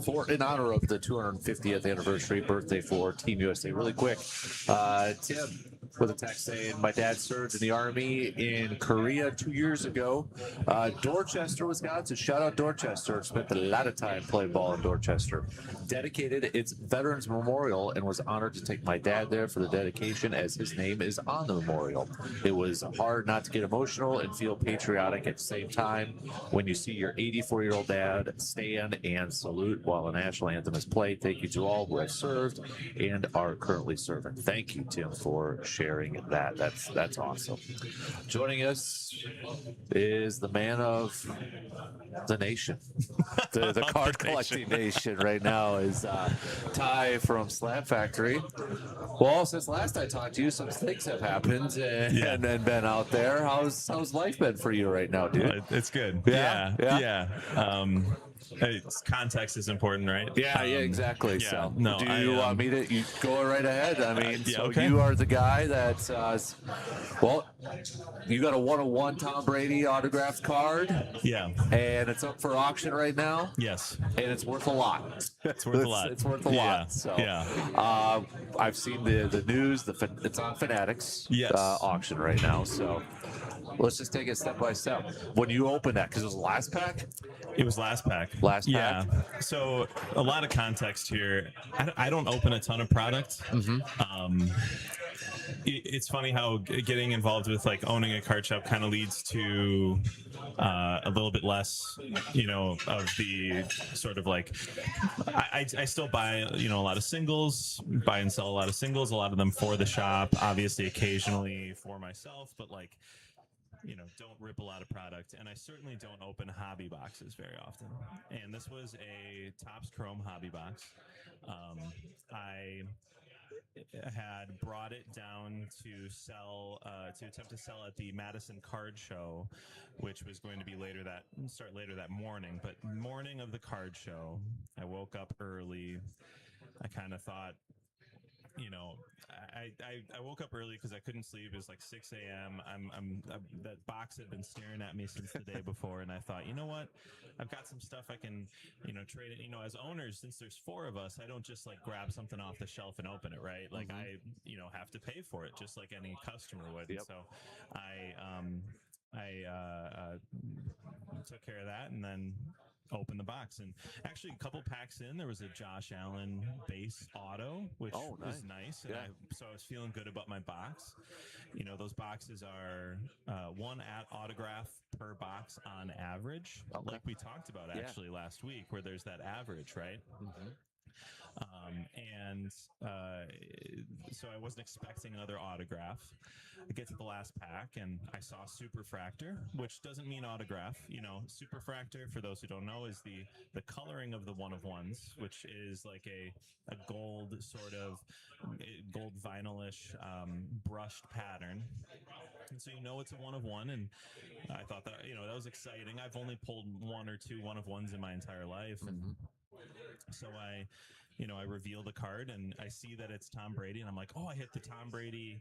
for in honor of the 250th anniversary birthday for Team USA. Really quick, Tim with a text saying, my dad served in the Army in Korea 2 years ago. Dorchester, Wisconsin. Shout out Dorchester. Spent a lot of time playing ball in Dorchester. Dedicated its Veterans Memorial and was honored to take my dad there for the dedication as his name is on the memorial. It was hard not to get emotional and feel patriotic at the same time when you see your 84-year-old dad stand and salute while the national anthem is played. Thank you to all who have served and are currently serving. Thank you, Tim, for sharing that. That's awesome. Joining us is the man of the nation, the card collecting nation right now is Ty from Slab Factory. Well, since last I talked to you, some things have happened and been out there. How's life been for you right now, dude? It's good. Yeah. Context is important, right? Yeah, exactly. Yeah, So, no, do you want me to? You go right ahead. I mean, yeah, so okay. you are the guy that, well, you got a 101 Tom Brady autographed card. Yeah. And it's up for auction right now. Yes. And it's worth a lot. It's worth a lot. It's worth a lot. So, I've seen the news. It's on Fanatics auction right now. So let's just take it step by step. When you open that, because it was last pack. It was last pack. Last pack. Yeah. So a lot of context here. I don't open a ton of product. It's funny how getting involved with like owning a card shop kind of leads to a little bit less, of the sort of like, I still buy, a lot of singles, buy and sell a lot of singles, a lot of them for the shop, obviously occasionally for myself, but like, don't rip a lot of product. And I certainly don't open hobby boxes very often. And this was a Topps Chrome hobby box. I had brought it down to sell, to attempt to sell at the Madison Card Show, which was going to be start later that morning. But morning of the card show, I woke up early. I kind of thought, I woke up early because I couldn't sleep. It was like 6 a.m. That box had been staring at me since the day before, and I thought, you know what? I've got some stuff I can, trade it. As owners, since there's 4 of us, I don't just like grab something off the shelf and open it, right? Like I, have to pay for it, just like any customer would. Yep. So I took care of that, and then open the box. And actually a couple packs in, there was a Josh Allen base auto, which was nice. And so I was feeling good about my box. Those boxes are 1 autograph per box on average, like we talked about actually last week, where there's that average, right? So I wasn't expecting another autograph. I get to the last pack and I saw Superfractor, which doesn't mean autograph. Superfractor, for those who don't know, is the coloring of the 1-of-1s, which is like a gold sort of gold vinylish brushed pattern. And so it's a 1-of-1, and I thought that that was exciting. I've only pulled 1 or 2 1-of-1s in my entire life, and so I reveal the card and I see that it's Tom Brady, and I'm like, I hit the Tom Brady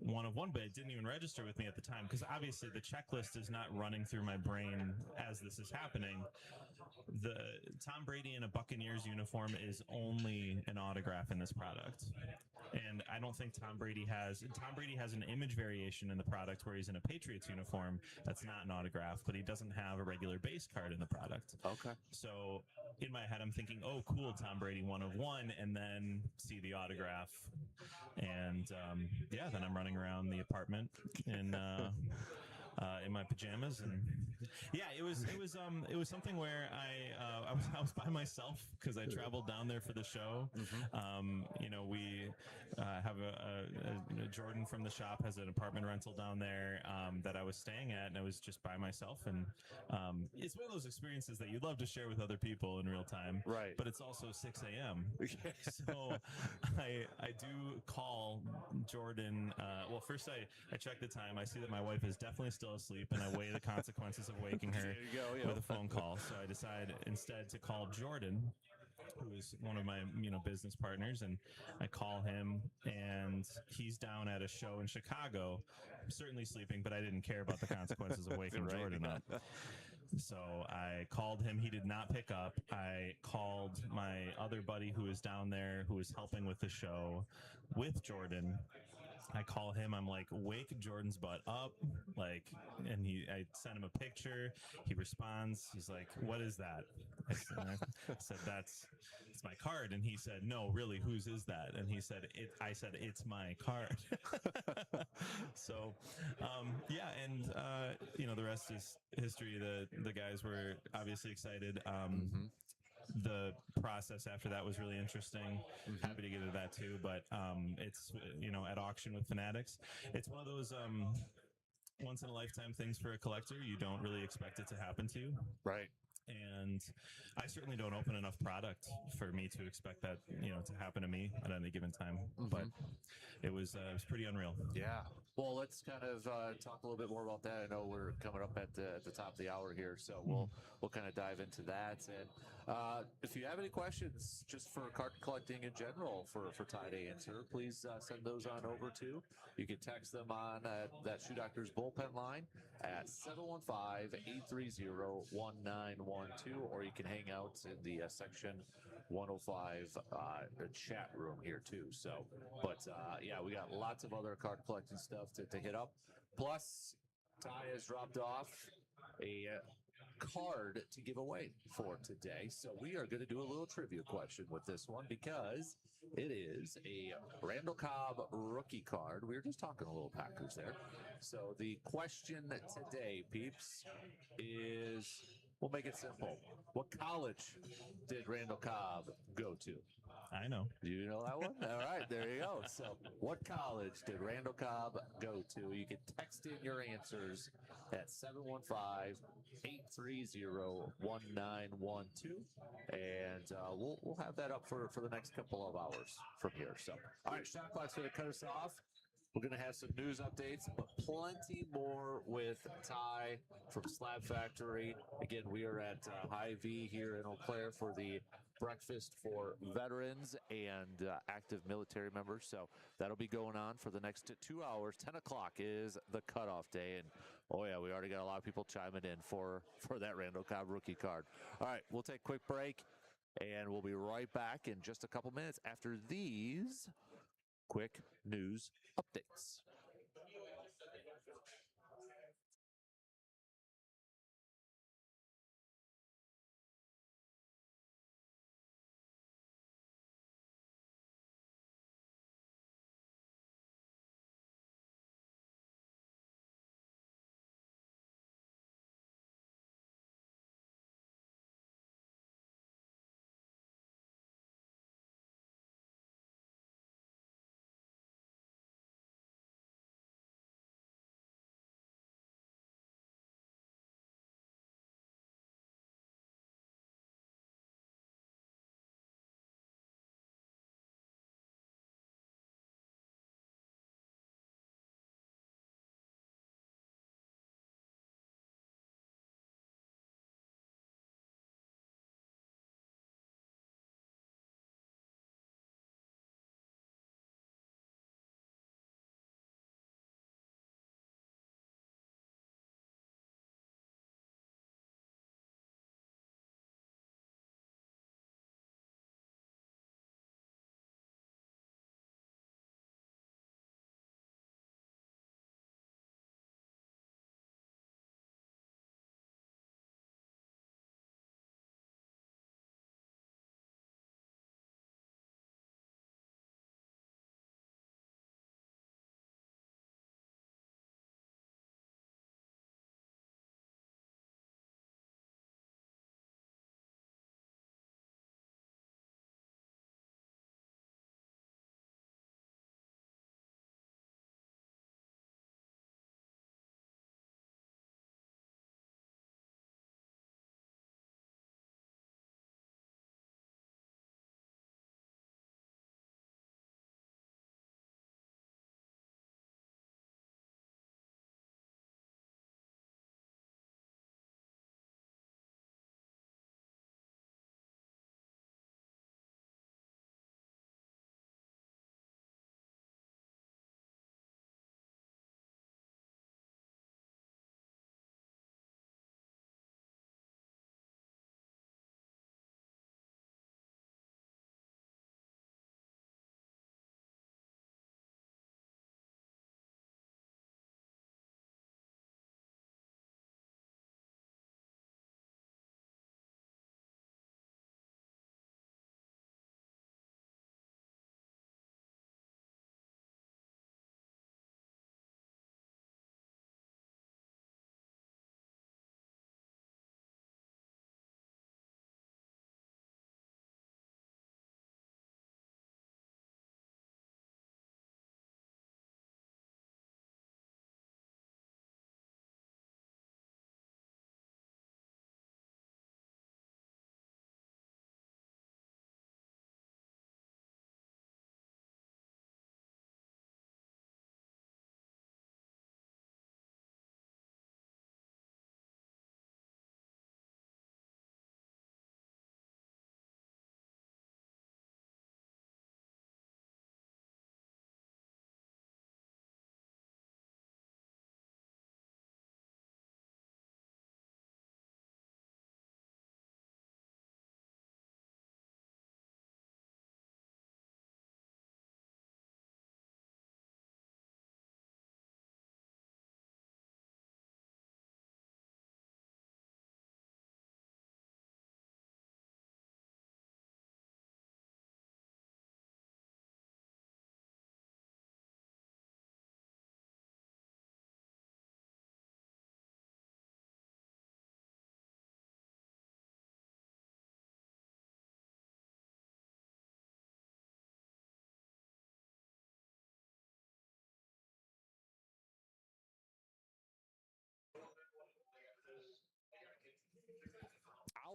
1-of-1, but it didn't even register with me at the time because obviously the checklist is not running through my brain as this is happening. The Tom Brady in a Buccaneers uniform is only an autograph in this product. And I don't think Tom Brady has an image variation in the product where he's in a Patriots uniform that's not an autograph, but he doesn't have a regular base card in the product. Okay. So in my head, I'm thinking, oh, cool, Tom Brady 1-of-1, and then see the autograph. And then I'm running around the apartment in my pajamas, and it was something where I was by myself because I traveled down there for the show. We have a Jordan from the shop has an apartment rental down there that I was staying at, and I was just by myself, and it's one of those experiences that you'd love to share with other people in real time, right? But it's also 6 a.m. So I do call Jordan. Well, first I check the time. I see that my wife is definitely still still asleep, and I weigh the consequences of waking her There you go, yeah. with a phone call. So I decide instead to call Jordan, who is one of my business partners, and I call him, and he's down at a show in Chicago. I'm certainly sleeping, but I didn't care about the consequences of waking Right. Jordan up. So I called him. He did not pick up. I called my other buddy who was down there, who was helping with the show with Jordan. I call him. I'm like, wake Jordan's butt up, like, and I sent him a picture. He responds. He's like, "What is that?" I said, "It's my card." And he said, "No, really, whose is that?" And he said, I said, "It's my card." So, yeah, and the rest is history. The guys were obviously excited. The process after that was really interesting. Happy to get into that too, but it's at auction with Fanatics, it's one of those once in a lifetime things for a collector. You don't really expect it to happen to you, Right. and I certainly don't open enough product for me to expect that to happen to me at any given time. But it was pretty unreal. Yeah. Well, let's kind of talk a little bit more about that. I know we're coming up at the top of the hour here, so we'll kind of dive into that. And if you have any questions just for card collecting in general for Ty to answer, please send those on over to. You can text them on that Shoe Doctor's bullpen line at 715-830-1912, or you can hang out in the section 105 chat room here too. So, but yeah, we got lots of other card collecting stuff to hit up. Plus, Ty has dropped off a card to give away for today. So we are going to do a little trivia question with this one because it is a Randall Cobb rookie card. We were just talking a little Packers there. So the question today, peeps, is, we'll make it simple. What college did Randall Cobb go to? I know. You know that one? All right, there you go. So, what college did Randall Cobb go to? You can text in your answers at 715-830-1912, and we'll have that up for the next couple of hours from here. So, all right, Shot Clock's going to cut us off. We're going to have some news updates, but plenty more with Ty from Slab Factory. Again, we are at High V here in Eau Claire for the breakfast for veterans and active military members. So that'll be going on for the next 2 hours. 10 o'clock is the cutoff day. And oh yeah, we already got a lot of people chiming in for that Randall Cobb rookie card. All right, we'll take a quick break and we'll be right back in just a couple minutes after these quick news updates.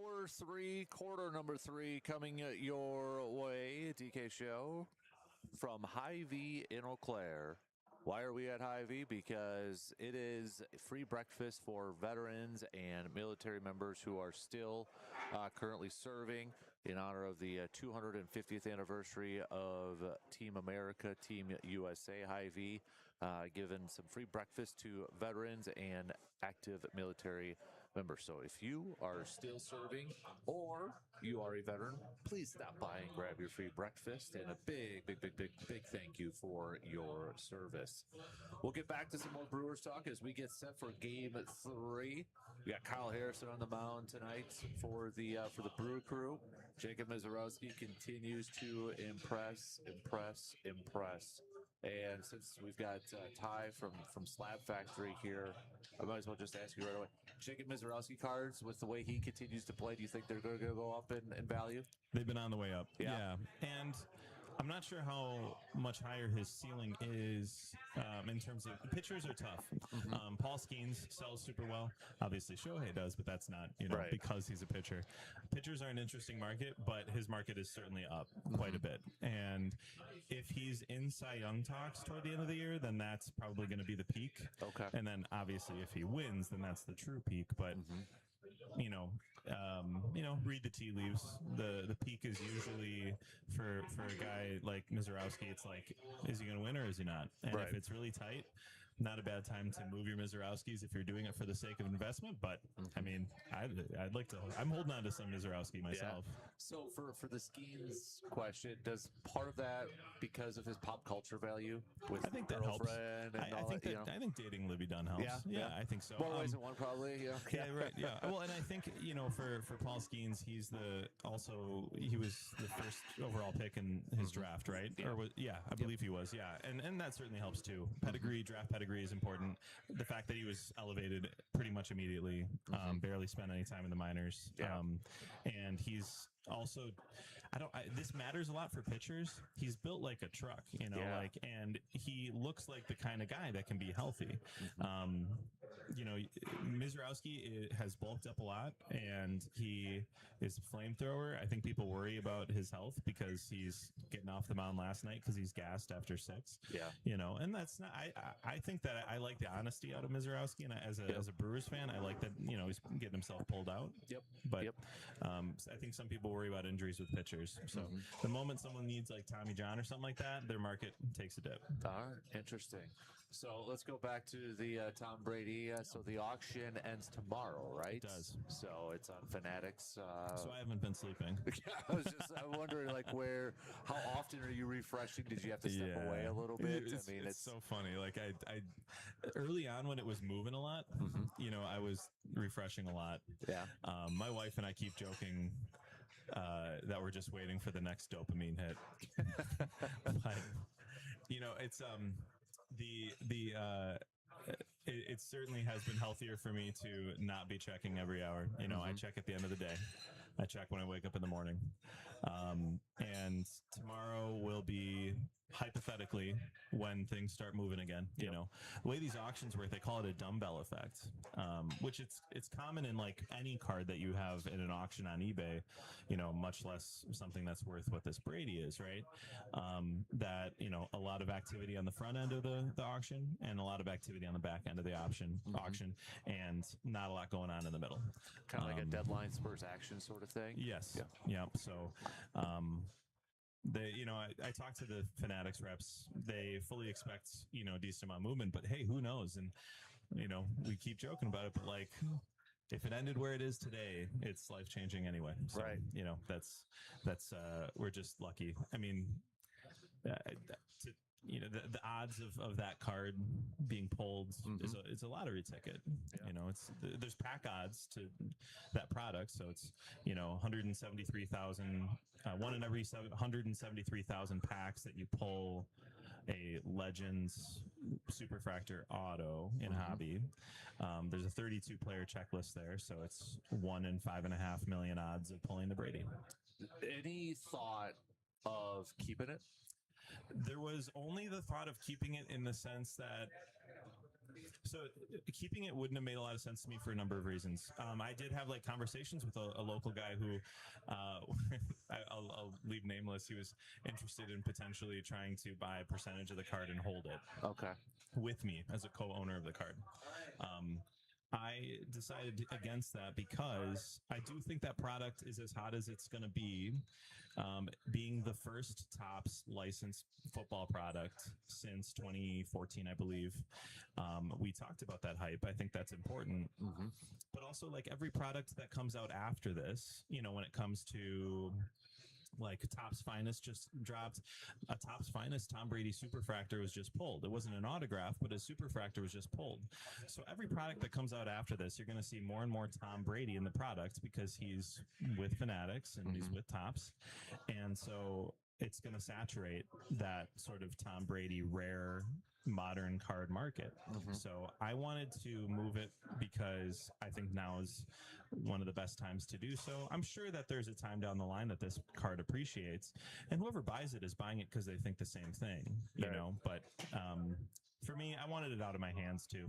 Hour 3, quarter number 3 coming your way. DK Show from Hy-Vee in Eau Claire. Why are we at Hy-Vee? Because it is free breakfast for veterans and military members who are still currently serving in honor of the 250th anniversary of Team America, Team USA. Hy-Vee given some free breakfast to veterans and active military members. So if you are still serving or you are a veteran, please stop by and grab your free breakfast, and a big thank you for your service. We'll get back to some more Brewers talk as we get set for Game 3. We got Kyle Harrison on the mound tonight for the Brew Crew. Jacob Mizorowski continues to impress. And since we've got Ty from Slab Factory here, I might as well just ask you right away. Jacob Mizorowski cards, with the way he continues to play, do you think they're going to go up in value? They've been on the way up. Yeah. And I'm not sure how much higher his ceiling is in terms of pitchers are tough. Paul Skeens sells super well. Obviously, Shohei does, but that's not Right. because he's a pitcher. Pitchers are an interesting market, but his market is certainly up quite a bit. And if he's in Cy Young talks toward the end of the year, then that's probably going to be the peak. Okay. And then obviously, if he wins, then that's the true peak. But read the tea leaves. The peak is usually for a guy like Mizorowski. It's like, is he going to win or is he not? And Right. if it's really tight, not a bad time to move your Mizorowskis if you're doing it for the sake of investment. But I mean, I'd like to. I'm holding on to some Mizorowski myself. Yeah. So for the Skeens question, does part of that because of his pop culture value with I think that helps. girlfriend and I all think that, I think dating Libby Dunn helps. Yeah, I think so. More ways than one, probably. Yeah, right. Yeah. Well, and I think for Paul Skeens, he was the first overall pick in his draft, right? Yeah. I believe he was. Yeah, and that certainly helps too. Draft pedigree is important. The fact that he was elevated pretty much immediately, barely spent any time in the minors, and he's also, this matters a lot for pitchers. He's built like a truck, and he looks like the kind of guy that can be healthy. Mizorowski has bulked up a lot, and he is a flamethrower. I think people worry about his health because he's getting off the mound last night because he's gassed after 6. Yeah. And that's not. I think that I like the honesty out of Mizorowski, and as a Brewers fan, I like that he's getting himself pulled out. Yep. But I think some people worry about injuries with pitchers. So the moment someone needs like Tommy John or something like that, their market takes a dip. All right, interesting. So let's go back to the Tom Brady. So the auction ends tomorrow, right? It does. So it's on Fanatics. So I haven't been sleeping. I'm wondering, how often are you refreshing? Did you have to step away a little bit? It's so funny. Like I early on when it was moving a lot, I was refreshing a lot. Yeah. My wife and I keep joking that we're just waiting for the next dopamine hit. But it's it certainly has been healthier for me to not be checking every hour. I check at the end of the day. I check when I wake up in the morning. And tomorrow will be hypothetically when things start moving again. The way these auctions work, they call it a dumbbell effect, which it's common in like any card that you have in an auction on eBay, much less something that's worth what this Brady is, right? That a lot of activity on the front end of the auction and a lot of activity on the back end of the auction, and not a lot going on in the middle. Kind of like a deadline Spurs action sort of thing. Yes. Yeah. So I talked to the Fanatics reps. They fully expect decent amount of movement, but hey, who knows? And we keep joking about it, but like, if it ended where it is today, it's life changing anyway. So, right. That's we're just lucky. I mean, the odds of that card being pulled is a lottery ticket. There's pack odds to that product, so it's 173,000 one in every 173,000 packs that you pull a Legends Superfractor auto in hobby. There's a 32 player checklist there, so it's 1 in 5.5 million odds of pulling the Brady. Any thought of keeping it? There was only the thought of keeping it in the sense that So keeping it wouldn't have made a lot of sense to me for a number of reasons. I did have like conversations with a local guy who, I'll leave nameless. He was interested in potentially trying to buy a percentage of the card and hold it Okay. with me as a co-owner of the card. I decided against that because I do think that product is as hot as it's going to be. Being the first Topps licensed football product since 2014, I believe. We talked about that hype. I think that's important. But also, like every product that comes out after this, when it comes to like Topps Finest just dropped a Topps Finest Tom Brady Superfractor was just pulled. It wasn't an autograph, but his Superfractor was just pulled. So every product that comes out after this, you're going to see more and more Tom Brady in the product because he's with Fanatics and he's with Topps. And so it's going to saturate that sort of Tom Brady rare modern card market. So I wanted to move it because I think now is one of the best times to do so. I'm sure that there's a time down the line that this card appreciates, and whoever buys it is buying it because they think the same thing, you know. But for me, I wanted it out of my hands too.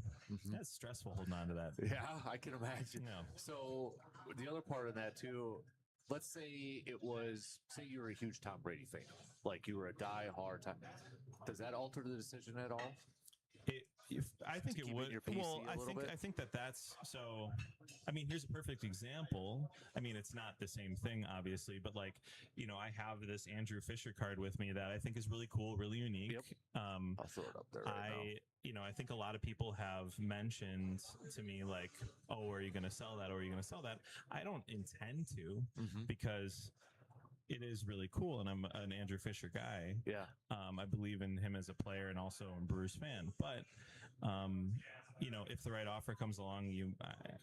That's stressful holding on to that. Yeah, I can imagine. Yeah. So the other part of that too, let's say say you were a huge Tom Brady fan, like you were a die-hard Tom. Does that alter the decision at all? I think it would. Well, I think that's so. I mean, here's a perfect example. I mean, it's not the same thing, obviously, but like, I have this Andrew Fisher card with me that I think is really cool, really unique. I'll throw it up there right now. I think a lot of people have mentioned to me like, "Oh, are you going to sell that? Or are you going to sell that?" I don't intend to because it is really cool, and I'm an Andrew Fisher guy. Yeah. I believe in him as a player and also a Bruce fan. But, if the right offer comes along,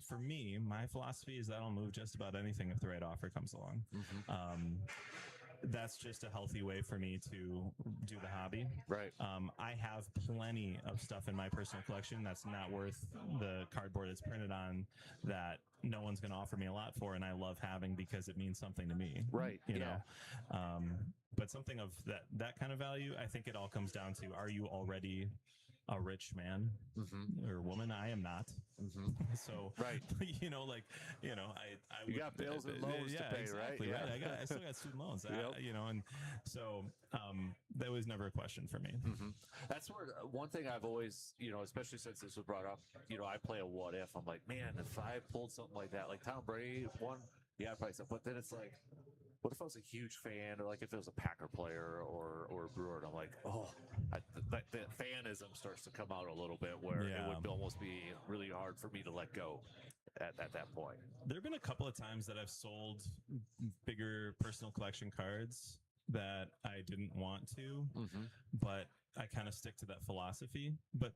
for me, my philosophy is that I'll move just about anything if the right offer comes along. That's just a healthy way for me to do the hobby. Right. I have plenty of stuff in my personal collection that's not worth the cardboard it's printed on that no one's going to offer me a lot for, and I love having because it means something to me. Right. You know. But something of that kind of value, I think it all comes down to: are you already a rich man or woman? I am not. So, right. I got bills and loans to pay, exactly, right? I still got student loans. And so that was never a question for me. That's where one thing I've always, especially since this was brought up, I play a what if. I'm like, man, if I pulled something like that, like Tom Brady won, yeah, I'd probably say, but then it's like, what if I was a huge fan, or like if it was a Packer player or a Brewer, and I'm like, that fanism starts to come out a little bit, where it would almost be really hard for me to let go at that point. There have been a couple of times that I've sold bigger personal collection cards that I didn't want to, but I kind of stick to that philosophy. But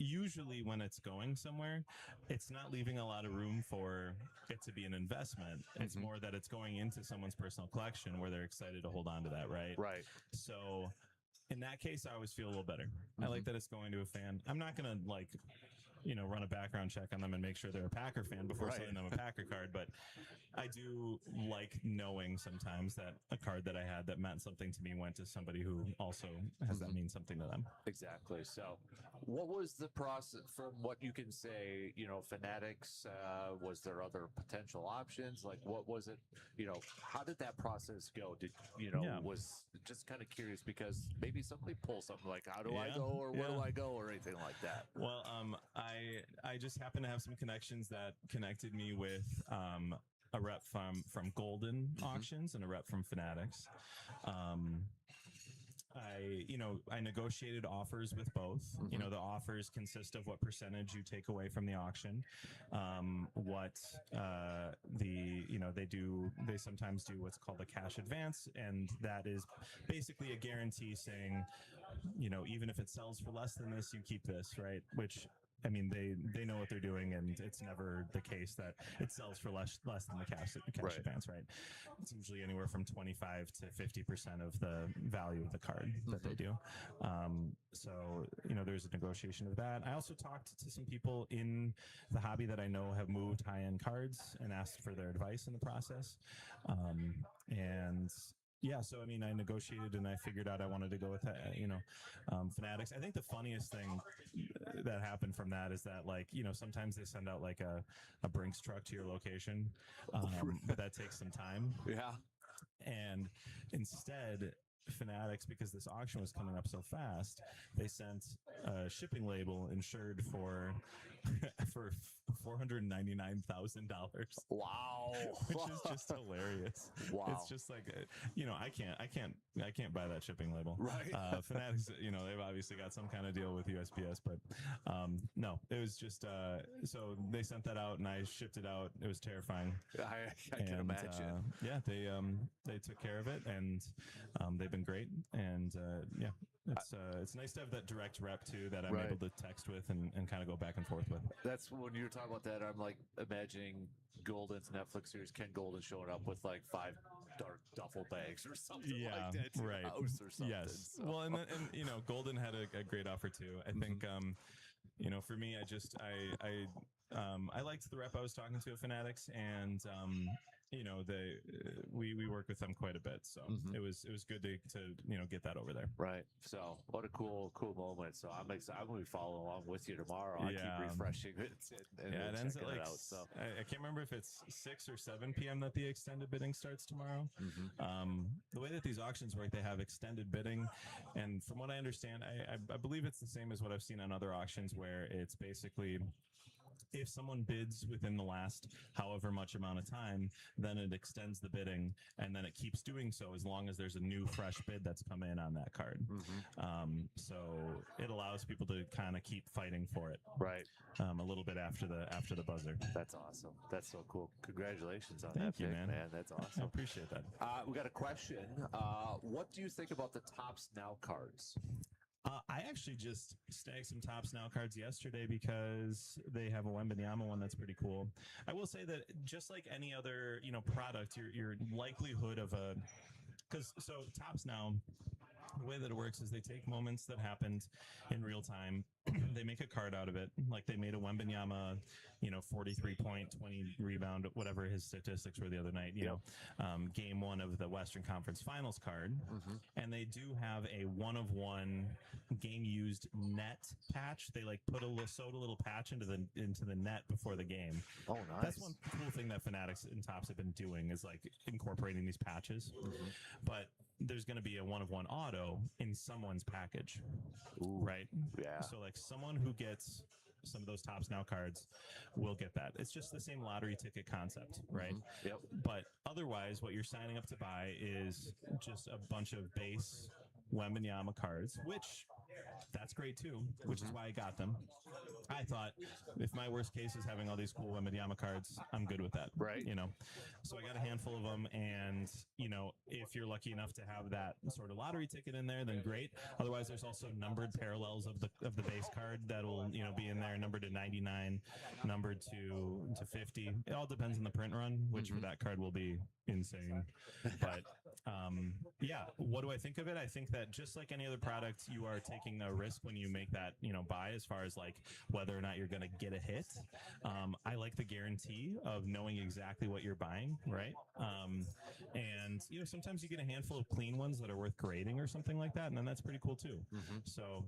usually when it's going somewhere, it's not leaving a lot of room for it to be an investment. It's more that it's going into someone's personal collection where they're excited to hold on to that, right? Right. So in that case, I always feel a little better. I like that it's going to a fan. I'm not going to run a background check on them and make sure they're a Packer fan before selling them a Packer card. But I do like knowing sometimes that a card that I had that meant something to me went to somebody who also has that mean something to them. Exactly. So what was the process from what you can say, Fanatics, was there other potential options? Like, what was it, how did that process go? Did, was just kind of curious because maybe somebody pulls something like, how do I go, or where do I go, or anything like that? Well, I just happen to have some connections that connected me with a rep from Golden Auctions and a rep from Fanatics. I negotiated offers with both. The offers consist of what percentage you take away from the auction, they sometimes do what's called a cash advance, and that is basically a guarantee saying, even if it sells for less than this, you keep this, right? Which, I mean, they know what they're doing, and it's never the case that it sells for less than the cash advance, right? It's usually anywhere from 25 to 50% of the value of the card that they do. So, there's a negotiation of that. I also talked to some people in the hobby that I know have moved high-end cards and asked for their advice in the process. And Yeah, so I mean, I negotiated and I figured out I wanted to go with Fanatics. I think the funniest thing that happened from that is that, like, sometimes they send out like a Brinks truck to your location, but that takes some time. Yeah. And instead, Fanatics, because this auction was coming up so fast, they sent a shipping label insured for for $499,000. Wow. Which is just hilarious. Wow. It's just like, I can't buy that shipping label. Right. Fanatics, they've obviously got some kind of deal with USPS, but no, it was just so they sent that out and I shipped it out. It was terrifying. I can imagine. Yeah, they took care of it, and they've been great, and it's nice to have that direct rep too that I'm Right. able to text with and kind of go back and forth with. That's when you're talking about that. I'm like imagining Golden's Netflix series, Ken Golden showing up with like 5 dark duffel bags or something like that to right. your house or something. Yes. So. Well, and Golden had a great offer too. I think for me, I liked the rep I was talking to at Fanatics, and we work with them quite a bit, so it was good to get that over there. Right. So what a cool moment. So I'm excited. I'm going to be following along with you tomorrow. I keep refreshing it. And it ends at like, out, so. I can't remember if it's 6 or 7 p.m. that the extended bidding starts tomorrow. The way that these auctions work, they have extended bidding, and from what I understand, I believe it's the same as what I've seen on other auctions, where it's basically, if someone bids within the last however much amount of time, then it extends the bidding, and then it keeps doing so as long as there's a new fresh bid that's come in on that card. So it allows people to kind of keep fighting for it, right, a little bit after the buzzer. That's awesome. That's so cool. Congratulations on Thank that, you, man. That's I awesome. appreciate that. We got a question. What do you think about the Topps Now cards? I actually just snagged some Topps Now cards yesterday because they have a Wembanyama one that's pretty cool. I will say that just like any other, product, your likelihood of so Topps Now, the way that it works is they take moments that happened in real time, they make a card out of it, like they made a Wembanyama, 43 point, 20 rebound, whatever his statistics were the other night, game 1 of the Western Conference Finals card. And they do have a 1-of-1 game used net patch. They like put a little patch into the net before the game. Oh, nice. That's one cool thing that Fanatics and Topps have been doing, is like incorporating these patches. But there's going to be a 1-of-1 auto in someone's package. Ooh, right? Yeah. So like someone who gets some of those Topps Now cards will get that. It's just the same lottery ticket concept, right? Yep. But otherwise, what you're signing up to buy is just a bunch of base Wembanyama cards, which that's great too, which is why I got them. I thought if my worst case is having all these cool Wembanyama cards, I'm good with that. Right. So I got a handful of them, and if you're lucky enough to have that sort of lottery ticket in there, then great. Otherwise, there's also numbered parallels of the base card that'll be in there, numbered to 99, numbered to 50. It all depends on the print run, which for that card will be insane. But yeah, what do I think of it? I think that just like any other product, you are taking a risk when you make that buy, as far as like whether or not you're going to get a hit. I like the guarantee of knowing exactly what you're buying, right? And sometimes you get a handful of clean ones that are worth grading or something like that, and then that's pretty cool too. So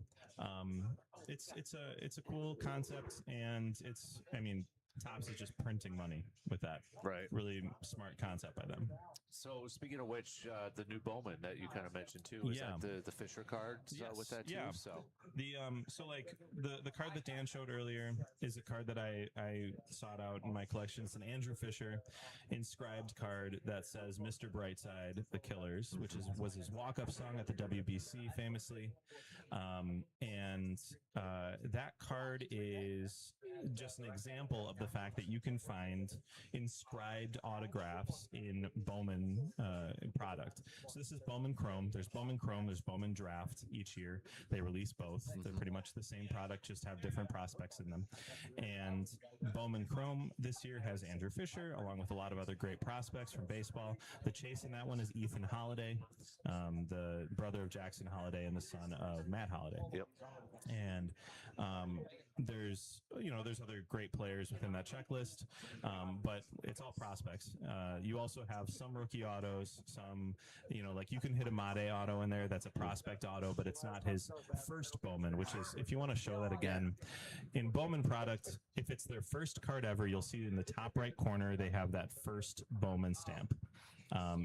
it's a cool concept, and Topps is just printing money with that. Right. Really smart concept by them. So speaking of which, the new Bowman that you kind of mentioned too, is that the Fisher cards with that too? Yeah. So The card that Dan showed earlier is a card that I sought out in my collection. It's an Andrew Fisher inscribed card that says "Mr. Brightside, the Killers," which was his walk-up song at the WBC famously. That card is just an example of the fact that you can find inscribed autographs in Bowman product. So this is Bowman Chrome. There's Bowman Chrome, there's Bowman Draft each year. They release both. They're pretty much the same product, just have different prospects in them. And Bowman Chrome this year has Andrew Fisher, along with a lot of other great prospects from baseball. The chase in that one is Ethan Holiday, the brother of Jackson Holiday and the son of Matt Holiday. Yep. And There's other great players within that checklist, but it's all prospects. You also have some rookie autos, some, like you can hit a Made auto in there. That's a prospect auto, but it's not his first Bowman, which is, if you want to show that again, in Bowman product, if it's their first card ever, you'll see in the top right corner, they have that first Bowman stamp.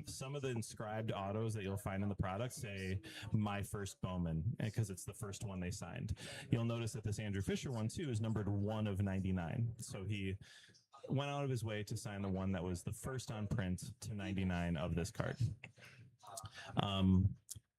Some of the inscribed autos that you'll find in the product say my first Bowman because it's the first one they signed. You'll notice that this Andrew Fisher one too is numbered 1 of 99. So he went out of his way to sign the one that was the first on print to 99 of this card.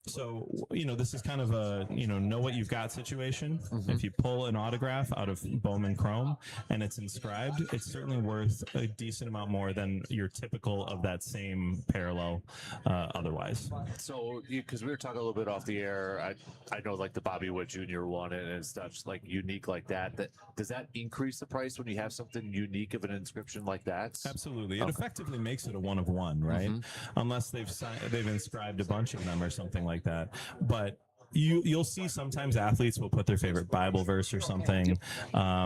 So, this is kind of a, know what you've got situation. If you pull an autograph out of Bowman Chrome and it's inscribed, it's certainly worth a decent amount more than your typical of that same parallel otherwise. So, because we were talking a little bit off the air, I know like the Bobby Wood Jr. one and stuff like unique like that. Does that increase the price when you have something unique of an inscription like that? Absolutely. It effectively makes it a 1 of 1, right? Unless they've inscribed a bunch of them or something like that. But you'll see sometimes athletes will put their favorite Bible verse or something.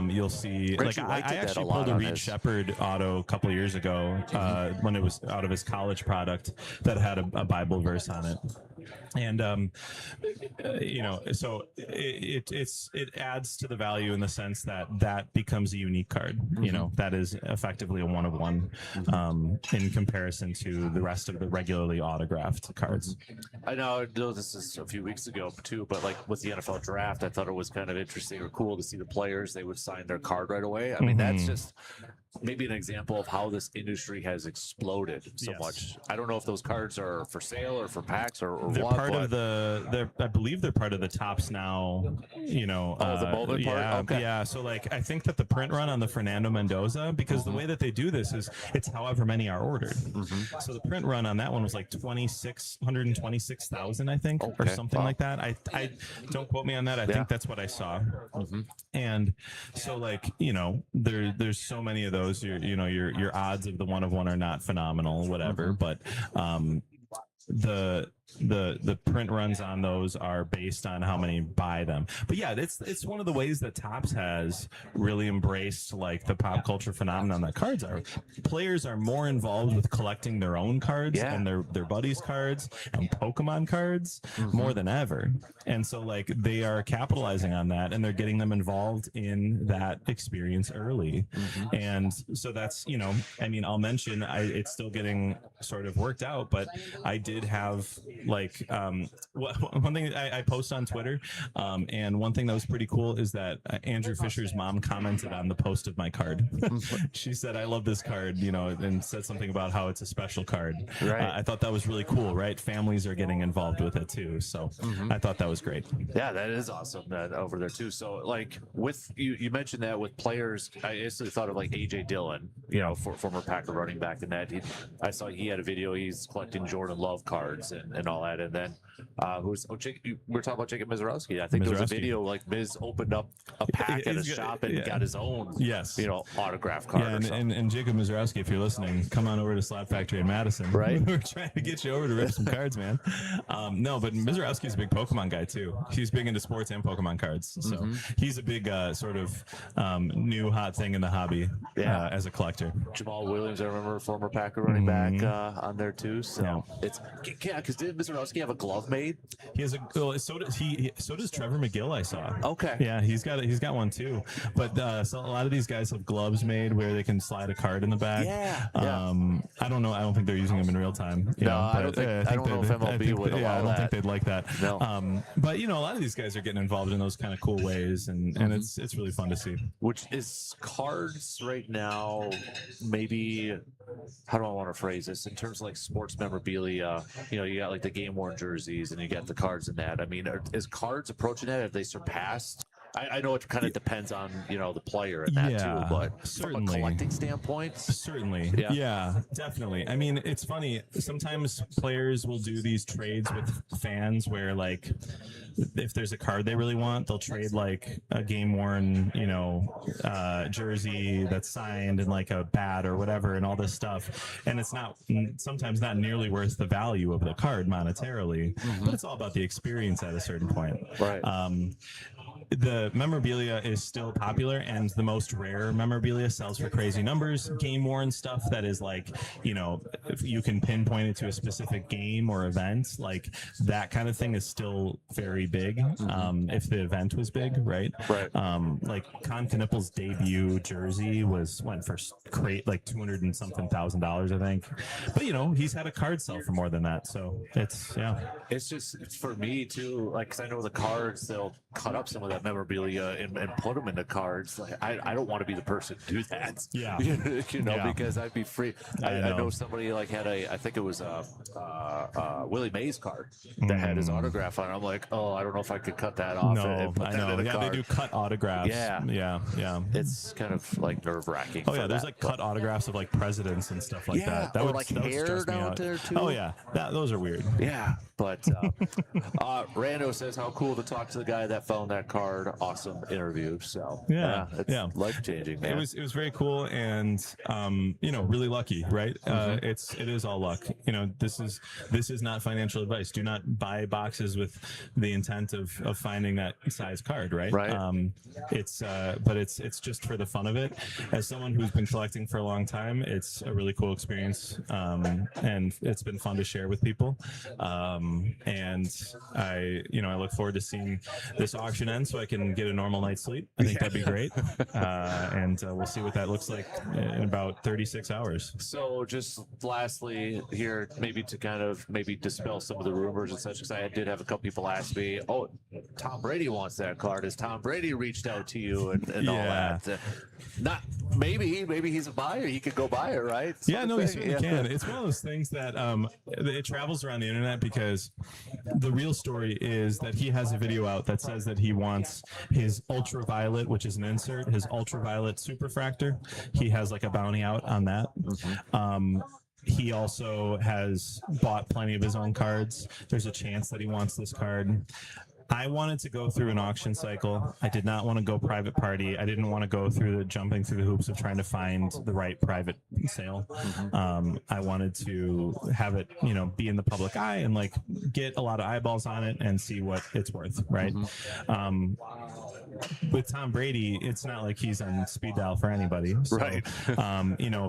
You'll see, like I actually pulled a Reed Shepherd auto a couple of years ago when it was out of his college product that had a Bible verse on it. And so it adds to the value in the sense that becomes a unique card. That is effectively a 1 of 1 in comparison to the rest of the regularly autographed cards. I know this is a few weeks ago too, but like with the NFL draft, I thought it was kind of interesting or cool to see the players, they would sign their card right away. I mean, that's just maybe an example of how this industry has exploded so much. I don't know if those cards are for sale or for packs or they're what. Part of I believe they're part of the Tops now. The Bowman part. Okay. Yeah. So like, I think that the print run on the Fernando Mendoza, because the way that they do this is it's however many are ordered. So the print run on that one was like 126,000, I think, or something like that. I don't quote me on that. I think that's what I saw. And so like, there's so many of those. Your odds of the 1 of 1 are not phenomenal, whatever. But the print runs on those are based on how many buy them. But yeah, it's one of the ways that Topps has really embraced like the pop culture phenomenon that cards are. Players are more involved with collecting their own cards and their buddies' cards and Pokemon cards more than ever. And so like they are capitalizing on that and they're getting them involved in that experience early. And so that's, I'll mention it's still getting sort of worked out, but I did have like one thing I post on Twitter, and one thing that was pretty cool is that Andrew Fisher's mom commented on the post of my card. She said, "I love this card," and said something about how it's a special card. Right. I thought that was really cool. Right, families are getting involved with it too, so I thought that was great. Yeah, that is awesome. That over there too. So like with you mentioned that with players, I instantly thought of like AJ Dillon, former Packer running back, and that I saw he had a video. He's collecting Jordan Love cards and all that. And then we were talking about Jacob Mizorowski. I think there was a video like Miz opened up a pack at a shop and got his own autograph card. Yeah, and Jacob Mizorowski, if you're listening, come on over to Slot Factory in Madison. Right. We're trying to get you over to rip some cards, man. No, but Mizorowski's a big Pokemon guy too. He's big into sports and Pokemon cards. So he's a big sort of new hot thing in the hobby as a collector. Jamal Williams, I remember, former Packer running back on there too. So it's because didn't Mizorowski have a glove made? He has so does Trevor McGill, I saw. Okay. Yeah, he's got one too. But so a lot of these guys have gloves made where they can slide a card in the back. Yeah. I don't know. I don't think they're using them in real time. I don't know if MLB would allow that. I don't think they'd like that. No. But a lot of these guys are getting involved in those kind of cool ways, and it's really fun to see. Which is cards right now, maybe, how do I want to phrase this, in terms of like sports memorabilia, you got like the game worn jerseys and you got the cards in that. I mean, is cards approaching that? Have they surpassed? I know it kind of depends on the player and that too, but certainly. From a collecting standpoint, certainly, yeah, definitely. I mean, it's funny. Sometimes players will do these trades with fans where, like, if there's a card they really want, they'll trade like a game worn, jersey that's signed and like a bat or whatever and all this stuff. And it's sometimes not nearly worth the value of the card monetarily, but it's all about the experience at a certain point. Right. the memorabilia is still popular, and the most rare memorabilia sells for crazy numbers. Game worn stuff that is like, if you can pinpoint it to a specific game or event, like that kind of thing is still very big. If the event was big, right? Right. Like Con Knippel's debut jersey went for crate like 200 and something $1,000, I think. But he's had a card sell for more than that, so It's just for me too, like, 'cause I know the cards, they'll cut up some of that memorabilia and put them into cards. Like, I don't want to be the person to do that. Yeah. Because I'd be free. I know somebody like had I think it was Willie Mays card that had his autograph on it. I'm like, oh, I don't know if I could cut that off. No, and put I that know. in a Yeah, card. they do cut autographs. Yeah. Yeah. It's kind of like nerve wracking. Oh yeah, there's like cut autographs of like presidents and stuff like that. That or would like that would hair stress me down out. there too. Oh yeah, those are weird. Yeah, but Rando says how cool to talk to the guy that found that card. Awesome interview. So it's life changing, man. It was very cool, and really lucky, right? It is all luck. This is not financial advice. Do not buy boxes with the intent of finding that size card, right? Right. It's just for the fun of it. As someone who's been collecting for a long time, it's a really cool experience, and it's been fun to share with people. And I look forward to seeing this auction end so I can get a normal night's sleep. I think that'd be great. And we'll see what that looks like in about 36 hours. So just lastly here, maybe to kind of dispel some of the rumors and such, because I did have a couple people ask me, oh, Tom Brady wants that card. Has Tom Brady reached out to you and all that? Not maybe he's a buyer. He could go buy it, right? He certainly can. It's one of those things that it travels around the internet, because the real story is that he has a video out that says that he wants his ultraviolet, which is an insert, his ultraviolet superfractor. He has like a bounty out on that. He also has bought plenty of his own cards. There's a chance that he wants this card. I wanted to go through an auction cycle. I did not want to go private party. I didn't want to go through jumping through the hoops of trying to find the right private sale. I wanted to have it, be in the public eye and like get a lot of eyeballs on it and see what it's worth, right? With Tom Brady, it's not like he's on speed dial for anybody. So, right.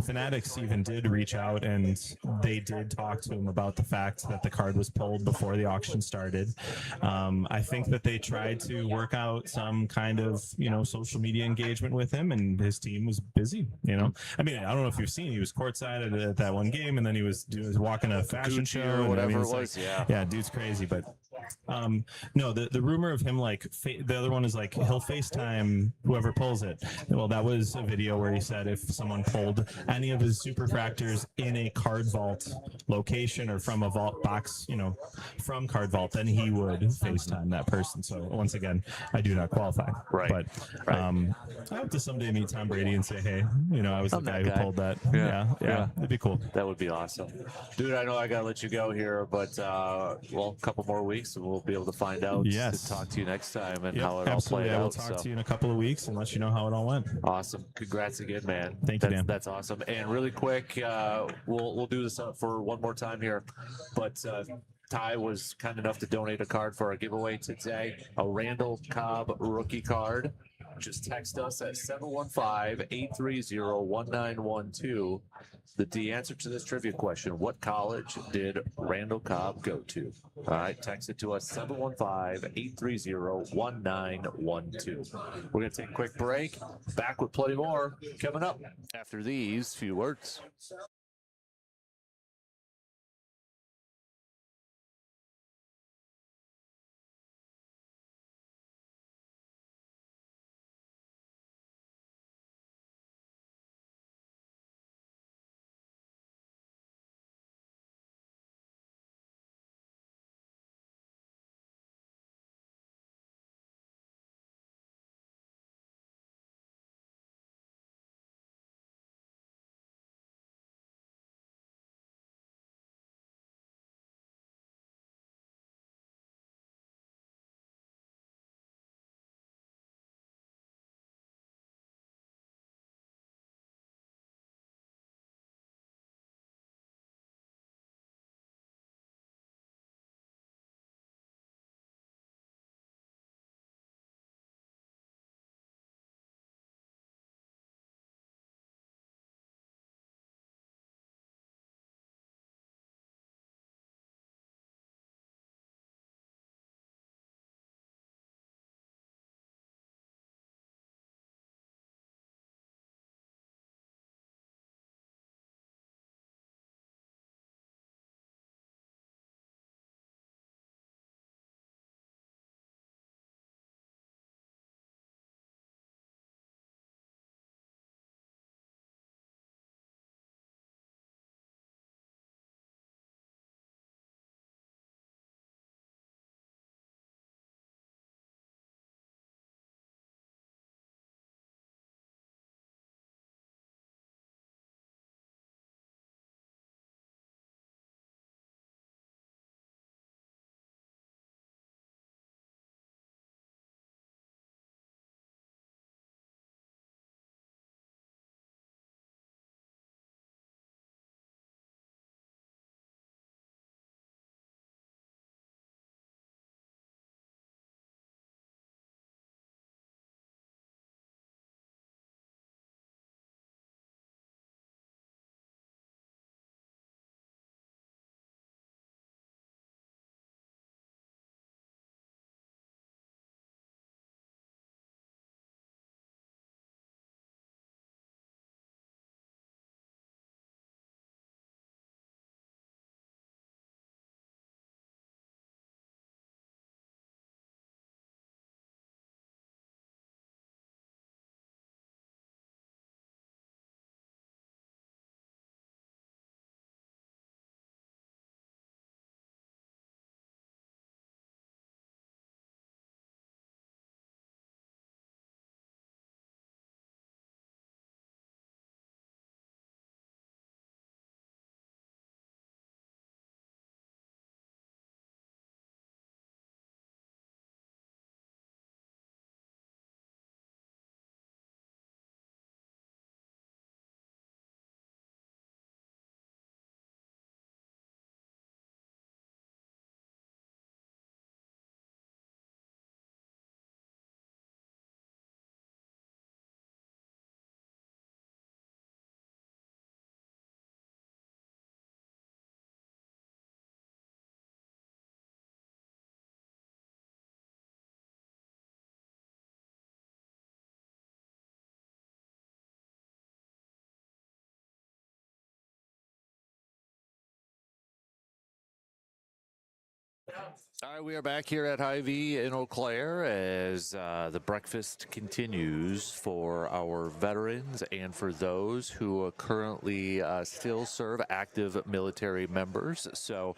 Fanatics even did reach out, and they did talk to him about the fact that the card was pulled before the auction started. I think that they tried to work out some kind of, social media engagement with him, and his team was busy, I mean, I don't know if you've seen, he was courtside at that one game, and then he was walking a fashion Gucci show or whatever it was. Like, yeah, dude's crazy. But no, the rumor of him, like, the other one is like, he'll FaceTime whoever pulls it. Well, that was a video where he said if someone pulled any of his superfractors in a card vault location or from a vault box, from card vault, then he would FaceTime that person. So once again, I do not qualify. Right. But I hope to someday meet Tom Brady and say, hey, I was the guy who pulled that. Yeah. It'd be cool. That would be awesome. Dude, I know I gotta let you go here, but a couple more weeks and we'll be able to find out Yes. to talk to you next time and Yep, how it all absolutely. played I will out. talk to you in a couple of weeks and let you know how it all went. Awesome. Congrats again, man. Thank you, Dan. That's awesome. And really quick, we'll do this up for one more time here, but Ty was kind enough to donate a card for our giveaway today, a Randall Cobb rookie card. Just text us at 715-830-1912. The answer to this trivia question: what college did Randall Cobb go to? All right, text it to us, 715-830-1912. We're going to take a quick break. Back with plenty more coming up after these few words. All right, we are back here at Hy-Vee in Eau Claire as the breakfast continues for our veterans and for those who currently still serve active military members. So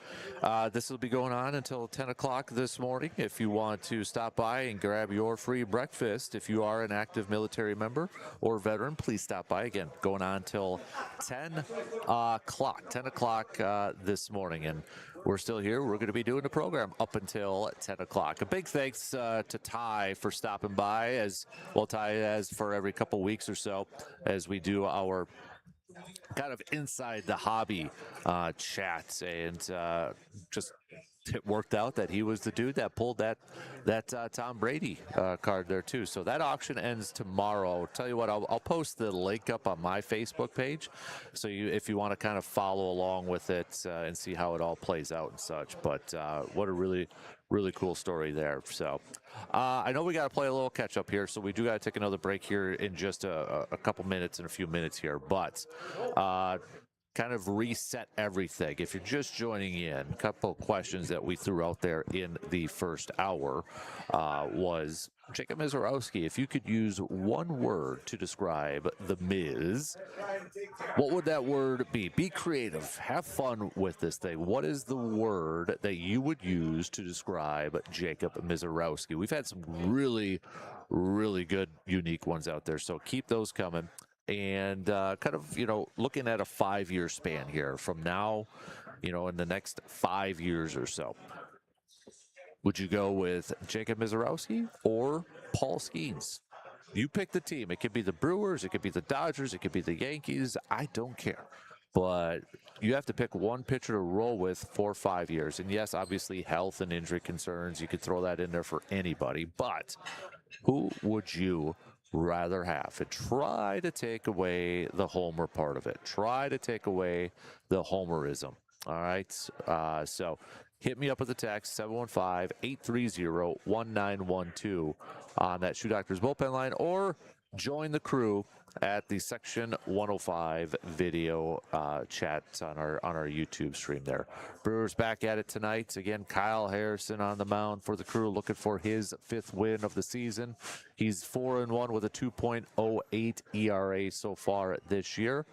this will be going on until 10 o'clock this morning. If you want to stop by and grab your free breakfast, if you are an active military member or veteran, please stop by. Again, going on till 10 o'clock, 10 o'clock this morning. And we're still here. We're going to be doing the program up until 10 o'clock. A big thanks to Ty for stopping by, as well, Ty, as for every couple weeks or so, as we do our kind of inside the hobby chats, and just it worked out that he was the dude that pulled that Tom Brady card there too. So that auction ends tomorrow. I'll tell you what, I'll post the link up on my Facebook page, so if you want to kind of follow along with it and see how it all plays out and such. But what a really cool story there. So I know we got to play a little catch up here, so we do got to take another break here in just a couple minutes, in a few minutes here, but kind of reset everything. If you're just joining in, a couple of questions that we threw out there in the first hour was, Jacob Mizorowski, if you could use one word to describe the Miz, what would that word be? Be creative. Have fun with this thing. What is the word that you would use to describe Jacob Mizorowski? We've had some really good, unique ones out there, so keep those coming. And kind of, looking at a 5-year span here from now, in the next 5 years or so. Would you go with Jacob Mizorowski or Paul Skeens? You pick the team. It could be the Brewers, it could be the Dodgers, it could be the Yankees. I don't care. But you have to pick one pitcher to roll with for 5 years. And yes, obviously health and injury concerns, you could throw that in there for anybody. But who would you rather have? And try to take away the homer part of it. Try to take away the homerism. All right. So hit me up with a text, 715-830-1912 on that Shoe Doctors bullpen line, or join the crew at the Section 105 video chat on our YouTube stream there. Brewers back at it tonight. Again, Kyle Harrison on the mound for the crew, looking for his 5th win of the season. He's 4-1 with a 2.08 ERA so far this year.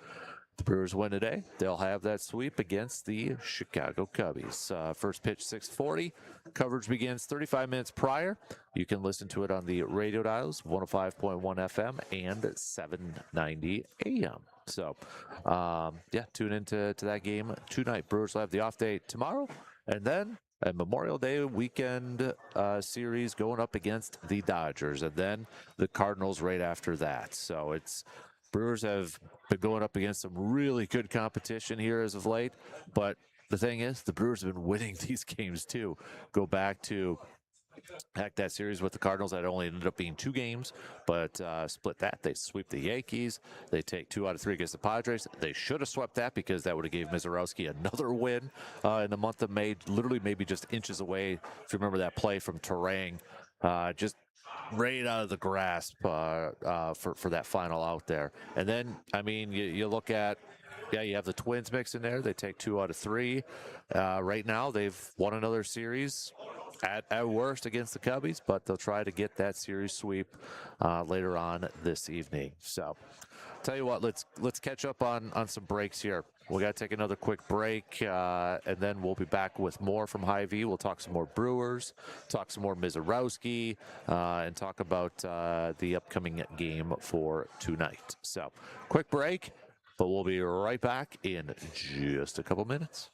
The Brewers win today. They'll have that sweep against the Chicago Cubbies. First pitch, 6:40. Coverage begins 35 minutes prior. You can listen to it on the radio dials, 105.1 FM and 790 AM. So, tune into that game tonight. Brewers will have the off day tomorrow, and then a Memorial Day weekend series going up against the Dodgers, and then the Cardinals right after that. So Brewers have been going up against some really good competition here as of late, but the thing is, the Brewers have been winning these games too. Go back to that series with the Cardinals that only ended up being 2 games, but split that. They sweep the Yankees. They take 2 out of 3 against the Padres. They should have swept that, because that would have gave Mizorowski another win in the month of May, literally maybe just inches away. If you remember that play from Terang, just right out of the grasp for that final out there. And then, I mean, you look at, you have the Twins mix in there. They take 2 out of 3. Right now, they've won another series at worst against the Cubbies, but they'll try to get that series sweep later on this evening. So, tell you what, let's catch up on some breaks here. We got to take another quick break, and then we'll be back with more from Hy-Vee. We'll talk some more Brewers, talk some more Mizorowski, and talk about the upcoming game for tonight. So, quick break, but we'll be right back in just a couple minutes.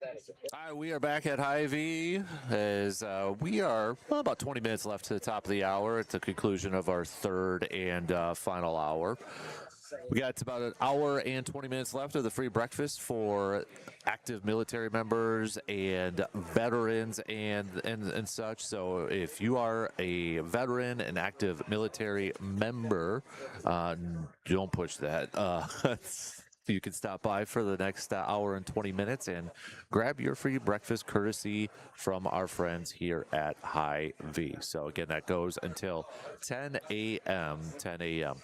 All right, we are back at Hy-Vee as we are about 20 minutes left to the top of the hour at the conclusion of our third and final hour. We got about an hour and 20 minutes left of the free breakfast for active military members and veterans and such. So if you are a veteran, an active military member, don't push that. You can stop by for the next hour and 20 minutes and grab your free breakfast courtesy from our friends here at Hy-Vee. So again, that goes until 10 a.m. 10 a.m.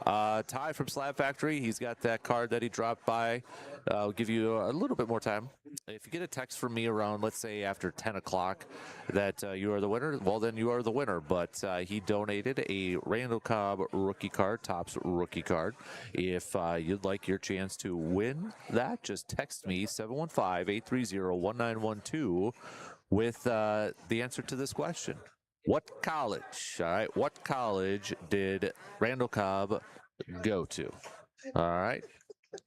Ty from Slab Factory, he's got that card that he dropped by. I'll give you a little bit more time. If you get a text from me around, let's say after 10 o'clock, that you are the winner, well, then you are the winner. But he donated a Randall Cobb rookie card, Topps rookie card. If you'd like your chance to win that, just text me 715-830-1912 with the answer to this question. What college, all right, what college did Randall Cobb go to? All right.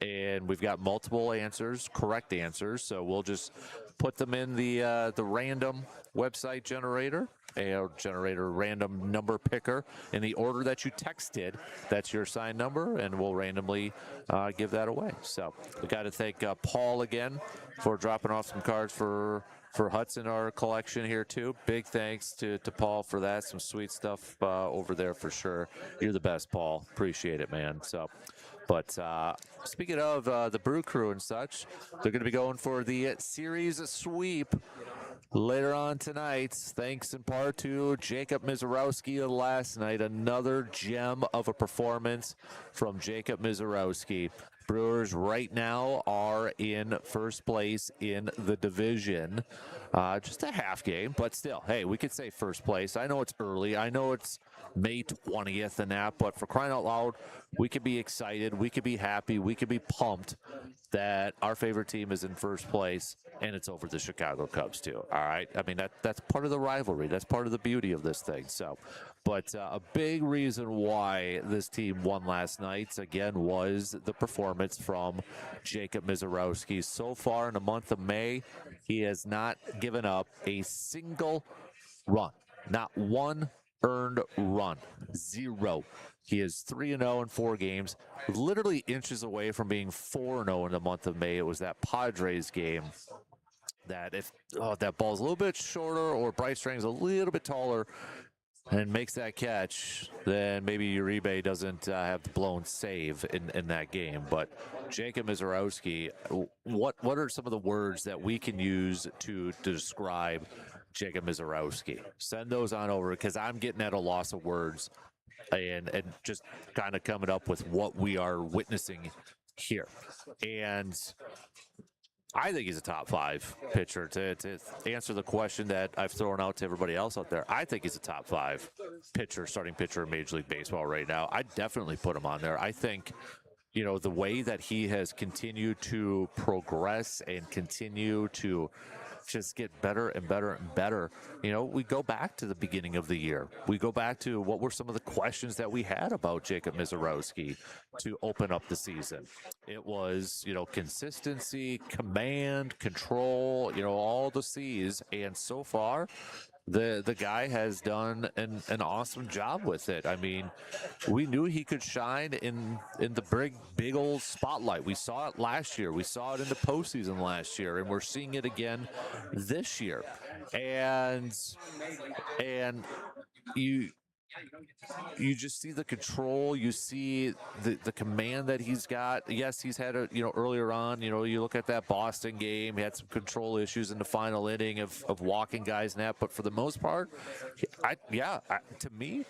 And we've got multiple answers, correct answers. So we'll just put them in the random website generator, random number picker in the order that you texted. That's your signed number, and we'll randomly give that away. So we got to thank Paul again for dropping off some cards for Hudson, our collection here too. Big thanks to Paul for that. Some sweet stuff over there for sure. You're the best, Paul. Appreciate it, man. So. But speaking of the Brew Crew and such, they're going to be going for the series sweep later on tonight. Thanks in part to Jacob Mizorowski last night. Another gem of a performance from Jacob Mizorowski. Brewers right now are in first place in the division. Just a half game, but still, hey, we could say first place. I know it's early. I know it's May 20th and that, but for crying out loud, we could be excited. We could be happy. We could be pumped that our favorite team is in first place, and it's over the Chicago Cubs too. All right. I mean, that's part of the rivalry. That's part of the beauty of this thing. So, but a big reason why this team won last night, again, was the performance from Jacob Mizorowski. So far in the month of May, he has not given up a single run, not one earned run, zero. He is 3-0 in 4 games, literally inches away from being 4-0 in the month of May. It was that Padres game that if that ball's a little bit shorter or Bryce Strang's a little bit taller and makes that catch, then maybe Uribe doesn't have the blown save in that game. But Jacob Mizorowski, what are some of the words that we can use to describe Jacob Mizorowski? Send those on over, because I'm getting at a loss of words and just kind of coming up with what we are witnessing here. And I think he's a top 5 pitcher. To answer the question that I've thrown out to everybody else out there, I think he's a top 5 pitcher, starting pitcher in Major League Baseball right now. I'd definitely put him on there. I think, you know, the way that he has continued to progress and continue to just get better and better and better. You know, we go back to the beginning of the year. We go back to what were some of the questions that we had about Jacob Mizorowski to open up the season. It was, you know, consistency, command, control, you know, all the C's. And so far, the guy has done an awesome job with it. I mean, we knew he could shine in the big old spotlight. We saw it last year. We saw it in the postseason last year, and we're seeing it again this year. And you just see the control, you see the command that he's got. Yes, he's had a, you know, earlier on, you know, you look at that Boston game, he had some control issues in the final inning of walking guys in that, but for the most part, to me,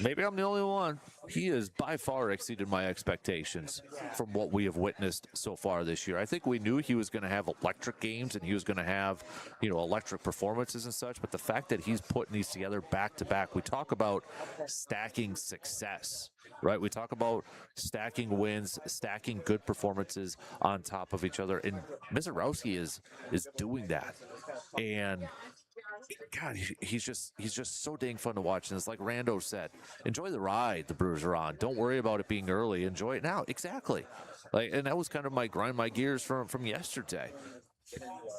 maybe I'm the only one, he has by far exceeded my expectations from what we have witnessed so far this year. I think we knew he was going to have electric games and he was going to have, you know, electric performances and such, but the fact that he's putting these together back to back, we talk about stacking success, right? We talk about stacking wins, stacking good performances on top of each other, and Mizorowski is doing that. And God, he's just so dang fun to watch. And it's like Rando said, enjoy the ride the Brewers are on. Don't worry about it being early. Enjoy it now. Exactly. Like, and that was kind of my grind my gears from yesterday.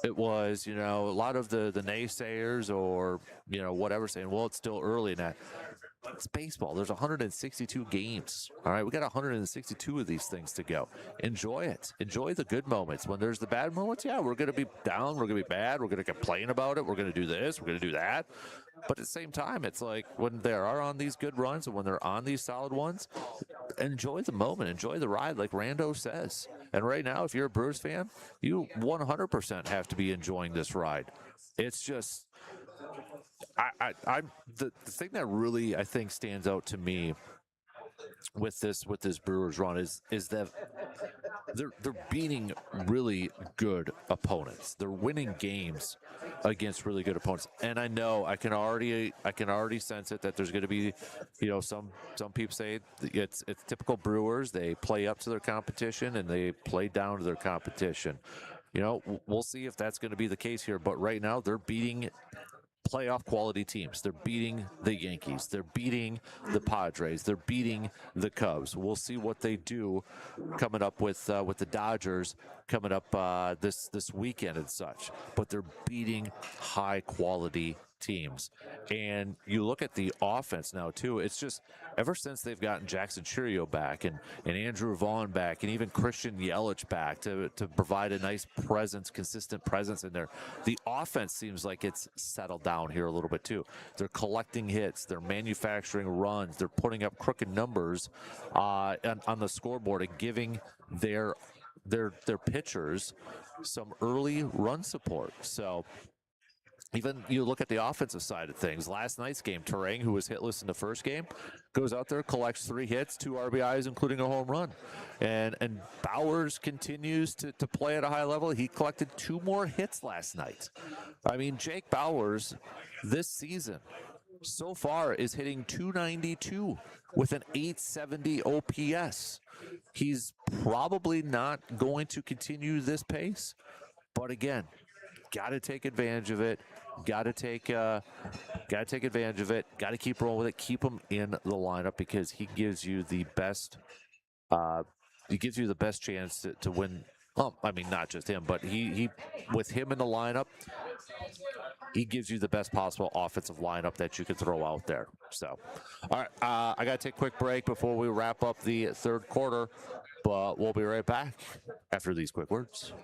it was, a lot of the naysayers or, whatever saying, well, it's still early in that. It's baseball. There's 162 games. All right. We got 162 of these things to go. Enjoy it. Enjoy the good moments. When there's the bad moments, yeah, we're going to be down. We're going to be bad. We're going to complain about it. We're going to do this. We're going to do that. But at the same time, it's like when they are on these good runs and when they're on these solid ones, enjoy the moment, enjoy the ride, like Rando says. And right now, if you're a Brewers fan, you 100% have to be enjoying this ride. It's just, I'm the thing that really I think stands out to me with this Brewers run is that they're beating really good opponents. They're winning games against really good opponents. And I know I can already sense it that there's going to be, some people say it's typical Brewers. They play up to their competition and they play down to their competition. We'll see if that's going to be the case here. But right now they're beating playoff quality teams. They're beating the Yankees. They're beating the Padres. They're beating the Cubs. We'll see what they do coming up with the Dodgers coming up this weekend and such. But they're beating high quality teams. And you look at the offense now too. It's just ever since they've gotten Jackson Churio back and Andrew Vaughn back and even Christian Yelich back to provide a nice presence, consistent presence in there, the offense seems like it's settled down here a little bit too. They're collecting hits, they're manufacturing runs, they're putting up crooked numbers on the scoreboard and giving their pitchers some early run support. So even you look at the offensive side of things. Last night's game, Terang, who was hitless in the first game, goes out there, collects 3 hits, 2 RBIs, including a home run. And Bowers continues to play at a high level. He collected 2 more hits last night. I mean, Jake Bowers this season so far is hitting 292 with an 870 OPS. He's probably not going to continue this pace. But again, got to take advantage of it. Got to take advantage of it. Got to keep rolling with it. Keep him in the lineup because he gives you the best. Chance to win. Well, I mean, not just him, but he with him in the lineup, he gives you the best possible offensive lineup that you could throw out there. So, all right, I got to take a quick break before we wrap up the third quarter, but we'll be right back after these quick words.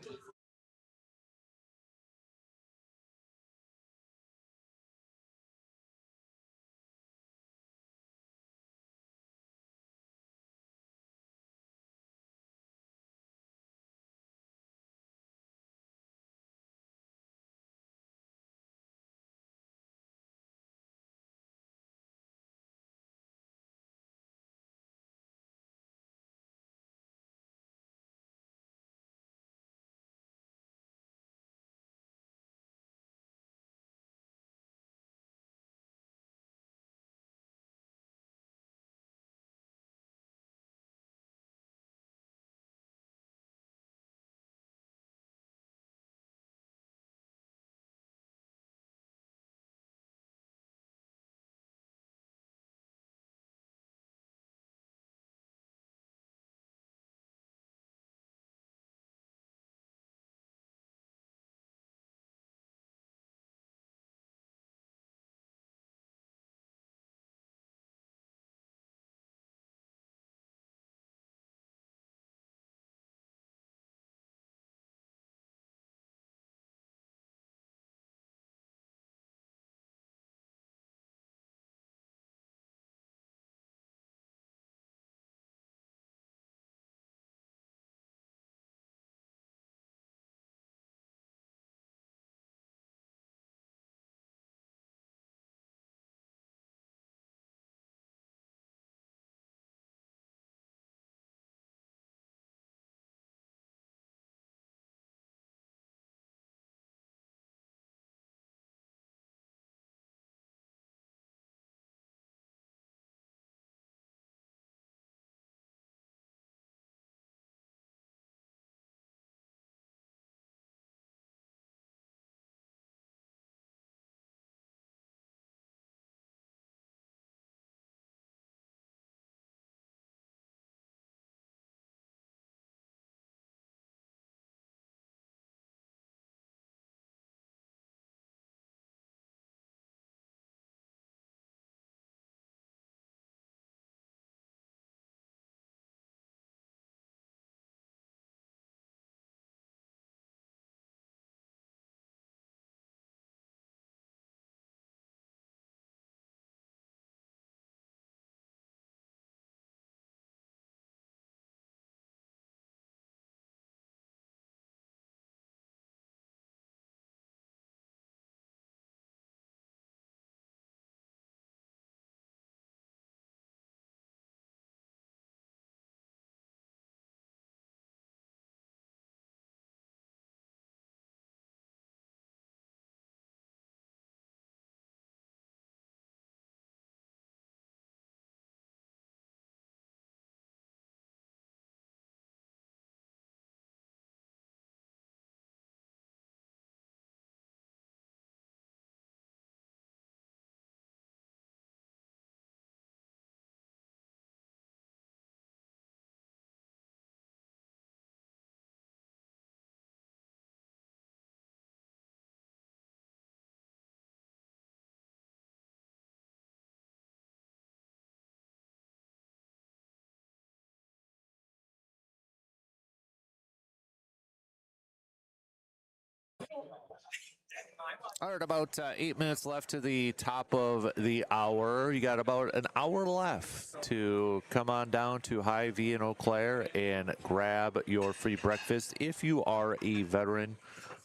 All right, about 8 minutes left to the top of the hour. You got about an hour left to come on down to Hy-Vee in Eau Claire and grab your free breakfast if you are a veteran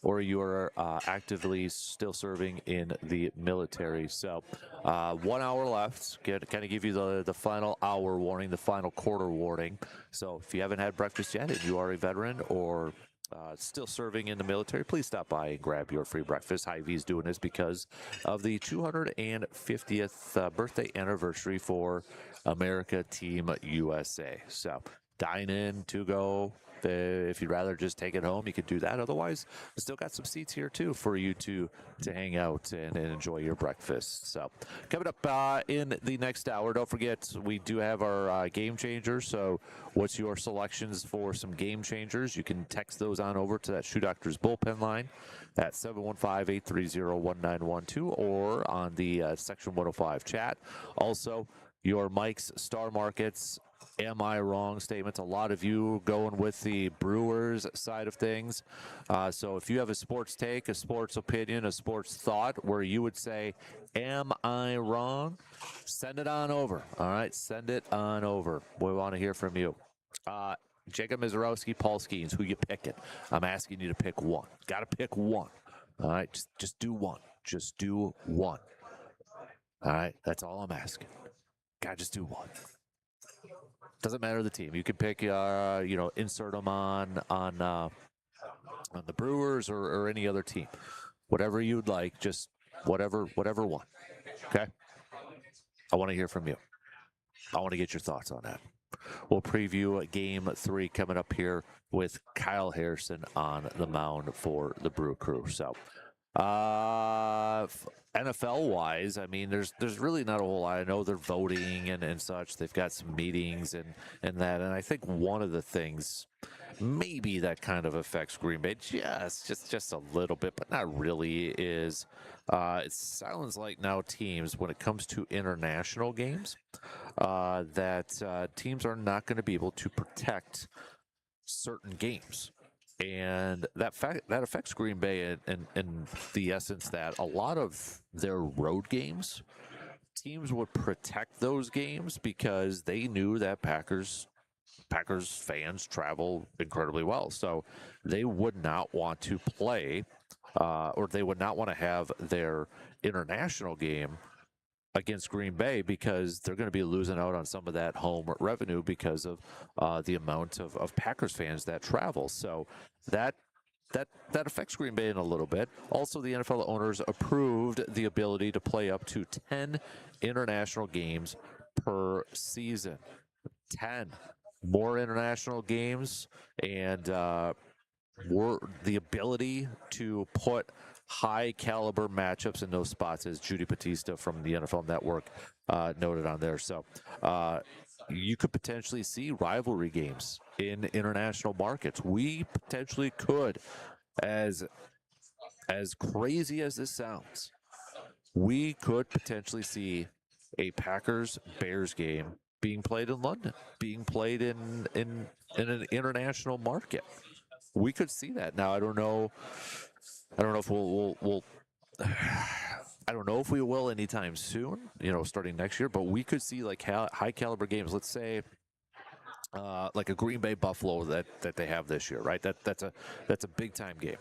or you are actively still serving in the military. So 1 hour left. Kind of give you the final hour warning, the final quarter warning. So if you haven't had breakfast yet and you are a veteran or still serving in the military, please stop by and grab your free breakfast. Hy-Vee is doing this because of the 250th birthday anniversary for America Team USA. So dine in, to go. If you'd rather just take it home, you could do that. Otherwise, we still got some seats here too for you to hang out and enjoy your breakfast. So coming up in the next hour, don't forget we do have our game changers. So what's your selections for some game changers? You can text those on over to that Shoe Doctors bullpen line at 715-830-1912 or on the Section 105 chat. Also, your Mike's Star Markets am I wrong statements. A lot of you going with the Brewers side of things. So if you have a sports take, a sports opinion, a sports thought where you would say, am I wrong? Send it on over. All right, send it on over. We want to hear from you. Jacob Mizorowski, Paul Skeens, who you picking? I'm asking you to pick one. Got to pick one. All right, just do one. Just do one. All right, that's all I'm asking. Got to just do one. Doesn't matter the team. You can pick, insert them on the Brewers or any other team, whatever you'd like. Just whatever one. Okay. I want to hear from you. I want to get your thoughts on that. We'll preview Game 3 coming up here with Kyle Harrison on the mound for the Brew Crew. So. NFL wise, I mean, there's really not a whole lot. I know they're voting and such. They've got some meetings and that. And I think one of the things maybe that kind of affects Green Bay just a little bit, but not really, is it sounds like now teams, when it comes to international games, that teams are not going to be able to protect certain games. And that affects Green Bay in the essence that a lot of their road games, teams would protect those games because they knew that Packers fans travel incredibly well. So they would not want to play or they would not want to have their international game against Green Bay because they're going to be losing out on some of that home revenue because of the amount of Packers fans that travel. So that affects Green Bay in a little bit. Also, the NFL owners approved the ability to play up to 10 international games per season. 10 more international games and the ability to put high caliber matchups in those spots, as Judy Batista from the NFL Network noted on there. So you could potentially see rivalry games in international markets. We potentially could, as crazy as this sounds, we could potentially see a Packers-Bears game being played in London, being played in an international market. We could see that. Now, I don't know if we'll I don't know if we will anytime soon, starting next year, but we could see like high caliber games. Let's say like a Green Bay Buffalo that they have this year, right? That's a big time game.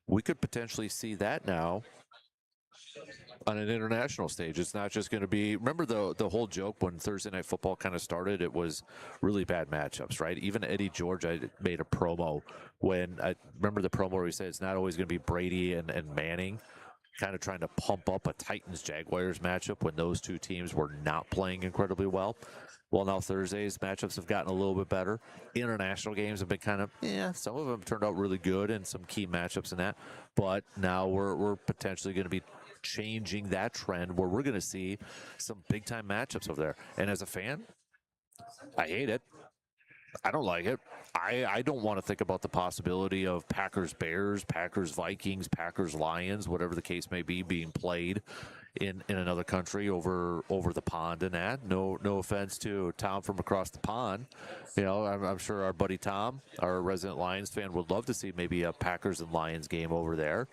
We could potentially see that now on an international stage. It's not just going to be, remember the whole joke when Thursday Night Football kind of started, it was really bad matchups, right? Even Eddie George, I made a promo when I remember the promo where he said it's not always going to be Brady and Manning, kind of trying to pump up a Titans-Jaguars matchup when those two teams were not playing incredibly well. Well, now Thursday's matchups have gotten a little bit better. International games have been kind of, some of them turned out really good and some key matchups in that. But now we're potentially going to be changing that trend where we're going to see some big-time matchups over there. And as a fan, I hate it. I don't like it. I don't want to think about the possibility of Packers-Bears, Packers-Vikings, Packers-Lions, whatever the case may be, being played in another country over the pond and that. No offense to Tom from across the pond. I'm sure our buddy Tom, our resident Lions fan, would love to see maybe a Packers and Lions game over there.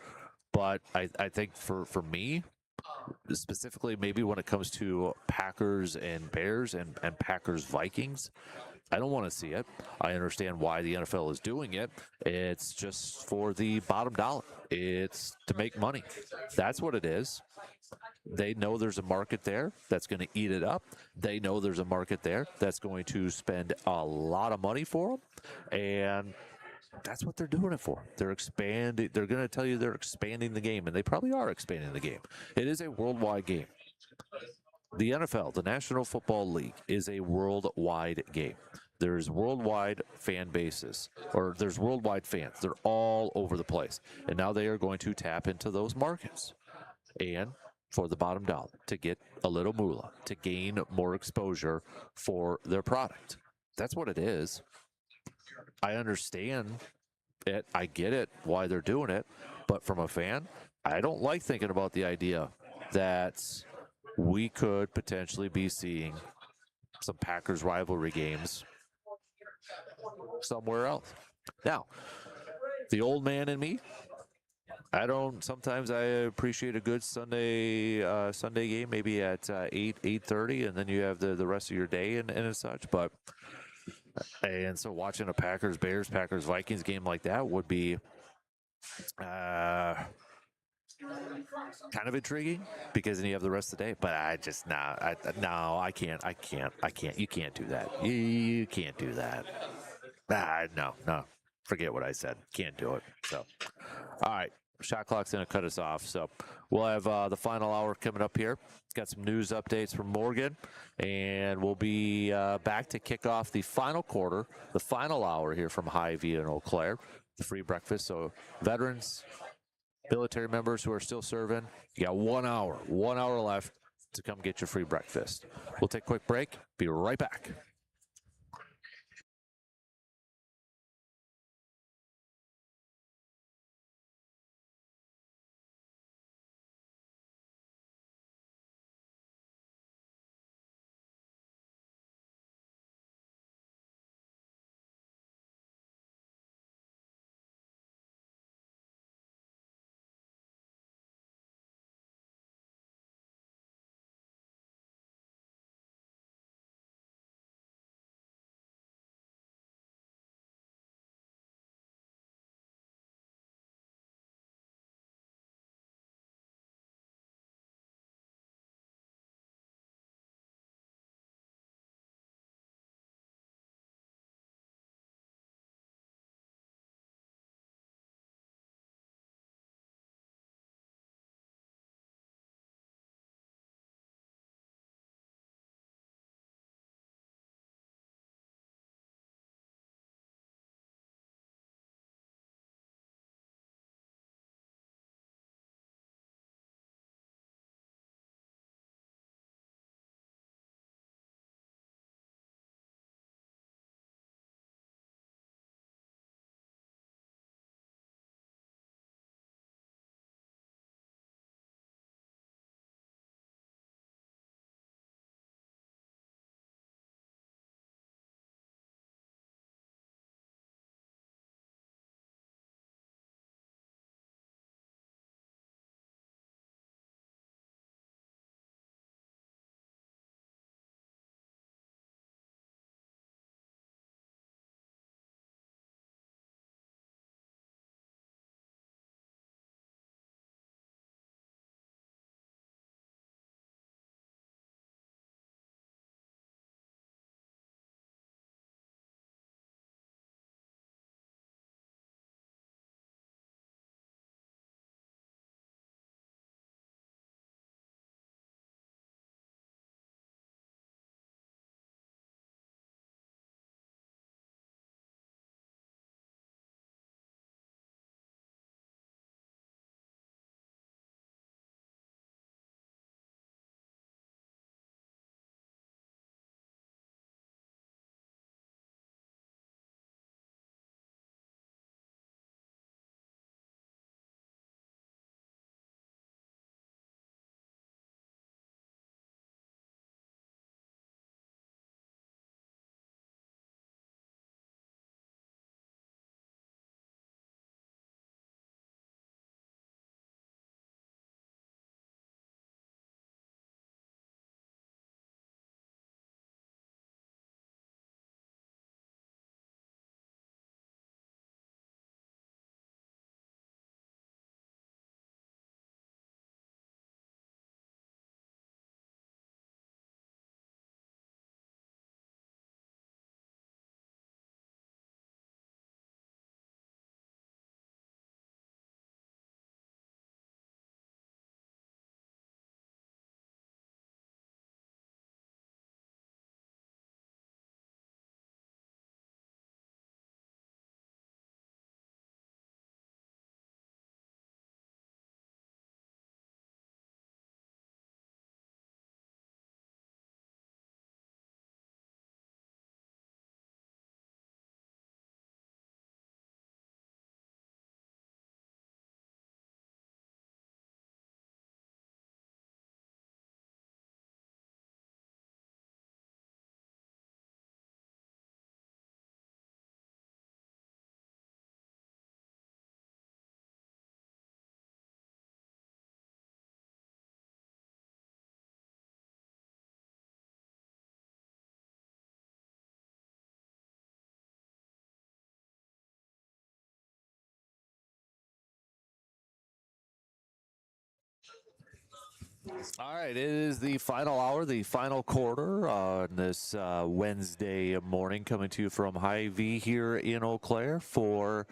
But I think for me, specifically, maybe when it comes to Packers and Bears and Packers Vikings, I don't want to see it. I understand why the NFL is doing it. It's just for the bottom dollar. It's to make money. That's what it is. They know there's a market there that's going to eat it up. They know there's a market there that's going to spend a lot of money for them. And that's what they're doing it for. They're expanding. They're going to tell you they're expanding the game, and they probably are expanding the game. It is a worldwide game. The NFL, the National Football League, is a worldwide game. There's worldwide fan bases, or there's worldwide fans. They're all over the place. And now they are going to tap into those markets. And for the bottom dollar, to get a little moolah, to gain more exposure for their product. That's what it is. I understand it. I get it, why they're doing it. But from a fan, I don't like thinking about the idea that we could potentially be seeing some Packers rivalry games somewhere else. Now, the old man in me, sometimes I appreciate a good Sunday game, maybe at 8:30, and then you have the rest of your day and such. And so watching a Packers Vikings game like that would be kind of intriguing, because then you have the rest of the day. But I just I can't. You can't do that. You can't do that. No. Forget what I said. Can't do it. So, all right. Shot clock's going to cut us off. So we'll have the final hour coming up here. Got some news updates from Morgan, and we'll be back to kick off the final quarter, the final hour here from Hy-Vee and Eau Claire, the free breakfast. So veterans, military members who are still serving, you got 1 hour left to come get your free breakfast. We'll take a quick break. Be right back. All right, it is the final hour, the final quarter on this Wednesday morning, coming to you from Hy-Vee here in Eau Claire for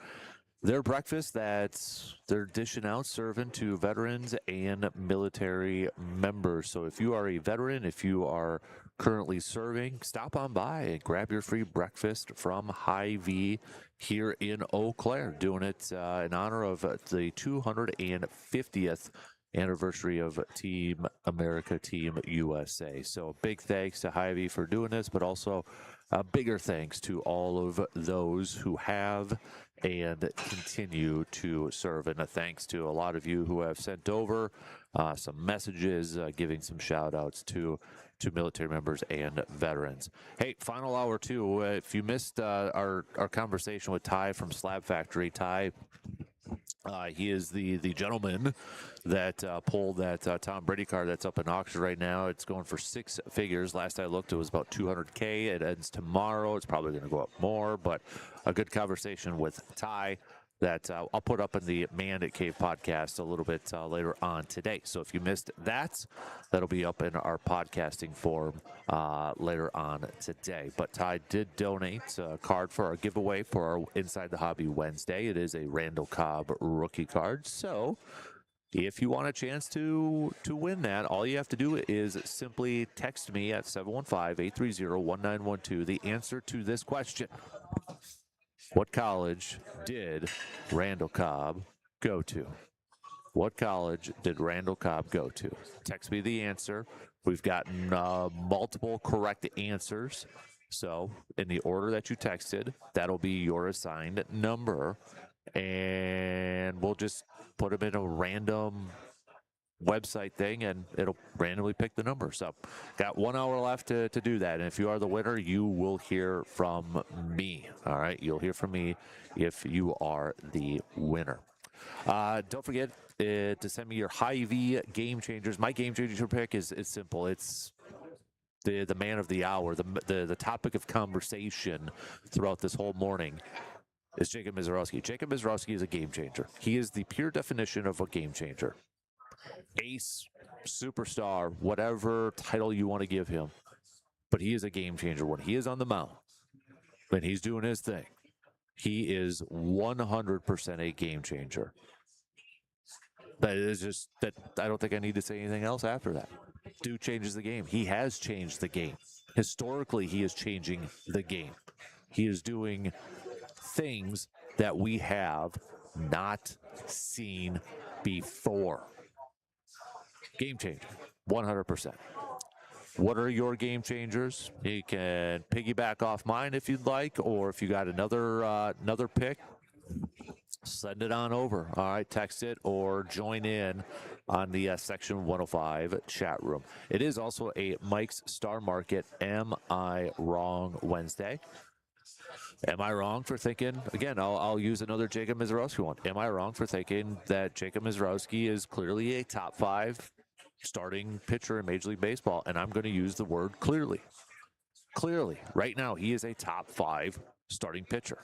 their breakfast that they're dishing out, serving to veterans and military members. So if you are a veteran, if you are currently serving, stop on by and grab your free breakfast from Hy-Vee here in Eau Claire, doing it in honor of the 250th anniversary of Team America, Team USA. So big thanks to Hy-Vee for doing this, but also bigger thanks to all of those who have and continue to serve. And a thanks to a lot of you who have sent over some messages, giving some shout outs to military members and veterans. Hey, final hour too. If you missed our conversation with Ty from Slab Factory, Ty, he is the gentleman that pulled that Tom Brady car that's up in auction right now. It's going for 6 figures. Last I looked, it was about $200K. It ends tomorrow. It's probably going to go up more, but a good conversation with Ty that I'll put up in the Man at Cave podcast a little bit later on today. So if you missed that, that'll be up in our podcasting form later on today. But Ty did donate a card for our giveaway for our Inside the Hobby Wednesday. It is a Randall Cobb rookie card. So if you want a chance to win that, all you have to do is simply text me at 715-830-1912 the answer to this question. What college did Randall Cobb go to? What college did Randall Cobb go to? Text me the answer. We've gotten multiple correct answers. So in the order that you texted, that'll be your assigned number. And we'll just put them in a random website thing and it'll randomly pick the number. So got 1 hour left to do that. And if you are the winner, you will hear from me. All right. You'll hear from me if you are the winner. Don't forget to send me your Hy-Vee game changers. My game changer pick is simple. It's the man of the hour, the topic of conversation throughout this whole morning is Jacob Mizorowski. Jacob Mizorowski is a game changer. He is the pure definition of a game changer. Ace, superstar, whatever title you want to give him. But he is a game changer. When he is on the mound, when he's doing his thing, he is 100% a game changer. That is just that. I don't think I need to say anything else after that. Dude changes the game. He has changed the game. Historically, he is changing the game. He is doing things that we have not seen before. Game changer, 100%. What are your game changers? You can piggyback off mine if you'd like, or if you got another pick, send it on over. All right, text it or join in on the Section 105 chat room. It is also a Mike's Star Market Am I Wrong Wednesday. Am I wrong for thinking, again, I'll use another Jacob Mizorowski one. Am I wrong for thinking that Jacob Mizorowski is clearly a top 5 starting pitcher in Major League Baseball? And I'm going to use the word clearly. Clearly, right now, he is a top 5 starting pitcher.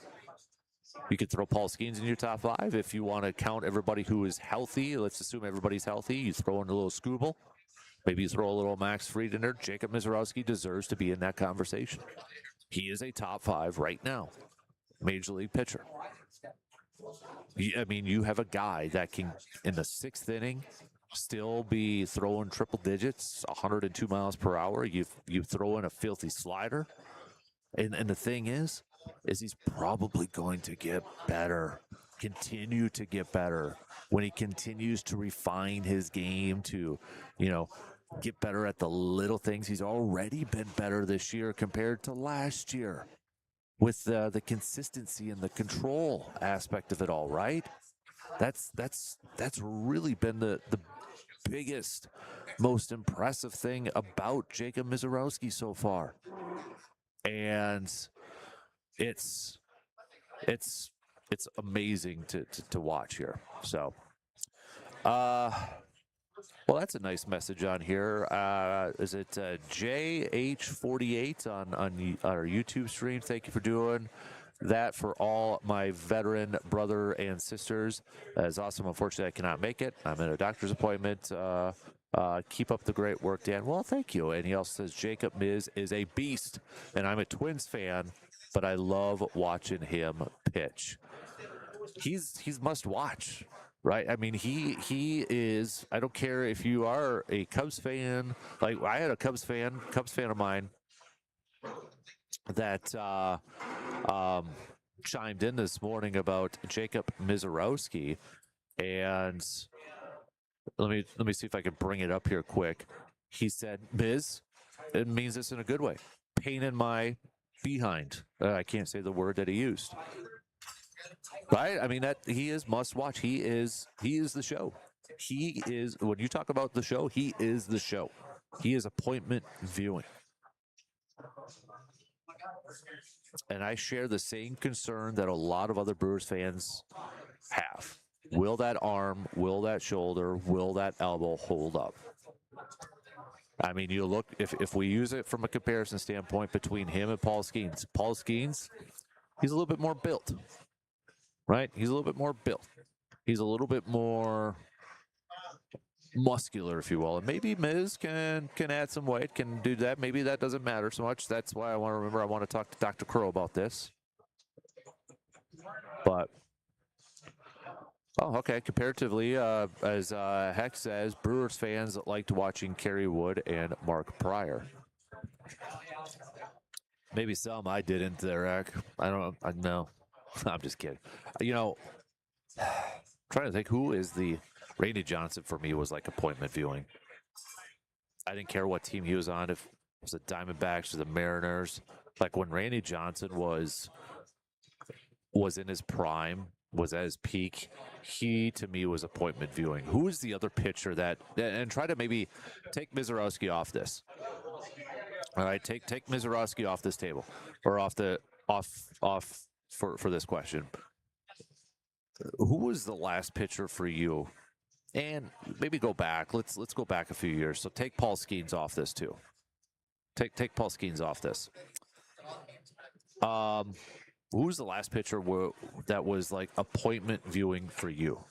You could throw Paul Skeens in your top 5 if you want to count everybody who is healthy. Let's assume everybody's healthy. You throw in a little Scooble. Maybe you throw a little Max Fried in there. Jacob Mizorowski deserves to be in that conversation. He is a top 5 right now, Major League pitcher. I mean, you have a guy that can, in the 6th inning, still be throwing triple digits, 102 miles per hour. You throw in a filthy slider. And the thing is he's probably going to get better, continue to get better when he continues to refine his game to, get better at the little things. He's already been better this year compared to last year with the consistency and the control aspect of it all, right? That's really been the biggest, most impressive thing about Jacob Mizorowski so far. And it's amazing to watch here. So, well, that's a nice message on here. Is it JH48 on our YouTube stream? Thank you for doing that for all my veteran brother and sisters. That is awesome. Unfortunately, I cannot make it. I'm in a doctor's appointment Keep up the great work, Dan. Well, thank you. And he also says Jacob Miz is a beast, and I'm a Twins fan, but I love watching him pitch. He's must watch, right? I mean, he is. I don't care if you are a Cubs fan. Like I had a Cubs fan of mine that chimed in this morning about Jacob Mizorowski, and let me see if I can bring it up here quick. He said, Miz, it means this in a good way. Pain in my behind. I can't say the word that he used. Right? I mean, that he is must watch. He is the show. He is, when you talk about the show, he is the show. He is appointment viewing. And I share the same concern that a lot of other Brewers fans have. Will that arm, will that shoulder, will that elbow hold up? I mean, you look, if we use it from a comparison standpoint between him and Paul Skeens, he's a little bit more built, right? He's a little bit more built. He's a little bit more muscular, if you will. And maybe Miz can add some weight, can do that. Maybe that doesn't matter so much. That's why I want to talk to Dr. Crow about this. But oh, okay. Comparatively, as Heck says, Brewers fans liked watching Kerry Wood and Mark Pryor. Maybe some, I didn't there, Heck. I don't know. I'm just kidding. You know, trying to think who is the Randy Johnson for me was like appointment viewing. I didn't care what team he was on, if it was the Diamondbacks or the Mariners. Like when Randy Johnson was in his prime, was at his peak, he to me was appointment viewing. Who is the other pitcher that, and try to maybe take Mizorowski off this. All right, take Mizorowski off this table, or off for this question. Who was the last pitcher for you? And maybe go back. Let's go back a few years. So take Paul Skeens off this too. Take Paul Skeens off this. Who's the last pitcher that was like appointment viewing for you?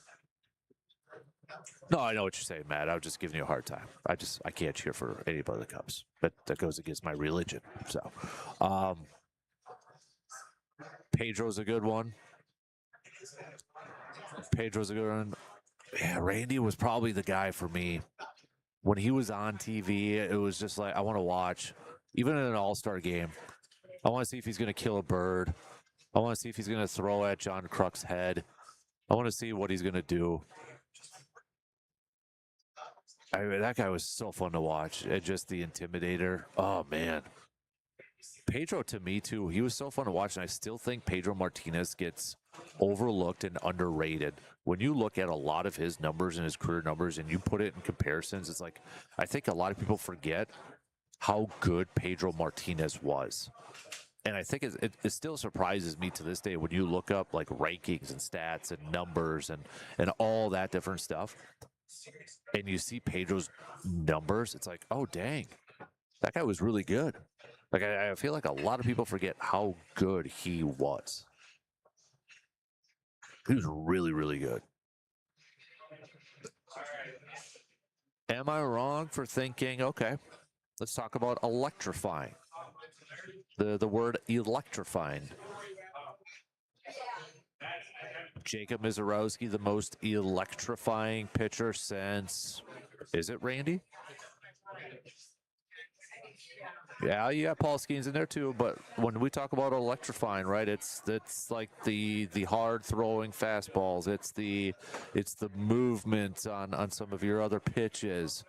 No, I know what you're saying, Matt. I was just giving you a hard time. I can't cheer for anybody of the Cubs. That goes against my religion. So, Pedro's a good one. Yeah, Randy was probably the guy for me. When he was on TV, it was just like, I want to watch. Even in an all-star game, I want to see if he's going to kill a bird. I want to see if he's going to throw at John Kruk's head. I want to see what he's going to do. That guy was so fun to watch. And just the intimidator. Oh, man. Pedro, to me, too, he was so fun to watch. And I still think Pedro Martinez gets overlooked and underrated. When you look at a lot of his numbers and his career numbers and you put it in comparisons, it's like, I think a lot of people forget how good Pedro Martinez was. And I think it still surprises me to this day when you look up like rankings and stats and numbers and all that different stuff, and you see Pedro's numbers, it's like, oh, dang, that guy was really good. Like, I feel like a lot of people forget how good he was. He was really, really good. Am I wrong for thinking, okay, let's talk about electrifying? The word electrifying. Jacob Mizorowski, the most electrifying pitcher since, is it Randy? Yeah, you got Paul Skeens in there too, but when we talk about electrifying, right, it's like the hard throwing fastballs. It's the movement on some of your other pitches.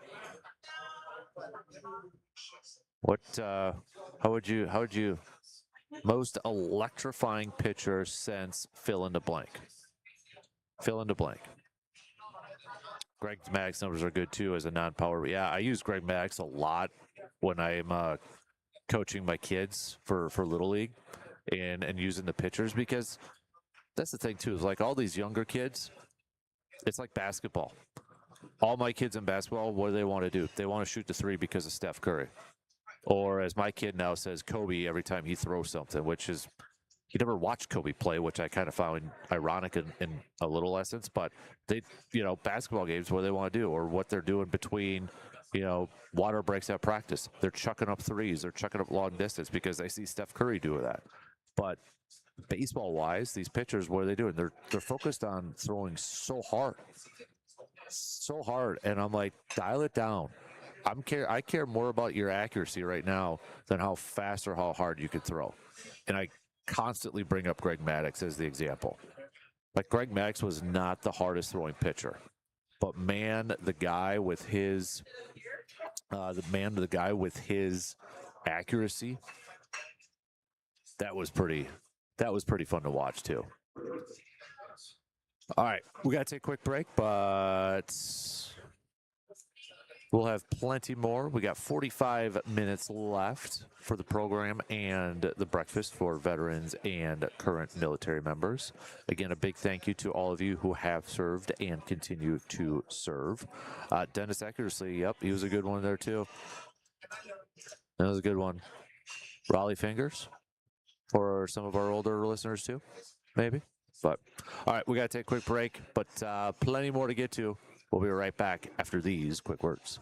What how would you most electrifying pitcher since fill in the blank? Fill in the blank. Greg Maddux numbers are good too as a non-power. Yeah, I use Greg Maddux a lot when I'm coaching my kids for Little League and using the pitchers, because that's the thing too, is like all these younger kids, it's like basketball. All my kids in basketball, what do they want to do? They want to shoot the three because of Steph Curry. Or as my kid now says, Kobe every time he throws something, which is he never watched Kobe play, which I kind of found ironic in a little essence. But they, basketball games, what they want to do or what they're doing between, water breaks at practice. They're chucking up threes. They're chucking up long distance because they see Steph Curry do that. But baseball wise, these pitchers, what are they doing? They're focused on throwing so hard, and I'm like, dial it down. I care more about your accuracy right now than how fast or how hard you could throw. And I constantly bring up Greg Maddux as the example. Like, Greg Maddux was not the hardest throwing pitcher, but man, the guy with his accuracy, that was pretty fun to watch too. All right, we got to take a quick break, but we'll have plenty more. We got 45 minutes left for the program and the breakfast for veterans and current military members. Again, a big thank you to all of you who have served and continue to serve. Dennis Eckersley, yep, he was a good one there too. That was a good one. Raleigh Fingers for some of our older listeners too, maybe. But all right, we got to take a quick break, but plenty more to get to. We'll be right back after these quick words.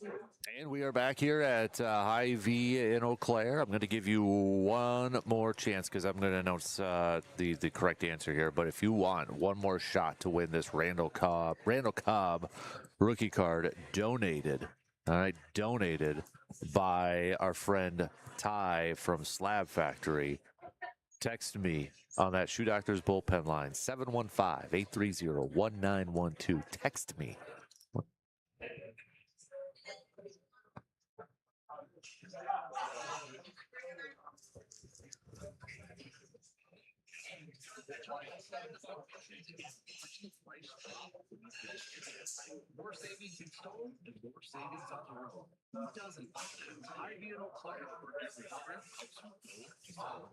And we are back here at Hy-Vee in Eau Claire. I'm going to give you one more chance because I'm going to announce the correct answer here. But if you want one more shot to win this Randall Cobb rookie card donated, all right, donated by our friend Ty from Slab Factory, text me on that Shoe Doctors bullpen line, 715-830-1912. Text me. More savings in store and more savings on the road. Who doesn't? Hy-Vee and Eau Claire, where every trip helps you go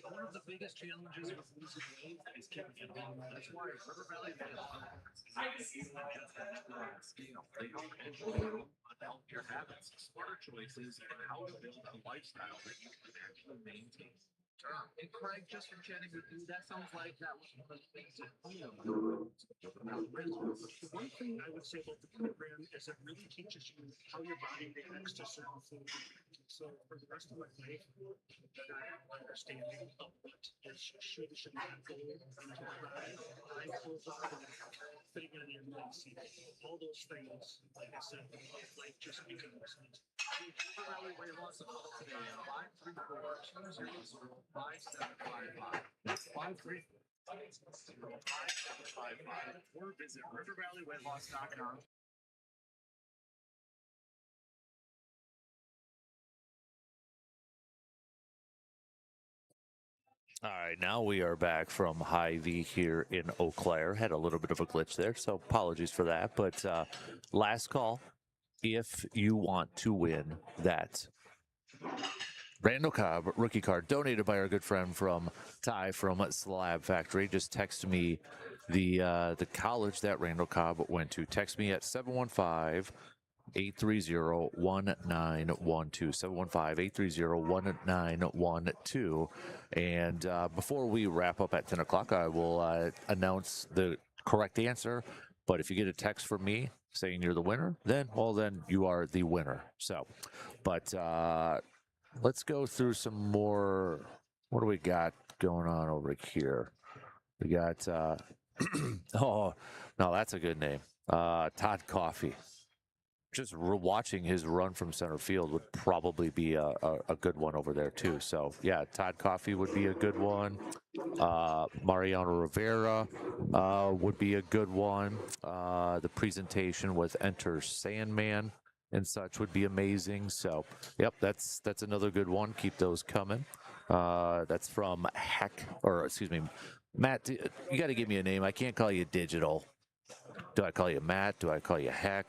one of the biggest challenges with losing weight is keeping it off. That's why River Valley scale. They help educate on healthier habits, smarter choices, and how to build a lifestyle that you can actually maintain. And Craig, just from chatting with you, that sounds like that was one of the things that the one thing I would say about the program is it really teaches you how your body reacts to certain food. So for the rest of my life, I have an understanding of what is should not go into the body. I close up and fitting in your legs. All those things, like I said, life just becomes. Valley weight loss today, 534-205-755. Or visit rivervalleyweightloss.com. All right, now we are back from Hy-Vee here in Eau Claire. Had a little bit of a glitch there, so apologies for that. But last call, if you want to win that Randall Cobb rookie card donated by our good friend from Ty from Slab Factory, just text me the college that Randall Cobb went to. Text me at 715-830-1912. 715-830-1912. And before we wrap up at 10 o'clock, I will announce the correct answer. But if you get a text from me saying you're the winner, then you are the winner. So, but let's go through some more. What do we got going on over here? We got, oh, no, that's a good name. Todd Coffey. Just watching his run from center field would probably be a good one over there too. So yeah, Todd Coffey would be a good one. Mariano Rivera would be a good one. The presentation with Enter Sandman and such would be amazing. So yep, that's another good one. Keep those coming. That's from Matt. You got to give me a name. I can't call you Digital. Do I call you Matt? Do I call you Hack?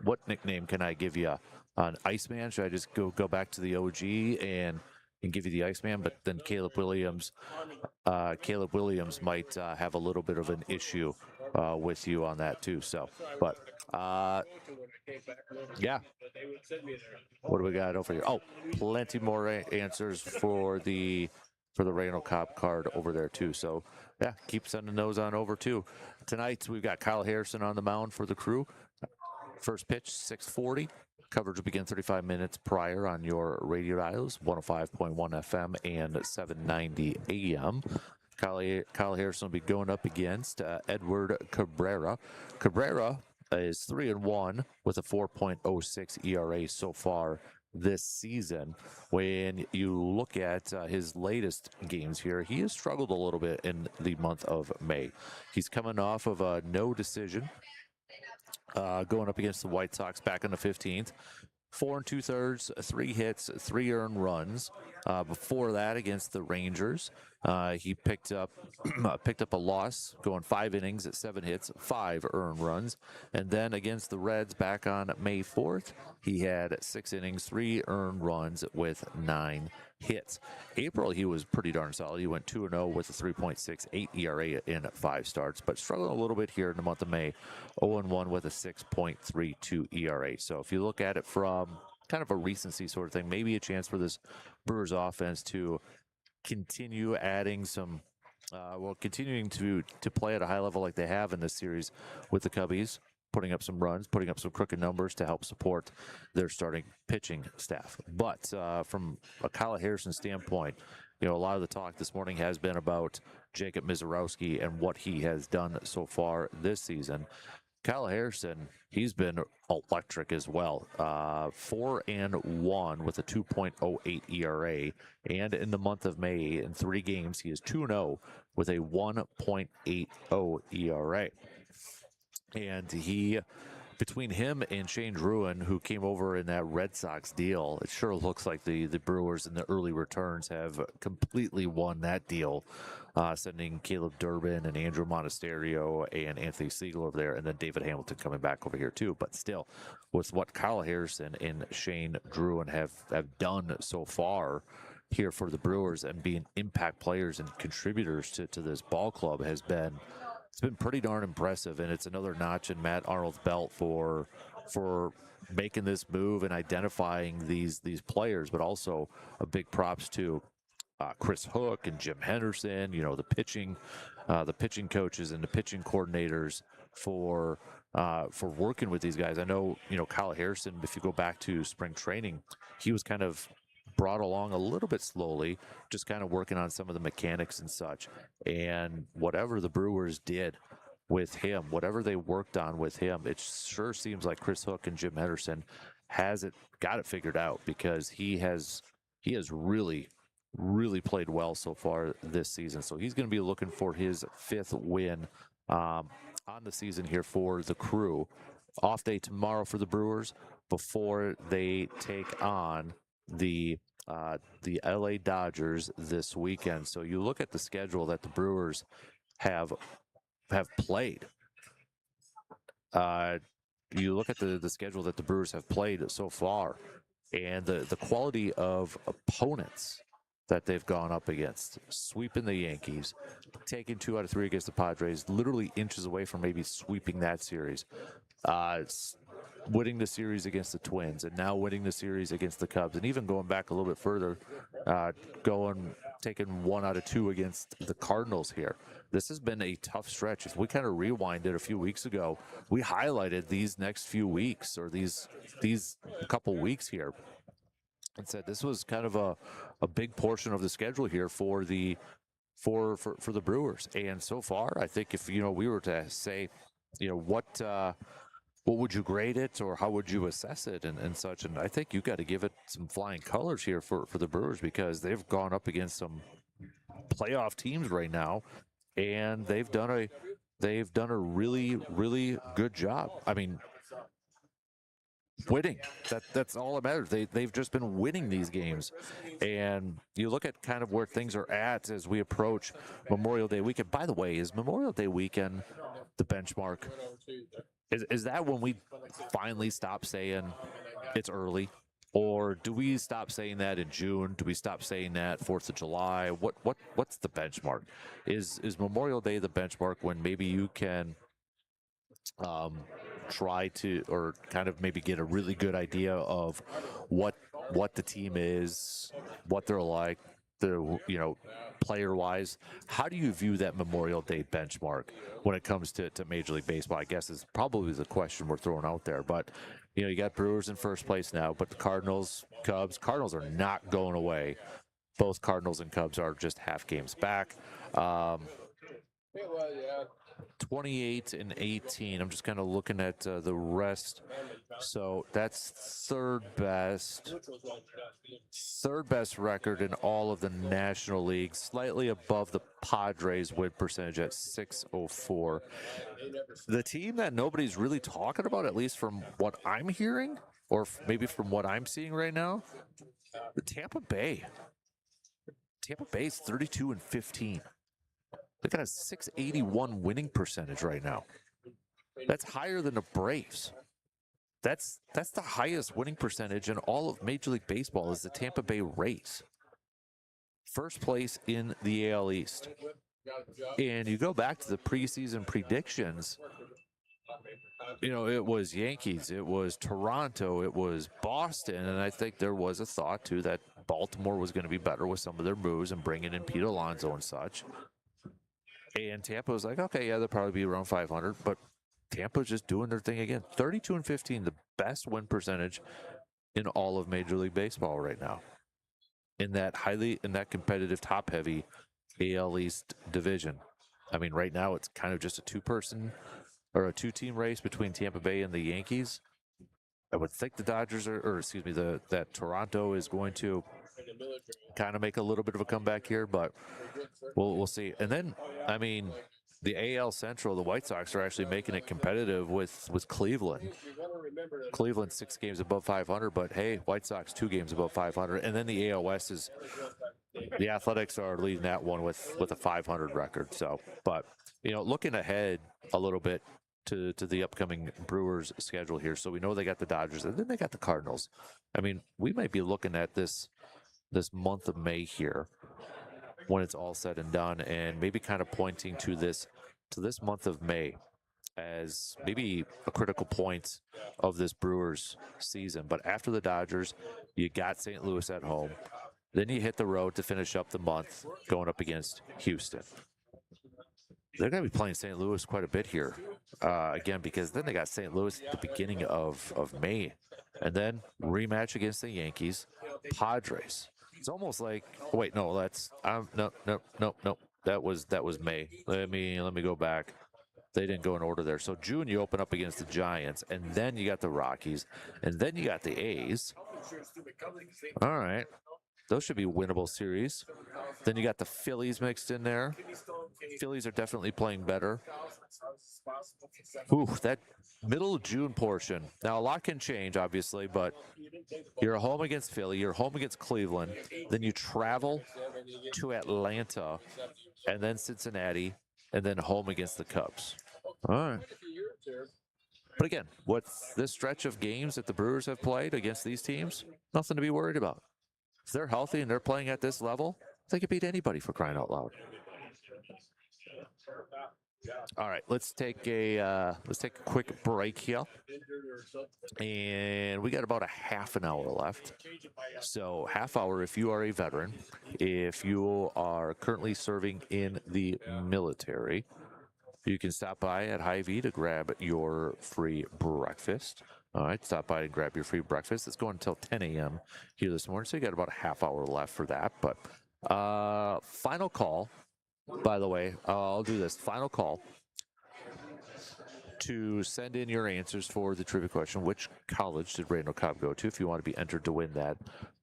What nickname can I give you? On Iceman? Should I just go back to the OG and give you the Iceman? But then Caleb Williams might have a little bit of an issue with you on that too. So, but yeah. What do we got over here? Oh, plenty more answers for the Randall Cobb card over there too. So yeah, keep sending those on over too. Tonight we've got Kyle Harrison on the mound for the Crew. First pitch, 6:40. Coverage will begin 35 minutes prior on your radio dials, 105.1 FM and 790 AM. Kyle Harrison will be going up against Edward Cabrera. Cabrera is 3-1 with a 4.06 ERA so far this season. When you look at his latest games here, he has struggled a little bit in the month of May. He's coming off of a no decision. Going up against the White Sox back on the 15th. 4 2/3, 3 hits, 3 earned runs. Before that, against the Rangers, he picked up a loss, going 5 innings at 7 hits, 5 earned runs. And then against the Reds back on May 4th, he had 6 innings, 3 earned runs with 9 hits. April, he was pretty darn solid. He went 2-0 with a 3.68 ERA in 5 starts, but struggling a little bit here in the month of May. 0-1 with a 6.32 ERA. So if you look at it from kind of a recency sort of thing, maybe a chance for this Brewers offense to continue adding some well, continuing to play at a high level like they have in this series with the Cubbies, putting up some runs, putting up some crooked numbers to help support their starting pitching staff. But from a Kyle Harrison standpoint, a lot of the talk this morning has been about Jacob Mizorowski and what he has done so far this season. Kyle Harrison, he's been electric as well. 4-1 with a 2.08 ERA. And in the month of May, in 3 games, he is 2-0 with a 1.80 ERA. And between him and Shane Druin, who came over in that Red Sox deal, it sure looks like the Brewers in the early returns have completely won that deal, sending Caleb Durbin and Andrew Monasterio and Anthony Siegel over there, and then David Hamilton coming back over here too. But still, with what Kyle Harrison and Shane Druin have done so far here for the Brewers and being impact players and contributors to this ball club it's been pretty darn impressive, and it's another notch in Matt Arnold's belt for making this move and identifying these players, but also a big props to Chris Hook and Jim Henderson, the pitching coaches and the pitching coordinators for working with these guys. I know, Kyle Harrison, if you go back to spring training, he was kind of brought along a little bit slowly, just kind of working on some of the mechanics and such. And whatever the Brewers did with him, whatever they worked on with him, it sure seems like Chris Hook and Jim Henderson got it figured out, because he has really played well so far this season. So he's going to be looking for his 5th win on the season here for the Crew. Off day tomorrow for the Brewers before they take on the LA Dodgers this weekend. So you look at the schedule that the Brewers have played. You look at the schedule that the Brewers have played so far, and the quality of opponents that they've gone up against, sweeping the Yankees, taking 2 out of 3 against the Padres, literally inches away from maybe sweeping that series. Winning the series against the Twins, and now winning the series against the Cubs, and even going back a little bit further, taking 1 out of 2 against the Cardinals here. This has been a tough stretch. If we kind of rewind it a few weeks ago, we highlighted these next few weeks, or these couple weeks here, and said this was kind of a big portion of the schedule here for the Brewers. And so far, I think if we were to say, what would you grade it, or how would you assess it, and such? And I think you got to give it some flying colors here for the Brewers, because they've gone up against some playoff teams right now, and they've done a really, really good job. I mean, winning. That's all that matters. They've just been winning these games. And you look at kind of where things are at as we approach Memorial Day weekend. By the way, is Memorial Day weekend the benchmark? Is that when we finally stop saying it's early? Or do we stop saying that in June? Do we stop saying that 4th of July? What's the benchmark? Is Memorial Day the benchmark when maybe you can try to, or kind of maybe get a really good idea of what the team is, what they're like, player wise? How do you view that Memorial Day benchmark when it comes to Major League Baseball? I guess is probably the question we're throwing out there. But you got Brewers in first place now, but the Cardinals are not going away. Both Cardinals and Cubs are just half games back. 28 and 18. I'm just kind of looking at the rest. So that's third best record in all of the National League, slightly above the Padres win percentage at .604. The team that nobody's really talking about, at least from what I'm hearing, or maybe from what I'm seeing right now, the Tampa Bay. Tampa Bay's 32 and 15. They got a .681 winning percentage right now. That's higher than the Braves. That's the highest winning percentage in all of Major League Baseball is the Tampa Bay Rays. First place in the AL East. And you go back to the preseason predictions, it was Yankees, it was Toronto, it was Boston, and I think there was a thought, too, that Baltimore was going to be better with some of their moves and bringing in Pete Alonso and such. And Tampa was like, okay, yeah, they'll probably be around 500, but Tampa's just doing their thing again. 32-15, the best win percentage in all of Major League Baseball right now. In that competitive, top-heavy AL East division. I mean, right now it's kind of just a two-team race between Tampa Bay and the Yankees. I would think the Dodgers that Toronto is going to kind of make a little bit of a comeback here, but we'll see. And then, I mean, the AL Central, the White Sox are actually making it competitive with Cleveland. Cleveland 6 games above 500, but hey, White Sox 2 games above 500. And then the AL West is the Athletics are leading that one with a 500 record. So, but looking ahead a little bit to the upcoming Brewers schedule here. So we know they got the Dodgers and then they got the Cardinals. I mean, we might be looking at this month of May here when it's all said and done, and maybe kind of pointing to this month of May as maybe a critical point of this Brewers season. But after the Dodgers, you got St. Louis at home. Then you hit the road to finish up the month going up against Houston. They're going to be playing St. Louis quite a bit here again, because then they got St. Louis at the beginning of May, and then rematch against the Yankees, Padres. It's almost like wait, no, that's no. That was May. Let me go back. They didn't go in order there. So June you open up against the Giants, and then you got the Rockies, and then you got the A's. All right. Those should be winnable series. Then you got the Phillies mixed in there. Phillies are definitely playing better. Ooh, that middle of June portion. Now, a lot can change, obviously, but you're home against Philly. You're home against Cleveland. Then you travel to Atlanta and then Cincinnati and then home against the Cubs. All right. But again, with this stretch of games that the Brewers have played against these teams, nothing to be worried about. If they're healthy and they're playing at this level, they could beat anybody, for crying out loud. All right, let's take a quick break here, and we got about a half an hour left. So half hour if you are a veteran, if you are currently serving in the military, you can stop by at Hy-Vee to grab your free breakfast. All right, stop by and grab your free breakfast. It's going until 10 a.m. here this morning, so you got about a half hour left for that. But final call, by the way, I'll do this. Final call to send in your answers for the trivia question. Which college did Randall Cobb go to? If you want to be entered to win that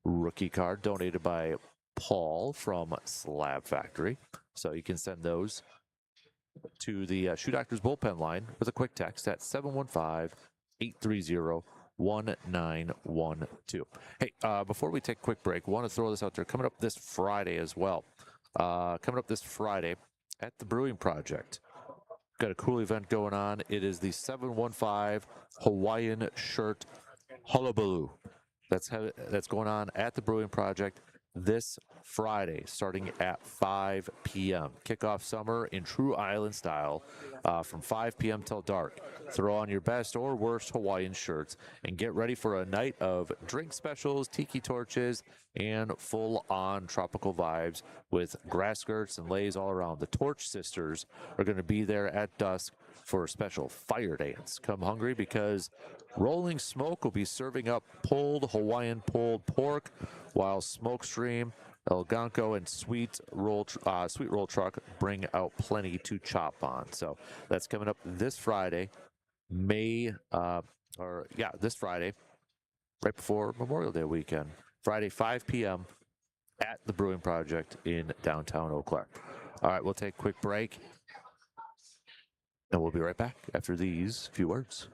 rookie card donated by Paul from Slab Factory. So you can send those to the Shoe Doctors bullpen line with a quick text at 715-830-1912. Hey, before we take a quick break, I want to throw this out there. Coming up this Friday as well. Coming up this Friday at the Brewing Project. Got a cool event going on. It is the 715 Hawaiian Shirt Hullabaloo. That's going on at the Brewing Project this Friday, starting at 5 p.m. Kickoff summer in true island style from 5 p.m. till dark. Throw on your best or worst Hawaiian shirts and get ready for a night of drink specials, tiki torches, and full-on tropical vibes with grass skirts and leis all around. The Torch Sisters are going to be there at dusk for a special fire dance. Come hungry because Rolling Smoke will be serving up pulled Hawaiian pulled pork, while Smokestream, El Ganco, and Sweet Roll Truck bring out plenty to chop on. So that's coming up this Friday, this Friday, right before Memorial Day weekend. Friday, 5 p.m. at the Brewing Project in downtown Eau Claire. All right, we'll take a quick break, and we'll be right back after these few words.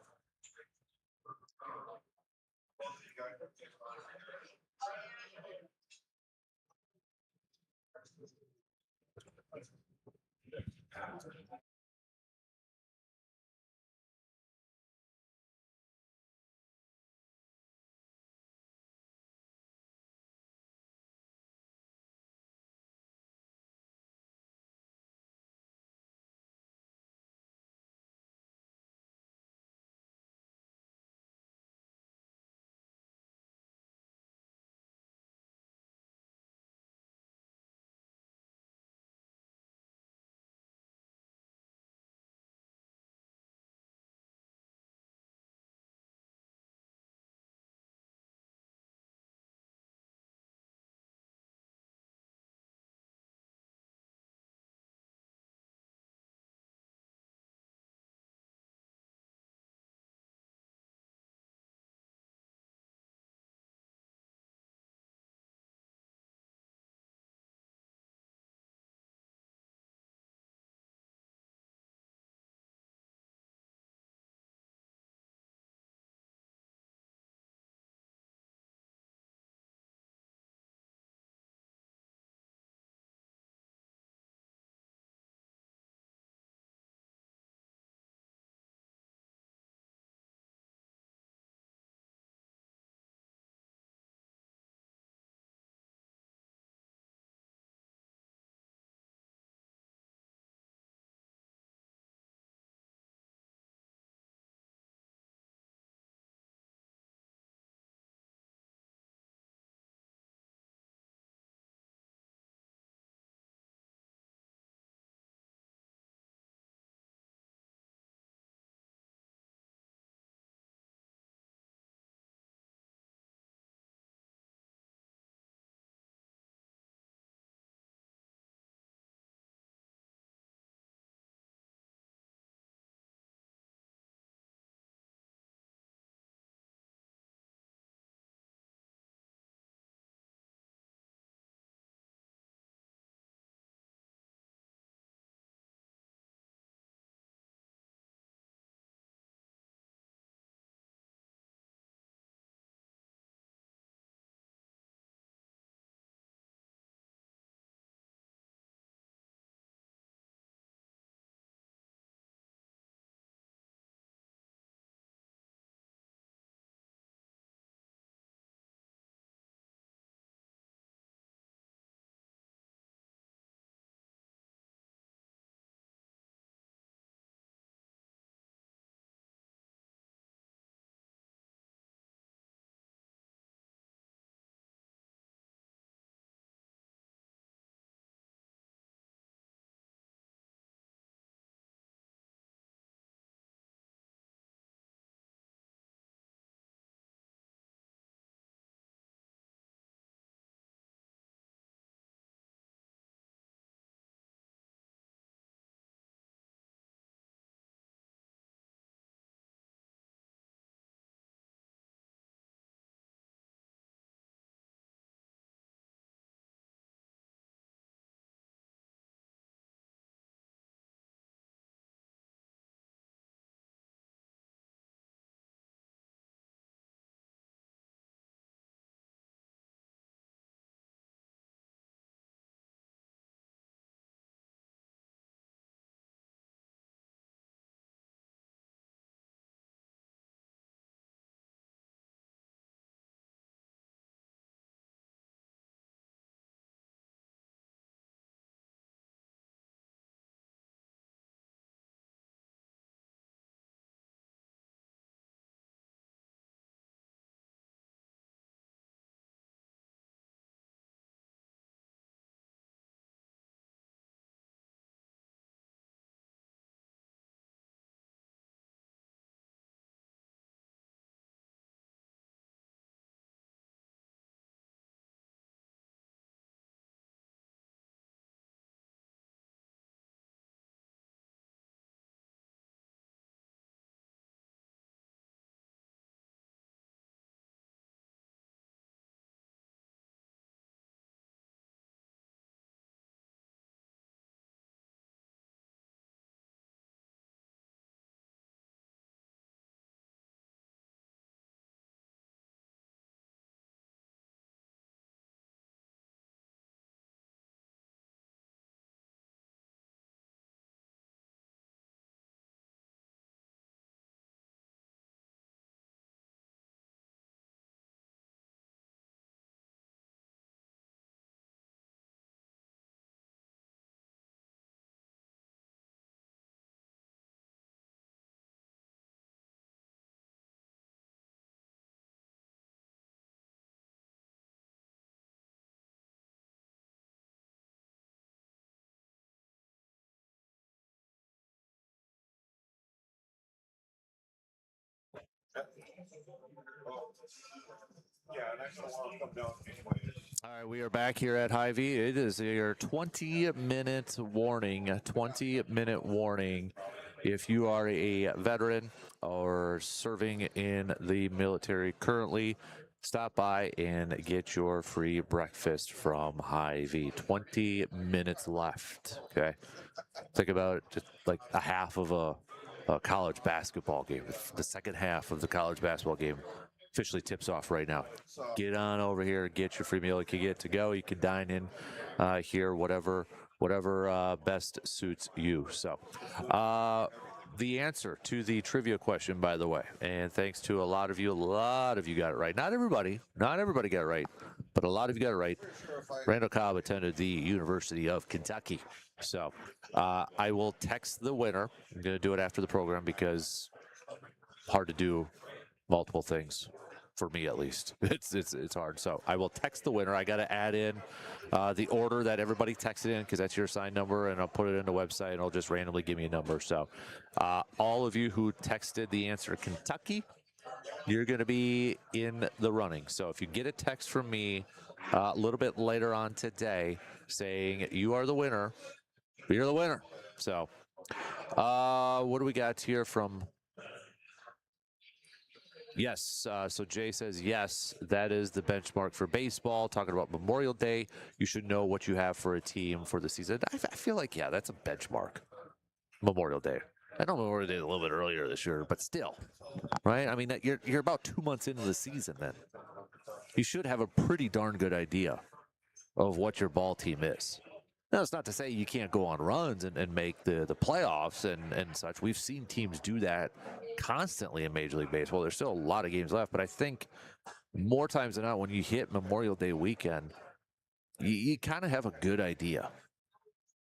All right, we are back here at Hy-Vee. It is your 20-minute warning. 20-minute warning. If you are a veteran or serving in the military currently, stop by and get your free breakfast from Hy-Vee. 20 minutes left. Okay. Think about it, just like a half of a college basketball game. The second half of the college basketball game officially tips off right now. Get on over here, get your free meal. You can get to go. You can dine in here, whatever best suits you. So, the answer to the trivia question, by the way, and thanks to a lot of you got it right. Not everybody got it right, but a lot of you got it right. Randall Cobb attended the University of Kentucky. So I will text the winner. I'm going to do it after the program because hard to do multiple things for me, at least. It's hard. So I will text the winner. I got to add in the order that everybody texted in because that's your assigned number, and I'll put it in the website, and it'll just randomly give me a number. So all of you who texted the answer Kentucky, you're going to be in the running. So if you get a text from me a little bit later on today saying you are the winner, you're the winner. So what do we got here from... Yes, so Jay says, yes, that is the benchmark for baseball. Talking about Memorial Day, you should know what you have for a team for the season. I feel like, yeah, that's a benchmark. Memorial Day. I know Memorial Day is a little bit earlier this year, but still, right? I mean, you're about 2 months into the season then. You should have a pretty darn good idea of what your ball team is. Now, it's not to say you can't go on runs and make the playoffs and such. We've seen teams do that constantly in Major League Baseball. There's still a lot of games left, but I think more times than not, when you hit Memorial Day weekend, you kind of have a good idea.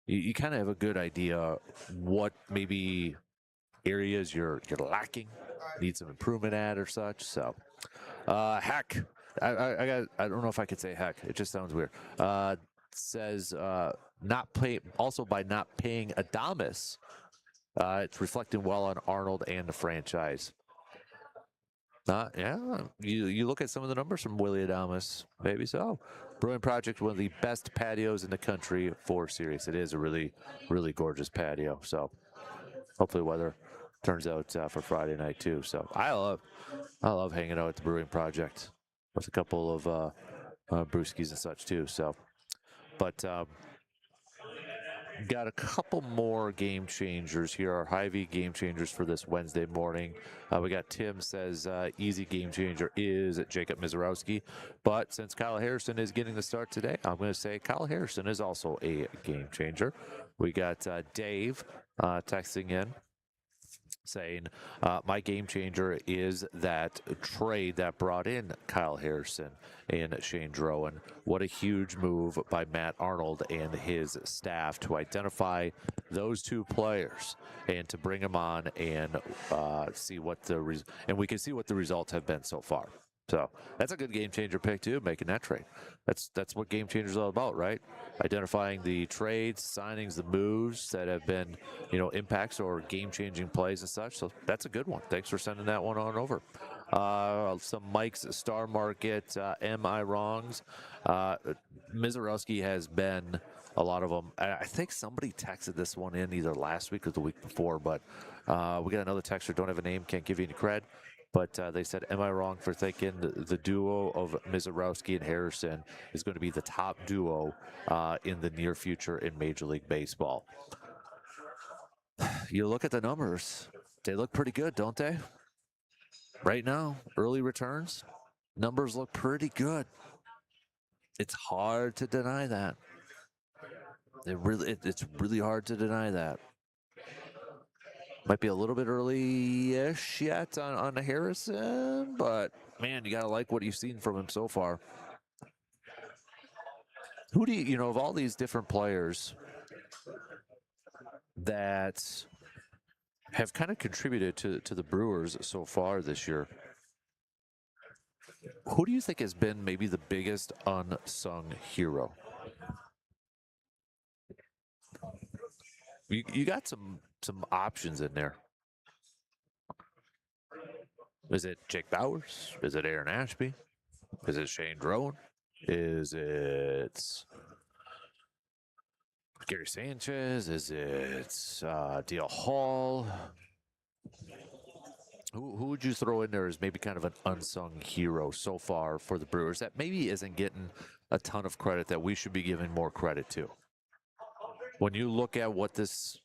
You kind of have a good idea what maybe areas you're lacking, need some improvement at or such. So, heck, I don't know if I could say heck. It just sounds weird. Says not pay also by not paying Adames, it's reflecting well on Arnold and the franchise. Yeah, you look at some of the numbers from Willie Adames, maybe so. Brewing Project, one of the best patios in the country for series. It is a really gorgeous patio. So hopefully weather turns out for Friday night too. So I love hanging out at the Brewing Project with a couple of brewskis and such too. So. But got a couple more game changers here. Our Hy-Vee game changers for this Wednesday morning. We got Tim says easy game changer is Jacob Mizorowski. But since Kyle Harrison is getting the start today, I'm going to say Kyle Harrison is also a game changer. We got Dave texting in saying my game changer is that trade that brought in Kyle Harrison and Shane Drowan. What a huge move by Matt Arnold and his staff to identify those two players and to bring them on and see what and we can see what the results have been so far. So that's a good game changer pick too, making that trade. That's what game changer is all about, right? Identifying the trades, signings, the moves that have been, impacts or game-changing plays and such. So that's a good one. Thanks for sending that one on over. Some Mike's Star Market, Am I Wrongs? Mizorowski has been a lot of them. I think somebody texted this one in either last week or the week before, but we got another texter, don't have a name, can't give you any cred. But they said, am I wrong for thinking the duo of Mizorowski and Harrison is going to be the top duo in the near future in Major League Baseball? You look at the numbers, they look pretty good, don't they? Right now, early returns, numbers look pretty good. It's hard to deny that. It's really hard to deny that. Might be a little bit early-ish yet on Harrison, but man, you gotta like what you've seen from him so far. Who do you of all these different players that have kind of contributed to the Brewers so far this year? Who do you think has been maybe the biggest unsung hero? You got some options in there. Is it Jake Bowers? Is it Aaron Ashby? Is it Shane Drone? Is it Gary Sanchez? Is it DL Hall? Who would you throw in there as maybe kind of an unsung hero so far for the Brewers that maybe isn't getting a ton of credit that we should be giving more credit to? When you look at what this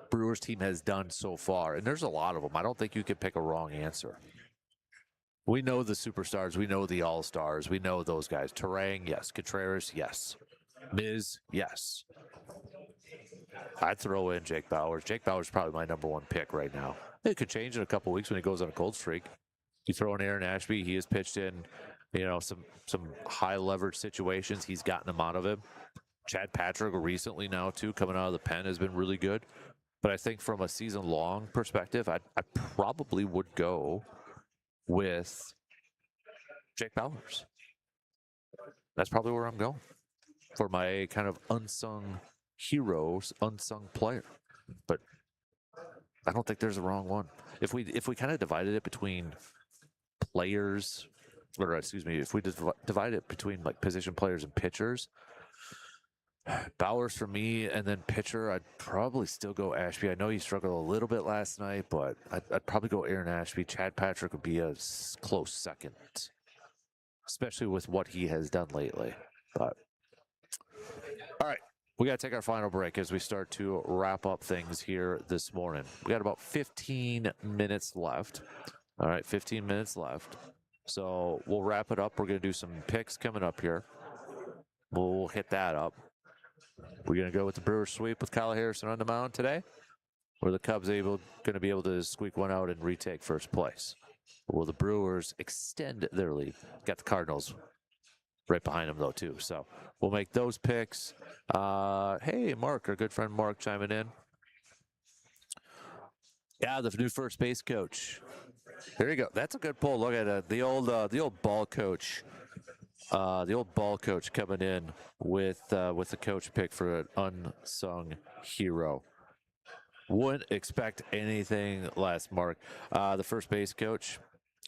Brewers team has done so far, and there's a lot of them, I don't think you could pick a wrong answer. We know the superstars. We know the all-stars. We know those guys. Terang, yes. Contreras, yes. Miz, yes. I'd throw in Jake Bowers. Jake Bowers is probably my number one pick right now. It could change in a couple weeks when he goes on a cold streak. You throw in Aaron Ashby. He has pitched in, some high leverage situations. He's gotten them out of him. Chad Patrick recently now too, coming out of the pen, has been really good. But I think from a season-long perspective, I probably would go with Jake Bowers. That's probably where I'm going for my kind of unsung heroes, unsung player. But I don't think there's a wrong one. If we kind of divided it between players, or excuse me, if we divide it between like position players and pitchers, Bowers for me, and then pitcher, I'd probably still go Ashby. I know he struggled a little bit last night, but I'd probably go Aaron Ashby. Chad Patrick would be a close second, especially with what he has done lately. But all right, we got to take our final break as we start to wrap up things here this morning. We got about 15 minutes left. All right, 15 minutes left. So we'll wrap it up. We're going to do some picks coming up here. We'll hit that up. We're going to go with the Brewers sweep with Kyle Harrison on the mound today, or the Cubs going to be able to squeak one out and retake first place? Or will the Brewers extend their lead? Got the Cardinals right behind them, though, too. So we'll make those picks. Hey, Mark, our good friend Mark chiming in. Yeah, the new first base coach. There you go. That's a good pull. Look at the old ball coach. The old ball coach coming in with the coach pick for an unsung hero. Wouldn't expect anything less, Mark. The first base coach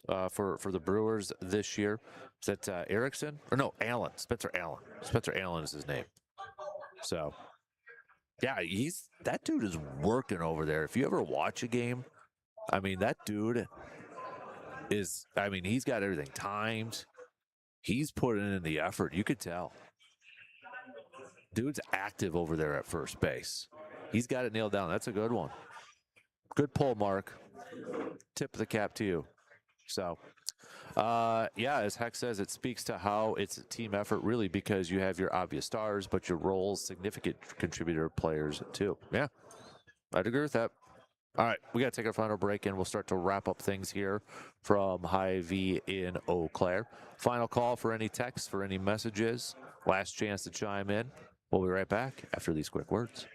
for the Brewers this year. Is that Erickson? Or no, Allen. Spencer Allen. Spencer Allen is his name. So, yeah, that dude is working over there. If you ever watch a game, I mean, that dude he's got everything timed. He's putting in the effort. You could tell. Dude's active over there at first base. He's got it nailed down. That's a good one. Good pull, Mark. Tip of the cap to you. So, yeah, as Heck says, it speaks to how it's a team effort, really, because you have your obvious stars, but your roles, significant contributor players, too. Yeah, I'd agree with that. All right, we got to take our final break, and we'll start to wrap up things here from Hy-Vee in Eau Claire. Final call for any texts, for any messages. Last chance to chime in. We'll be right back after these quick words.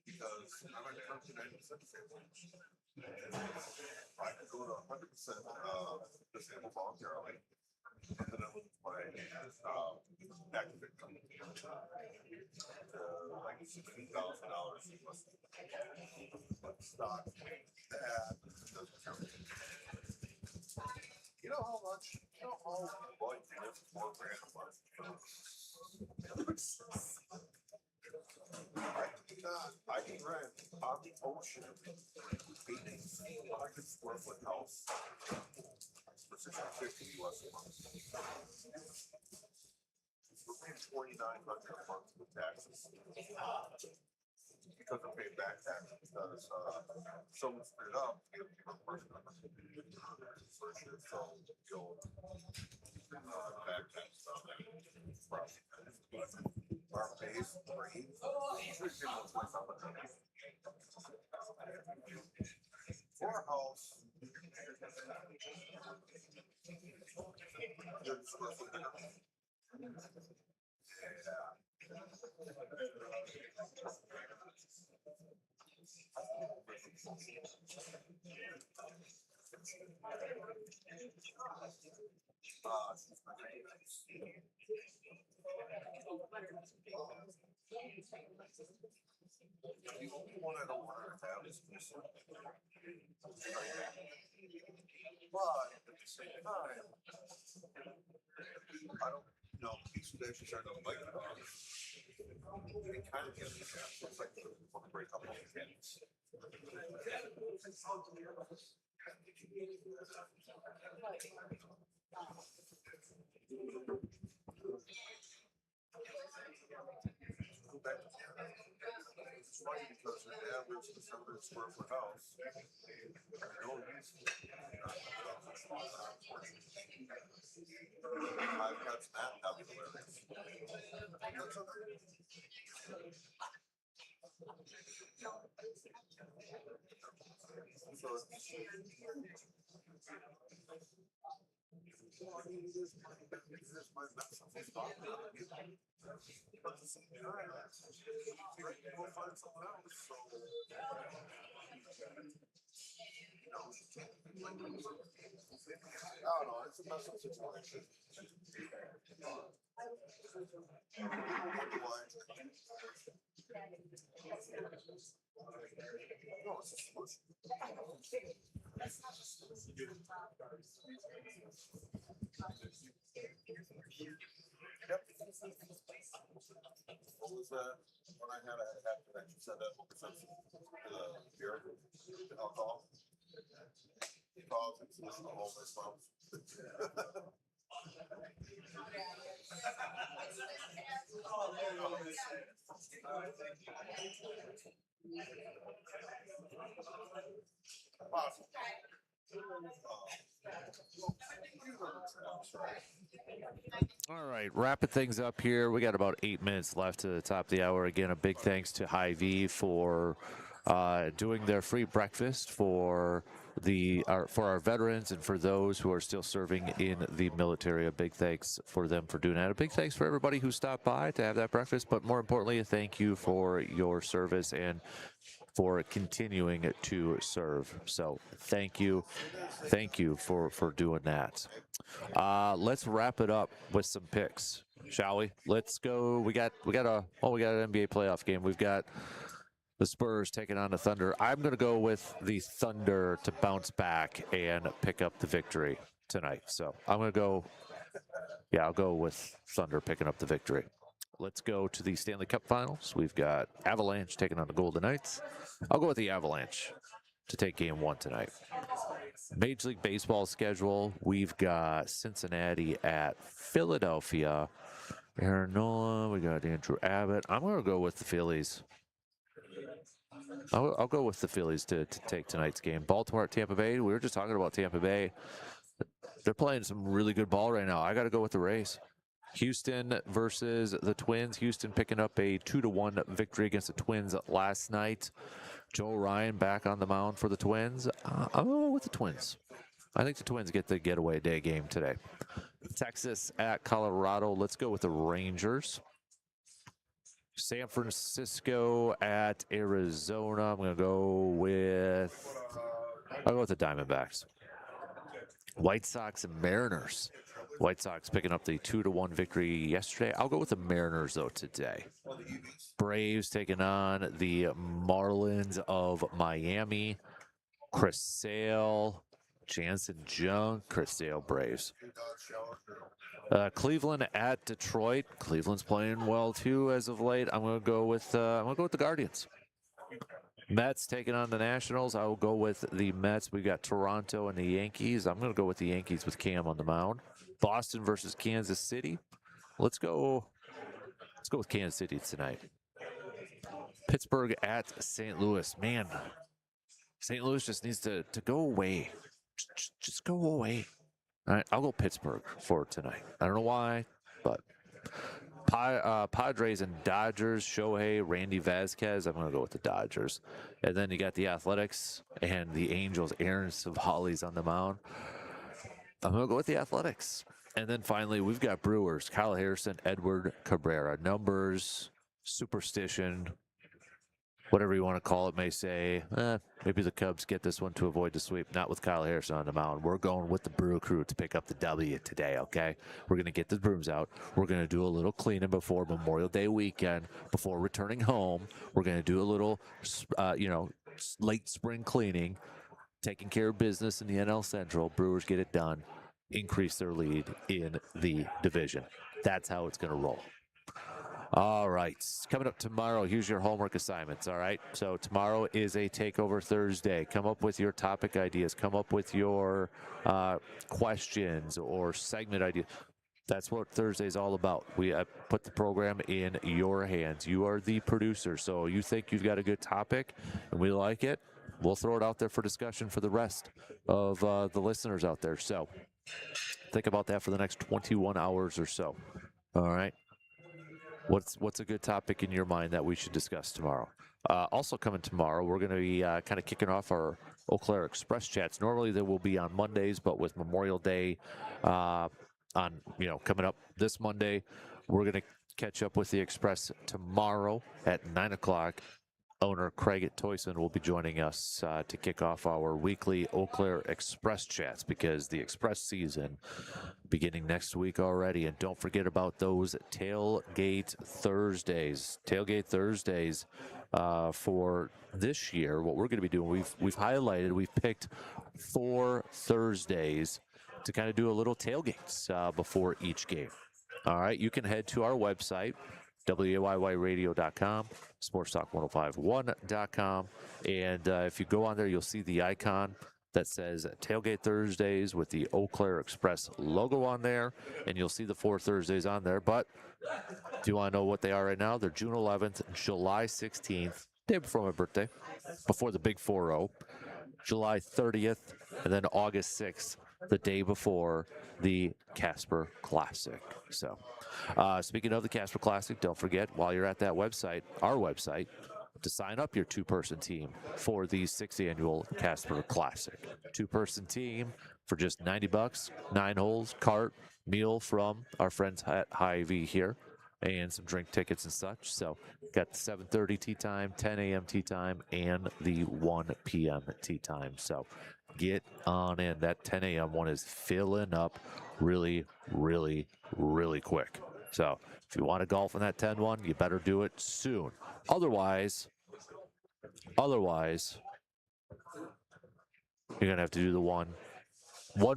Because I'm at 99% I can go to 100% disabled voluntarily. And then I look at my active income. Like $16,000 stock. That doesn't count. You know how much? You know how well you live $4 grand a month? I can rent on the ocean 1,800 square foot house for $650 US a month. We're paying $2,900 a month with taxes. Because I'm paying back taxes because someone screwed up, you know, person first year, so you'll back taxes on that. Our base rate. For a house, there's square foot bigger. The only one I don't want to have is this. But at the same time, I don't, you know, these days I don't like it. It kind of gives me a chance. It's like a break up on the kids. It's funny because your dad lives in a 700 square foot house. I don't use it. I've got that calculator. We'll find someone else. So, I don't know. It's a messy situation. No, it's a solution. Yep. What was that? When I had a that you said that beer, alcohol. Politics is the whole response. All right, wrapping things up here. We got about 8 minutes left to the top of the hour. Again, a big thanks to Hy-Vee for doing their free breakfast for our veterans and for those who are still serving in the military. A big thanks for them for doing that. A big thanks for everybody who stopped by to have that breakfast. But more importantly, a thank you for your service and for continuing to serve. So thank you for doing that. Let's wrap it up with some picks, shall we? Let's go. We got an NBA playoff game. We've got the Spurs taking on the Thunder. I'm going to go with the Thunder to bounce back and pick up the victory tonight. So I'm going to go. Yeah, I'll go with Thunder picking up the victory. Let's go to the Stanley Cup Finals. We've got Avalanche taking on the Golden Knights. I'll go with the Avalanche to take Game 1 tonight. Major League Baseball schedule. We've got Cincinnati at Philadelphia. Aaron Nola. We got Andrew Abbott. I'm going to go with the Phillies. I'll go with the Phillies to take tonight's game. Baltimore at Tampa Bay. We were just talking about Tampa Bay. they're playing some really good ball right now. I got to go with the Rays. Houston versus the Twins. Houston picking up a 2-1 victory against the Twins last night. Joe Ryan back on the mound for the Twins. I'll go with the Twins. I think the Twins get the getaway day game today. Texas at Colorado. Let's go with the Rangers. San Francisco at Arizona. I'll go with the Diamondbacks. White Sox and Mariners. White Sox picking up the 2-1 victory yesterday. I'll go with the Mariners, though, today. Braves taking on the Marlins of Miami. Chris Sale, Jansen Jung, Chris Sale, Braves. Cleveland at Detroit. Cleveland's playing well, too, as of late. I'm going to go with the Guardians. Mets taking on the Nationals. I will go with the Mets. We've got Toronto and the Yankees. I'm going to go with the Yankees with Cam on the mound. Boston versus Kansas City. Let's go with Kansas City tonight. Pittsburgh at St. Louis. Man, St. Louis just needs to go away. Just go away. All right, I'll go Pittsburgh for tonight. I don't know why, but Padres and Dodgers, Shohei, Randy Vasquez. I'm going to go with the Dodgers. And then you got the Athletics and the Angels. Aaron Savali's on the mound. I'm going to go with the Athletics. And then finally, we've got Brewers, Kyle Harrison, Edward Cabrera. Numbers, superstition, whatever you want to call it, may say, maybe the Cubs get this one to avoid the sweep. Not with Kyle Harrison on the mound. We're going with the Brew Crew to pick up the W today, okay? We're going to get the brooms out. We're going to do a little cleaning before Memorial Day weekend, before returning home. We're going to do a little, late spring cleaning, taking care of business in the NL Central. Brewers get it done, increase their lead in the division. That's how it's going to roll. All right, coming up tomorrow, here's your homework assignments, all right? So tomorrow is a Takeover Thursday. Come up with your topic ideas. Come up with your questions or segment ideas. That's what Thursday's all about. We put the program in your hands. You are the producer, so you think you've got a good topic and we like it, we'll throw it out there for discussion for the rest of the listeners out there. So think about that for the next 21 hours or so, all right? What's a good topic in your mind that we should discuss tomorrow? Also coming tomorrow, we're going to be kind of kicking off our Eau Claire Express chats. Normally they will be on Mondays, but with Memorial Day coming up this Monday, we're going to catch up with the Express tomorrow at 9 o'clock. Owner Craig Toyson will be joining us to kick off our weekly Eau Claire Express chats, because the Express season beginning next week already. And don't forget about those Tailgate Thursdays. Tailgate Thursdays for this year, what we're going to be doing, we've picked 4 Thursdays to kind of do a little tailgates before each game. All right, you can head to our website, WAYYradio.com, SportsTalk1051.com. And if you go on there, you'll see the icon that says Tailgate Thursdays with the Eau Claire Express logo on there. And you'll see the 4 Thursdays on there. But do you want to know what they are right now? They're June 11th, July 16th, day before my birthday, before the big 4-0, July 30th, and then August 6th, the day before the Kasper Classic. So speaking of the Kasper Classic, don't forget, while you're at that website, our website, to sign up your 2-person team for the 6th annual Kasper Classic. 2-person team for just $90, 9 holes, cart, meal from our friends at Hy-Vee here, and some drink tickets and such. So got the 7:30 tee time, 10 a.m. tee time, and the 1 p.m. tee time. So get on in. That 10 a.m. one is filling up really, really, really quick. So if you want to golf in that 10-1, you better do it soon. Otherwise, you're going to have to do the 1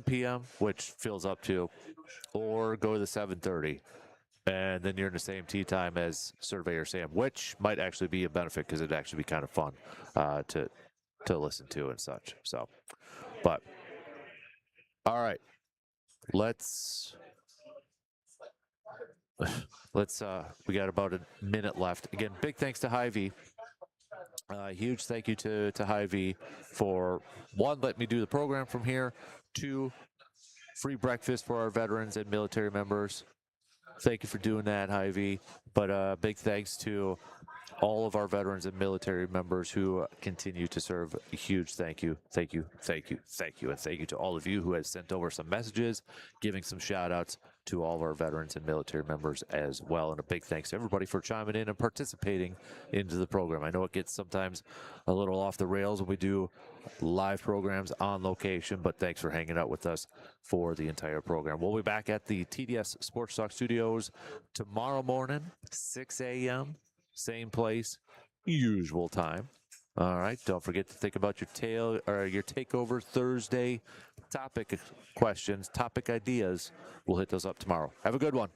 p.m., which fills up to, or go to the 7:30. And then you're in the same tee time as Surveyor Sam, which might actually be a benefit because it'd actually be kind of fun to listen to and such. So, but all right, let's we got about a minute left. Again, big thanks to Hy-Vee. Huge thank you to Hy-Vee for, 1, letting me do the program from here, 2, free breakfast for our veterans and military members. Thank you for doing that, Hy-Vee. But big thanks to all of our veterans and military members who continue to serve. A huge thank you, thank you, thank you, thank you, and thank you to all of you who have sent over some messages, giving some shout outs to all of our veterans and military members as well. And a big thanks to everybody for chiming in and participating into the program. I know it gets sometimes a little off the rails when we do live programs on location, but thanks for hanging out with us for the entire program. We'll be back at the TDS Sports Talk Studios tomorrow morning, 6 a.m., same place, usual time. All right. Don't forget to think about your takeover Thursday topic questions, topic ideas. We'll hit those up tomorrow. Have a good one.